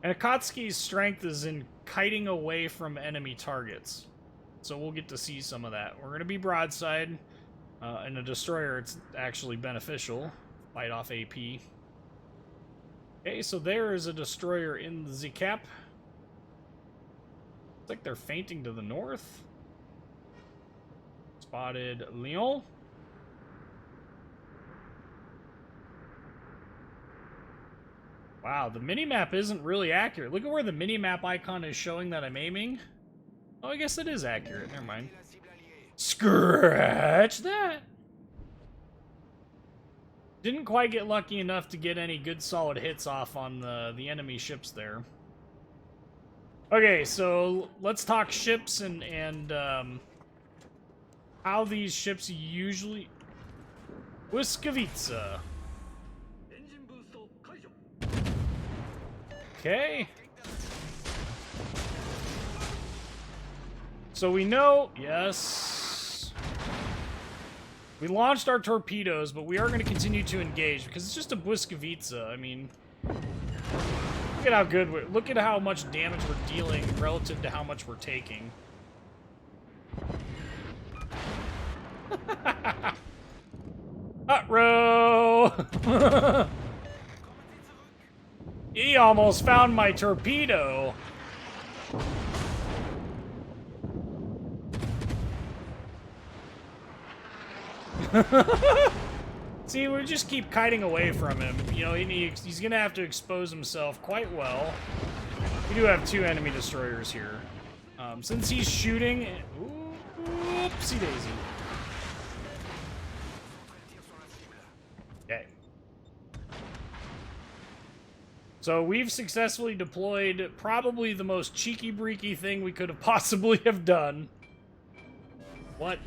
And Akatsuki's strength is in kiting away from enemy targets. So we'll get to see some of that. We're going to be broadside. In a destroyer, it's actually beneficial. Fight off AP. Okay, so there is a destroyer in the Z-cap. Looks like they're fainting to the north. Spotted Lyon. Wow, the minimap isn't really accurate. Look at where the minimap icon is showing that I'm aiming. Oh, I guess it is accurate. Never mind. Scratch that! Didn't quite get lucky enough to get any good solid hits off on the enemy ships there. Okay, so let's talk ships and how these ships usually... Wiskowice. Okay. So we know, yes, we launched our torpedoes, but we are going to continue to engage because it's just a Wiskowice. I mean, we at how good we're... Look at how much damage we're dealing relative to how much we're taking. Uh-row! He almost found my torpedo. See, we just keep kiting away from him. You know, he's gonna have to expose himself quite well. We do have 2 enemy destroyers here. Since he's shooting... Oopsie daisy. Okay. So we've successfully deployed probably the most cheeky-breaky thing we could have possibly have done. What?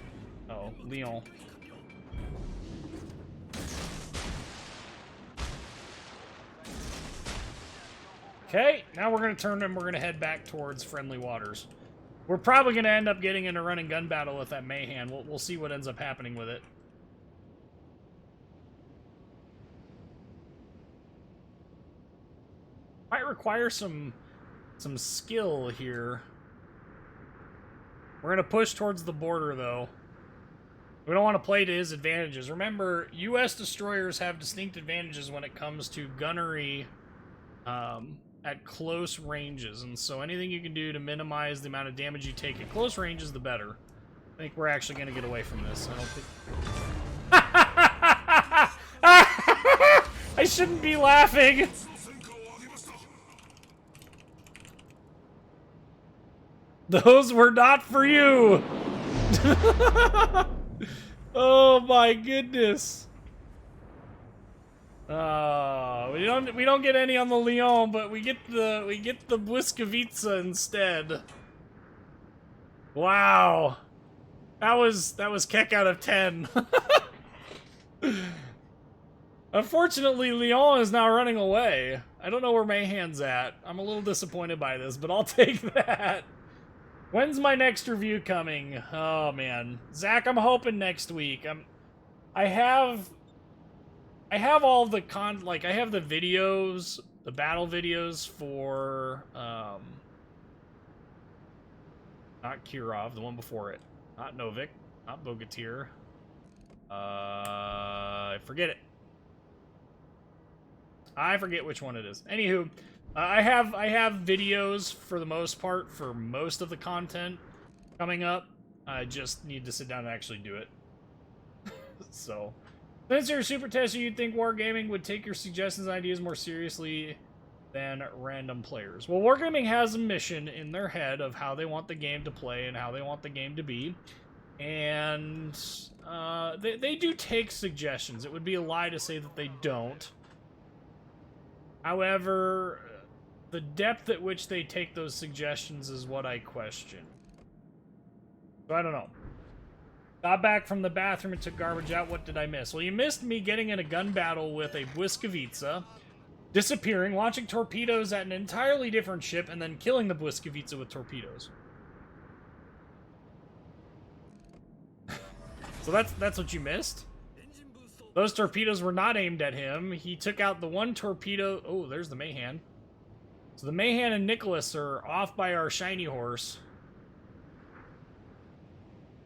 Oh, Leon. Okay, now we're going to turn and we're going to head back towards friendly waters. We're probably going to end up getting in a run-and gun battle with that Mayhan. We'll see what ends up happening with it. Might require some skill here. We're going to push towards the border, though. We don't want to play to his advantages. Remember, U.S. destroyers have distinct advantages when it comes to gunnery at close ranges, and so anything you can do to minimize the amount of damage you take at close ranges, the better. I think we're actually going to get away from this. I don't think... I shouldn't be laughing! Those were not for you! Oh my goodness! We don't get any on the Leon, but we get the Błyskawica instead. Wow, that was Keck out of 10. Unfortunately, Leon is now running away. I don't know where Mayhan's at. I'm a little disappointed by this, but I'll take that. When's my next review coming? Oh man, Zach, I'm hoping next week. I have all the I have the videos, the battle videos for not Kirov, the one before it, not Novik, not Bogatyr. Forget it. I forget which one it is. Anywho. I have videos for the most part for most of the content coming up. I just need to sit down and actually do it. So, since you're a super tester, you'd think Wargaming would take your suggestions and ideas more seriously than random players. Well, Wargaming has a mission in their head of how they want the game to play and how they want the game to be. And they do take suggestions. It would be a lie to say that they don't. However, the depth at which they take those suggestions is what I question. So I don't know. Got back from the bathroom and took garbage out. What did I miss? Well, you missed me getting in a gun battle with a Błyskawica, disappearing, launching torpedoes at an entirely different ship, and then killing the Błyskawica with torpedoes. So that's what you missed? Those torpedoes were not aimed at him. He took out the one torpedo... Oh, there's the Mayhan. So the Mayhan and Nicholas are off by our shiny horse.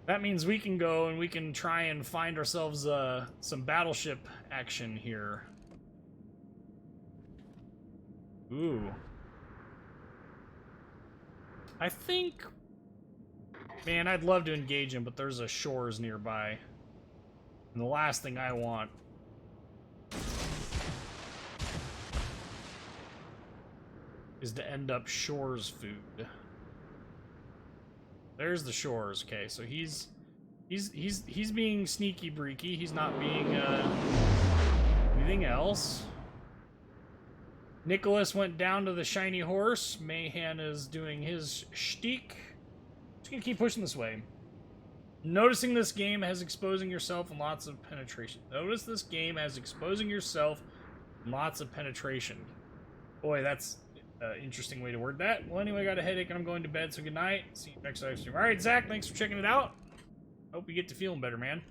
That means we can go and we can try and find ourselves some battleship action here. Ooh. I think... Man, I'd love to engage him, but there's a shores nearby. And the last thing I want... is to end up shores food. There's the shores. Okay, so he's being sneaky breaky. He's not being anything else. Nicholas went down to the shiny horse. Mayhan is doing his shtick. Just gonna keep pushing this way. Noticing this game has exposing yourself and lots of penetration. Notice this game has exposing yourself and lots of penetration. Boy, that's an interesting way to word that. Well, anyway, I got a headache and I'm going to bed, so good night. See you next live stream. Alright, Zach, thanks for checking it out. Hope you get to feeling better, man.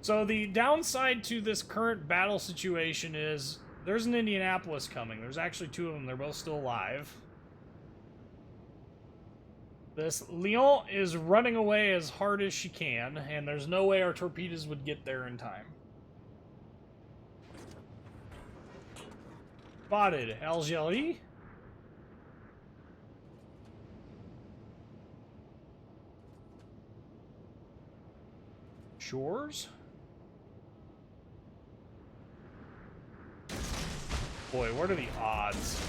So the downside to this current battle situation is there's an Indianapolis coming. There's actually two of them. They're both still alive. This Lyon is running away as hard as she can, and there's no way our torpedoes would get there in time. Spotted. Algérie. Shores. Boy, what are the odds?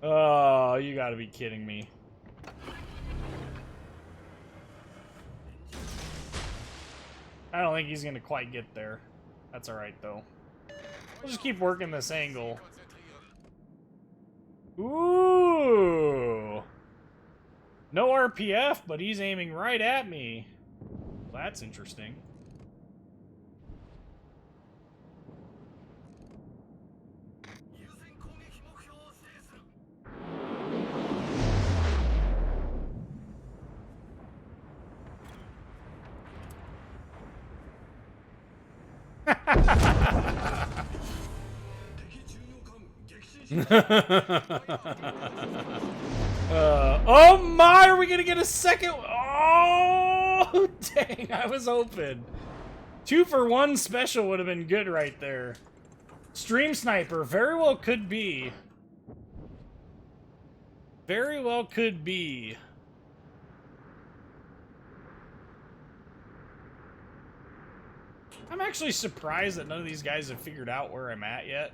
Oh, you gotta be kidding me. I don't think he's gonna quite get there. That's alright, though. We'll just keep working this angle. Ooh! No RPF, but he's aiming right at me. Well, that's interesting. Oh my, are we gonna get a second? Oh, dang, I was open. 2-for-1 special would have been good right there. Stream sniper, very well could be. Very well could be. I'm actually surprised that none of these guys have figured out where I'm at yet.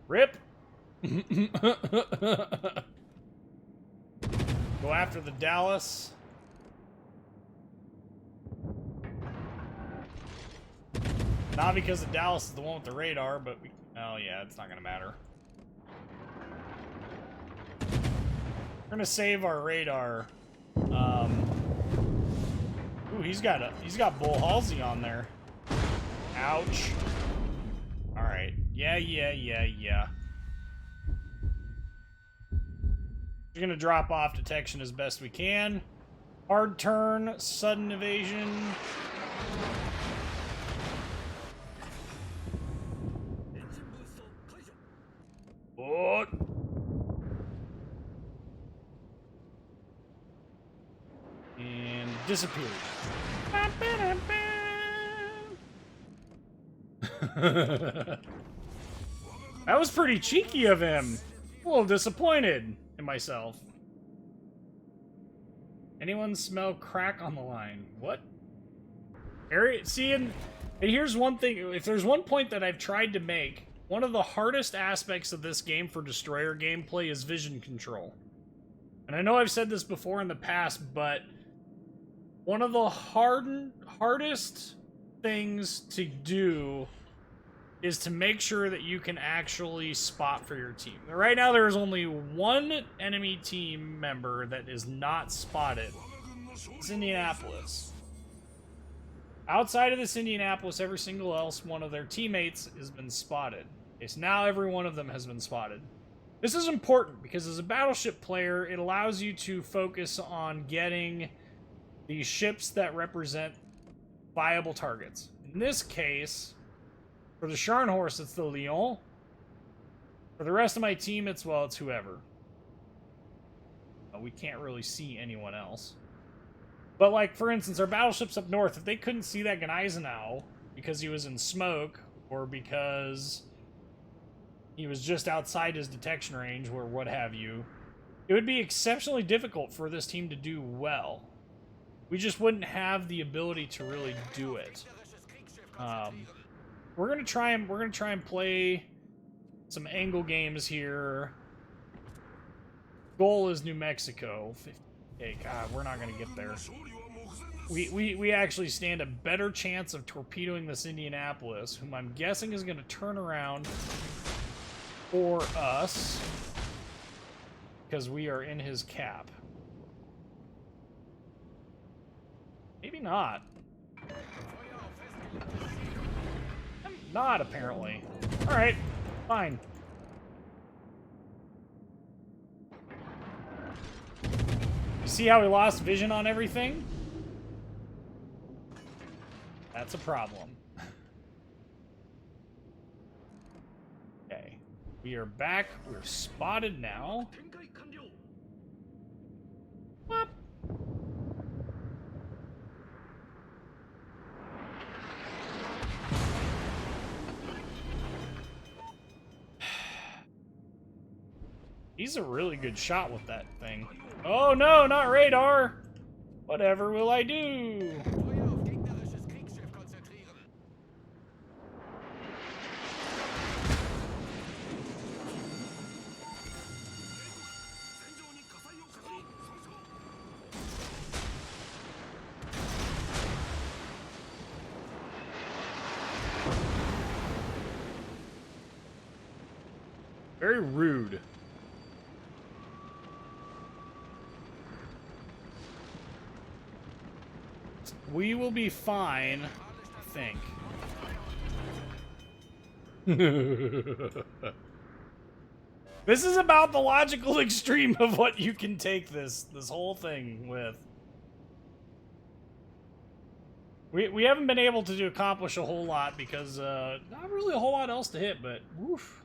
Rip! Go after the Dallas. Not because the Dallas is the one with the radar, but we... Oh yeah, it's not gonna matter. We're gonna save our radar. Ooh, he's got Bull Halsey on there. Ouch. Alright. Yeah. We're gonna drop off detection as best we can. Hard turn, sudden evasion. What? And disappeared. That was pretty cheeky of him. A little disappointed in myself. Anyone smell crack on the line? What? See, and here's one thing. If there's one point that I've tried to make, one of the hardest aspects of this game for destroyer gameplay is vision control. And I know I've said this before in the past, but one of the hardest things to do is to make sure that you can actually spot for your team. Right now, there is only one enemy team member that is not spotted. It's Indianapolis. Outside of this Indianapolis, every single else one of their teammates has been spotted. Okay, so now every one of them has been spotted. This is important because as a battleship player, it allows you to focus on getting the ships that represent viable targets. In this case, for the Scharnhorst, it's the Lyon. For the rest of my team, it's whoever. We can't really see anyone else. But, like, for instance, our battleships up north, if they couldn't see that Gneisenau because he was in smoke, or because he was just outside his detection range, or what have you, it would be exceptionally difficult for this team to do well. We just wouldn't have the ability to really do it. We're gonna try and play some angle games here. Goal is New Mexico. Hey, God, we're not gonna get there. We actually stand a better chance of torpedoing this Indianapolis, whom I'm guessing is gonna turn around for us because we are in his cap. Maybe not. Not, apparently. Alright, fine. You see how we lost vision on everything? That's a problem. Okay. We are back. We're spotted now. What? He's a really good shot with that thing. Oh no, not radar! Whatever will I do? Feuer auf gegnerisches Kriegsschiff konzentrieren. Very rude. We will be fine, I think. This is about the logical extreme of what you can take this whole thing with. We haven't been able to accomplish a whole lot because not really a whole lot else to hit, but woof.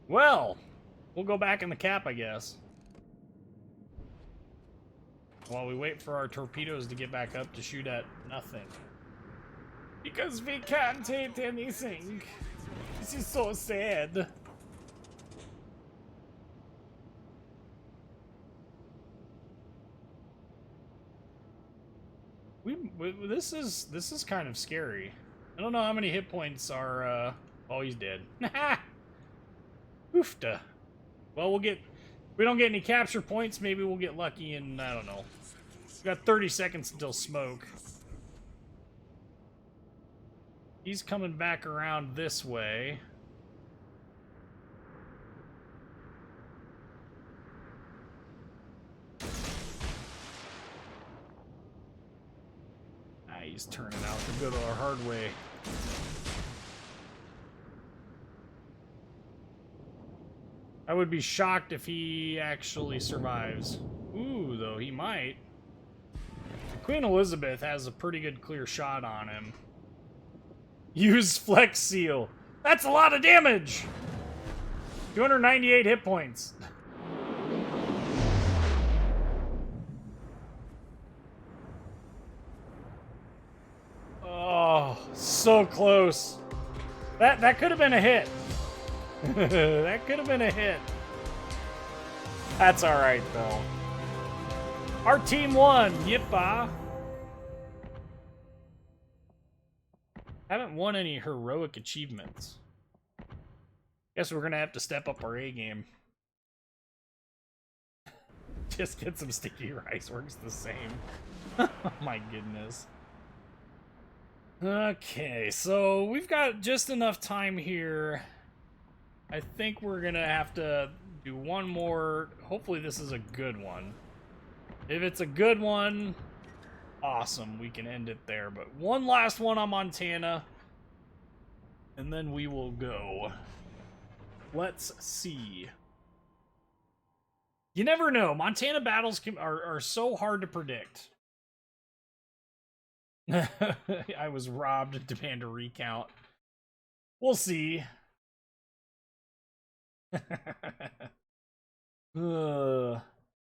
Well, we'll go back in the cap, I guess. While we wait for our torpedoes to get back up to shoot at nothing. Because we can't hit anything. This is so sad. This is kind of scary. I don't know how many hit points are oh, he's dead. Oofta. Well, we don't get any capture points, maybe we'll get lucky and I don't know. We got 30 seconds until smoke. He's coming back around this way. Ah, he's turning out to go to our hard way. I would be shocked if he actually survives. Ooh, though, he might. Queen Elizabeth has a pretty good clear shot on him. Use Flex Seal. That's a lot of damage! 298 hit points. Oh, so close. That could have been a hit. That could have been a hit. That's alright, though. Our team won! Yippa! Haven't won any heroic achievements. Guess we're gonna have to step up our A game. Just get some sticky rice, works the same. Oh my goodness. Okay, so we've got just enough time here. I think we're gonna have to do one more. Hopefully this is a good one. If it's a good one, awesome, we can end it there. But one last one on Montana, and then we will go. Let's see. You never know. Montana battles are so hard to predict. I was robbed and demand a recount. We'll see.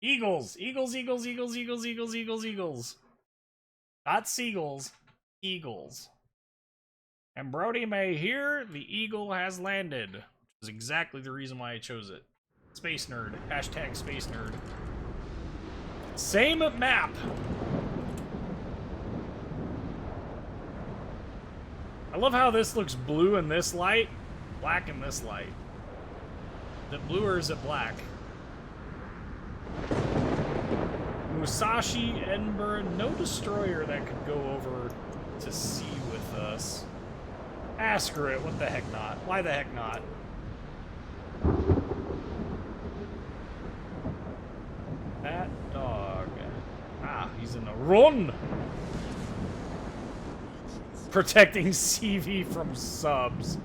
Eagles, eagles, eagles, eagles, eagles, eagles, eagles, eagles. Not seagulls, eagles. And Brody may hear the eagle has landed, which is exactly the reason why I chose it. Space nerd, hashtag space nerd. Same map. I love how this looks blue in this light, black in this light. Is it blue or is it black? Musashi, Edinburgh, no destroyer that could go over to sea with us. Ah, screw it, what the heck not? Why the heck not? That dog. Ah, he's in a run! Protecting CV from subs.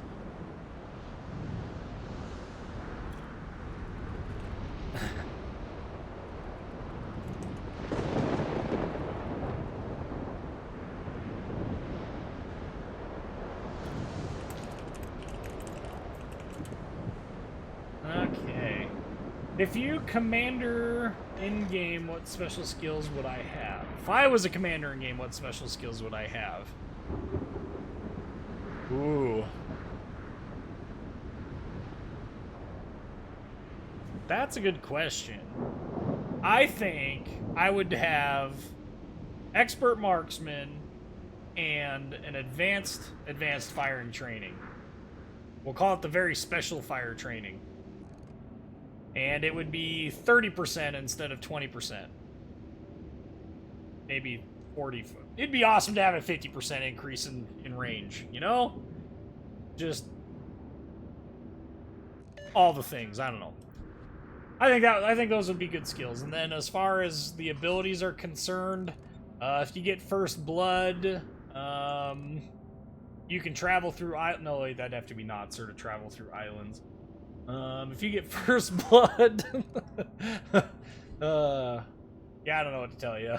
Okay. If you commander in-game, what special skills would I have? If I was a commander in-game, what special skills would I have? Ooh. That's a good question. I think I would have expert marksman and an advanced firing training. We'll call it the very special fire training. And it would be 30% instead of 20%. Maybe 40. It'd be awesome to have a 50% increase in range, you know? Just all the things, I don't know. I think those would be good skills. And then as far as the abilities are concerned, if you get first blood, you can travel through no, wait, that'd have to be not sort of travel through islands. If you get first blood, yeah, I don't know what to tell you.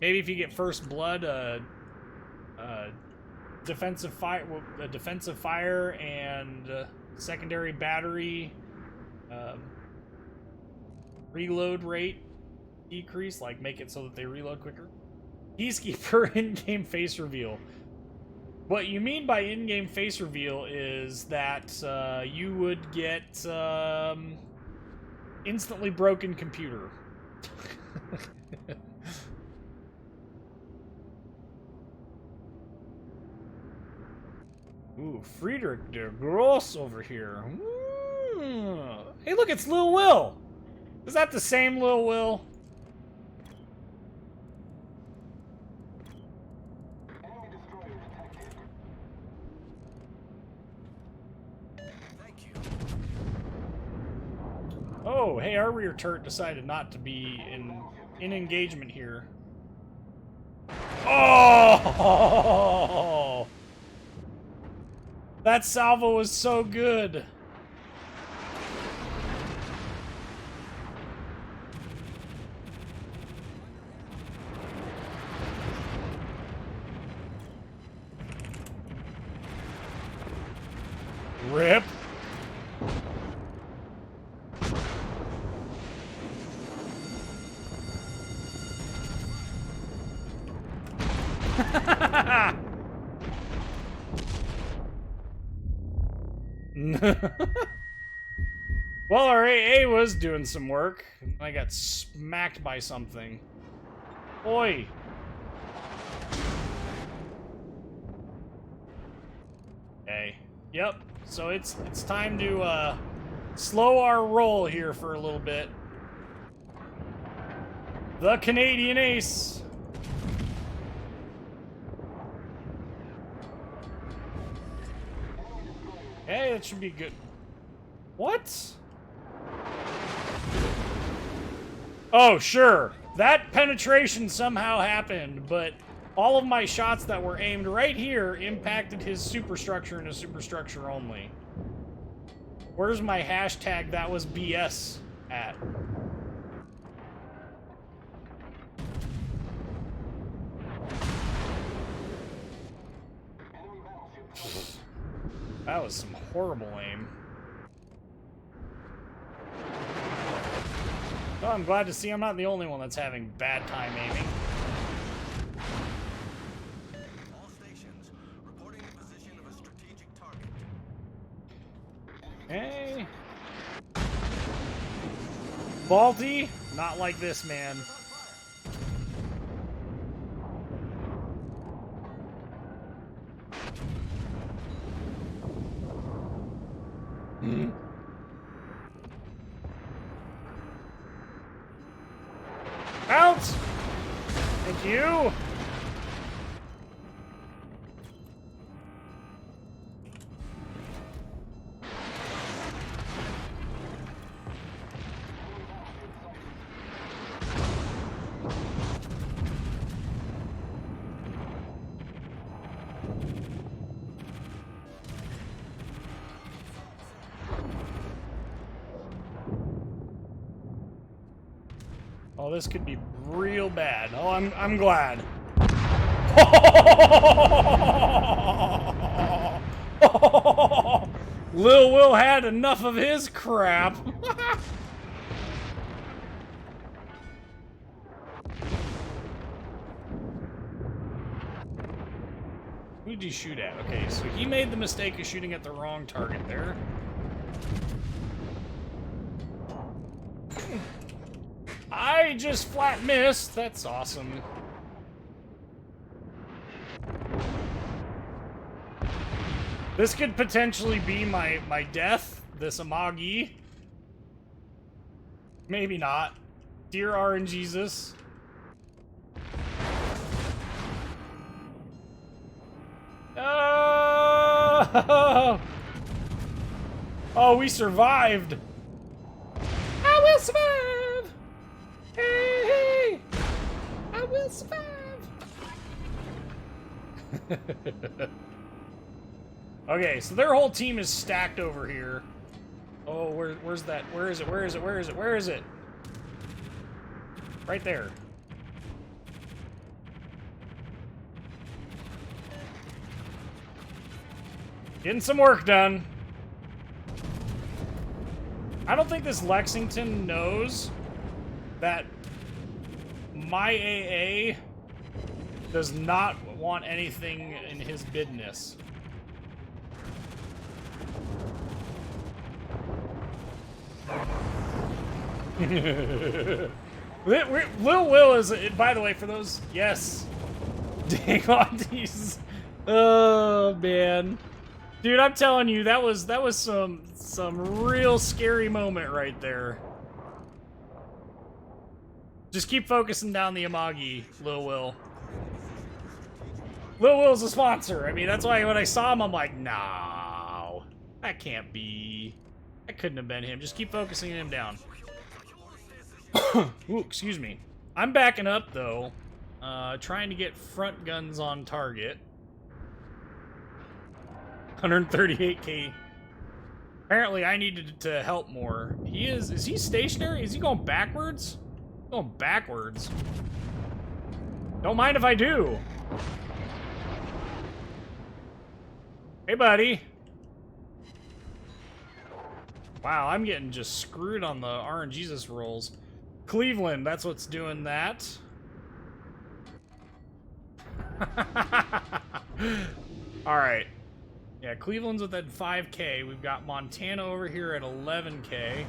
Maybe if you get first blood, defensive fire and secondary battery, reload rate decrease, like make it so that they reload quicker. Peacekeeper in-game face reveal. What you mean by in-game face reveal is that you would get instantly broken computer. Ooh, Friedrich der Gross over here. Hey, look, it's Lil Will. Is that the same Lil Will? Oh, hey, our rear turret decided not to be in engagement here. Oh! That salvo was so good. Rip. Well, our AA was doing some work. I got smacked by something. Oi! Okay. Yep. So it's time to slow our roll here for a little bit. The Canadian Ace. Hey, that should be good. What? Oh, sure. That penetration somehow happened, but all of my shots that were aimed right here impacted his superstructure and his superstructure only. Where's my hashtag that was BS at? That was some horrible aim. Oh, I'm glad to see I'm not the only one that's having bad time aiming. All stations reporting the position of a strategic target. Hey. Balti? Not like this, man. Out! Thank you! Oh, this could be real bad. Oh, I'm glad. Lil Will had enough of his crap. Who'd you shoot at? Okay, so he made the mistake of shooting at the wrong target there. I just flat missed. That's awesome. This could potentially be my death, this Amagi. Maybe not. Dear RNGesus. Oh! Oh, we survived. I will survive. Hey, I will survive. Okay, so their whole team is stacked over here. Oh, where's that? Where is it? Where is it? Where is it? Where is it? Right there. Getting some work done. I don't think this Lexington knows that my AA does not want anything in his business. Lil Will is, by the way, for those, yes. Dang on these. Oh man, dude, I'm telling you, that was some real scary moment right there. Just keep focusing down the Amagi, Lil Will. Lil Will's a sponsor. I mean, that's why when I saw him, I'm like, no, that can't be. That couldn't have been him. Just keep focusing him down. Ooh, excuse me. I'm backing up, though. Trying to get front guns on target. 138k. Apparently, I needed to help more. Is he stationary? Is he going backwards? Going backwards. Don't mind if I do. Hey, buddy. Wow, I'm getting just screwed on the RNGesus rolls. Cleveland, that's what's doing that. Alright. Yeah, Cleveland's at that 5k. We've got Montana over here at 11k.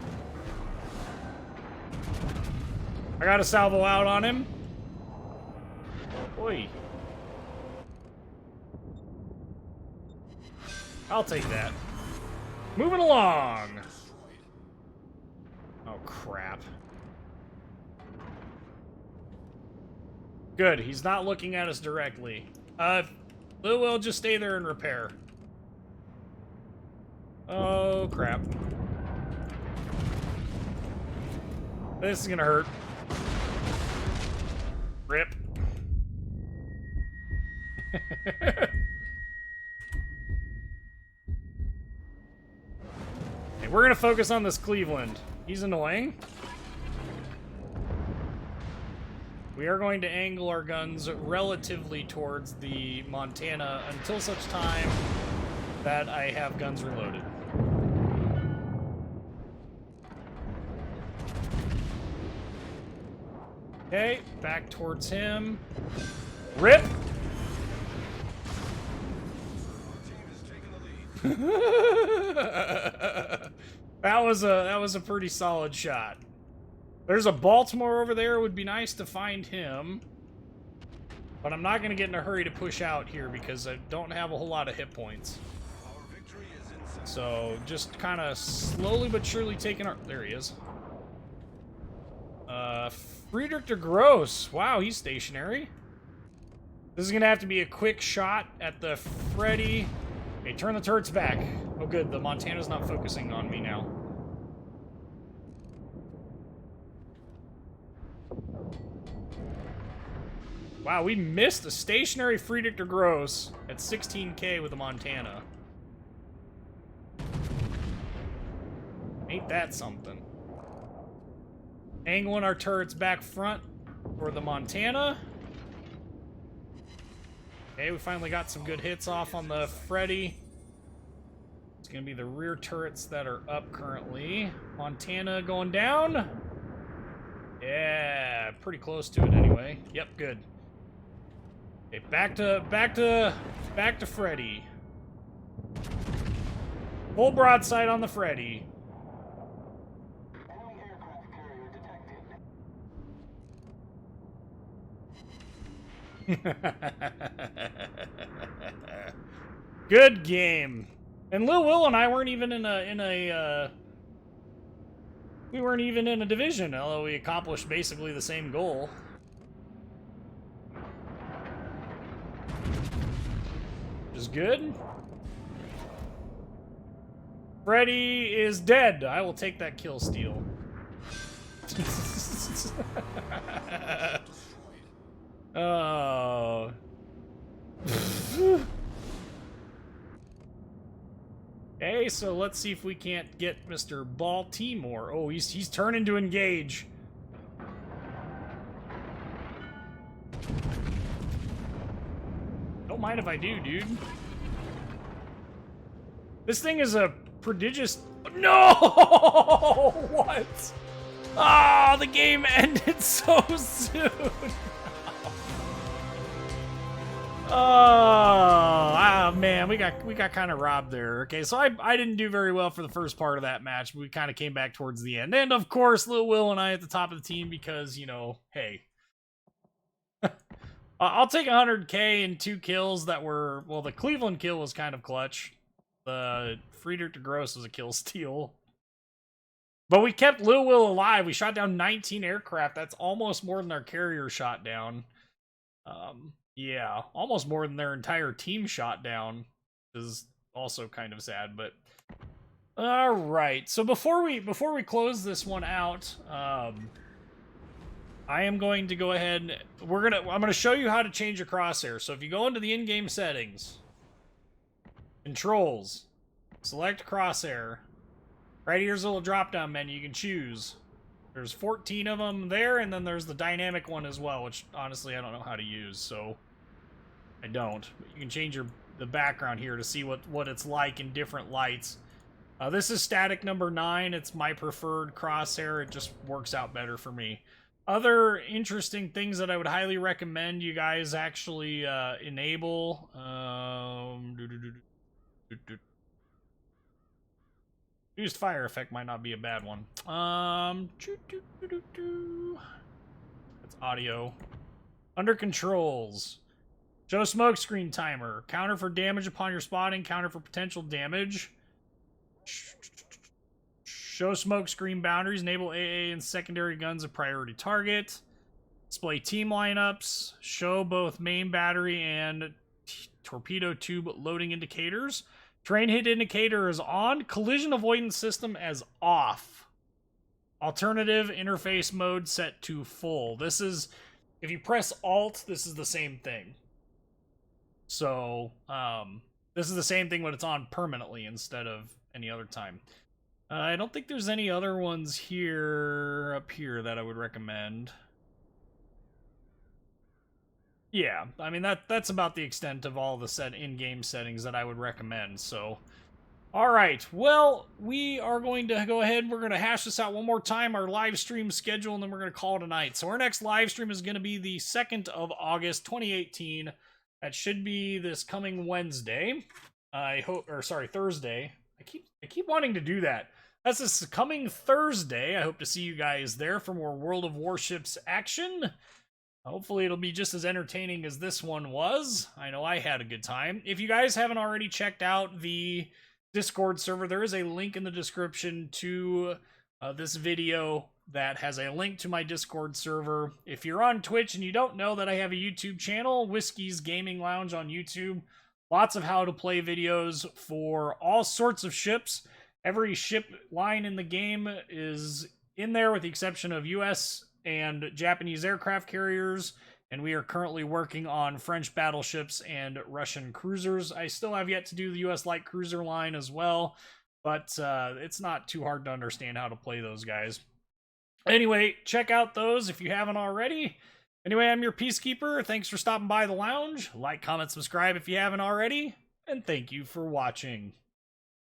I got a salvo out on him. Oi. I'll take that. Moving along. Oh, crap. Good, he's not looking at us directly. We'll just stay there and repair. Oh, crap. This is gonna hurt. Rip. Hey, we're gonna focus on this Cleveland. He's annoying. We are going to angle our guns relatively towards the Montana until such time that I have guns reloaded. Okay, back towards him. Rip! That was a pretty solid shot. There's a Baltimore over there. It would be nice to find him. But I'm not going to get in a hurry to push out here because I don't have a whole lot of hit points. So just kind of slowly but surely taking our... There he is. Friedrich de Gross. Wow, he's stationary. This is going to have to be a quick shot at the Freddy. Okay, turn the turrets back. Oh good, the Montana's not focusing on me now. Wow, we missed a stationary Friedrich de Gross at 16k with a Montana. Ain't that something? Angling our turrets back front for the Montana. Okay, we finally got some good hits off on the Freddy. It's going to be the rear turrets that are up currently. Montana going down. Yeah, pretty close to it anyway. Yep, good. Okay, back to Freddy. Full broadside on the Freddy. Good game. And Lil Will and I weren't even we weren't even in a division, although we accomplished basically the same goal. Which is good. Freddy is dead. I will take that kill steal. Oh. Okay, so let's see if we can't get Mr. Baltimore. Oh, he's turning to engage. Don't mind if I do, dude. This thing is a prodigious... No! What? Ah, the game ended so soon. Oh, man, we got kind of robbed there. Okay, so I didn't do very well for the first part of that match, but we kind of came back towards the end. And of course, Lil Will and I at the top of the team because, you know, hey. I'll take 100k and 2 kills that were, well, the Cleveland kill was kind of clutch. The Friedrich de Gross was a kill steal. But we kept Lil Will alive. We shot down 19 aircraft. That's almost more than our carrier shot down. Yeah, almost more than their entire team shot down. Is also kind of sad, but all right. So before we close this one out, I am going to go ahead. I'm gonna show you how to change your crosshair. So if you go into the in-game settings, controls, select crosshair. Right here's a little drop-down menu. You can choose. There's 14 of them there, and then there's the dynamic one as well, which honestly I don't know how to use, so I don't. But you can change the background here to see what it's like in different lights. This is static number 9. It's my preferred crosshair. It just works out better for me. Other interesting things that I would highly recommend you guys actually enable. Used fire effect might not be a bad one. That's audio. Under controls. Show smoke screen timer. Counter for damage upon your spotting. Counter for potential damage. Show smoke screen boundaries. Enable AA and secondary guns a priority target. Display team lineups. Show both main battery and torpedo tube loading indicators. Terrain hit indicator is on. Collision avoidance system as off. Alternative interface mode set to full. This is, if you press Alt, this is the same thing. So, this is the same thing, but it's on permanently instead of any other time. I don't think there's any other ones here, up here, that I would recommend. Yeah, I mean, that's about the extent of all the in-game settings that I would recommend, so... Alright, well, we are going to go ahead and we're going to hash this out one more time, our live stream schedule, and then we're going to call it a night. So our next live stream is going to be the 2nd of August, 2018. That should be this coming Wednesday. I hope, or sorry, Thursday. I keep wanting to do that. That's this coming Thursday. I hope to see you guys there for more World of Warships action. Hopefully it'll be just as entertaining as this one was. I know I had a good time. If you guys haven't already checked out the Discord server, there is a link in the description to this video that has a link to my Discord server. If you're on Twitch and you don't know that I have a YouTube channel, Whiskey's Gaming Lounge on YouTube, lots of how to play videos for all sorts of ships. Every ship line in the game is in there with the exception of US and Japanese aircraft carriers, and we are currently working on French battleships and Russian cruisers. I still have yet to do the US light cruiser line as well, but it's not too hard to understand how to play those guys. Anyway, check out those if you haven't already. Anyway, I'm your Peacekeeper. Thanks for stopping by the lounge. Like, comment, subscribe if you haven't already. And thank you for watching.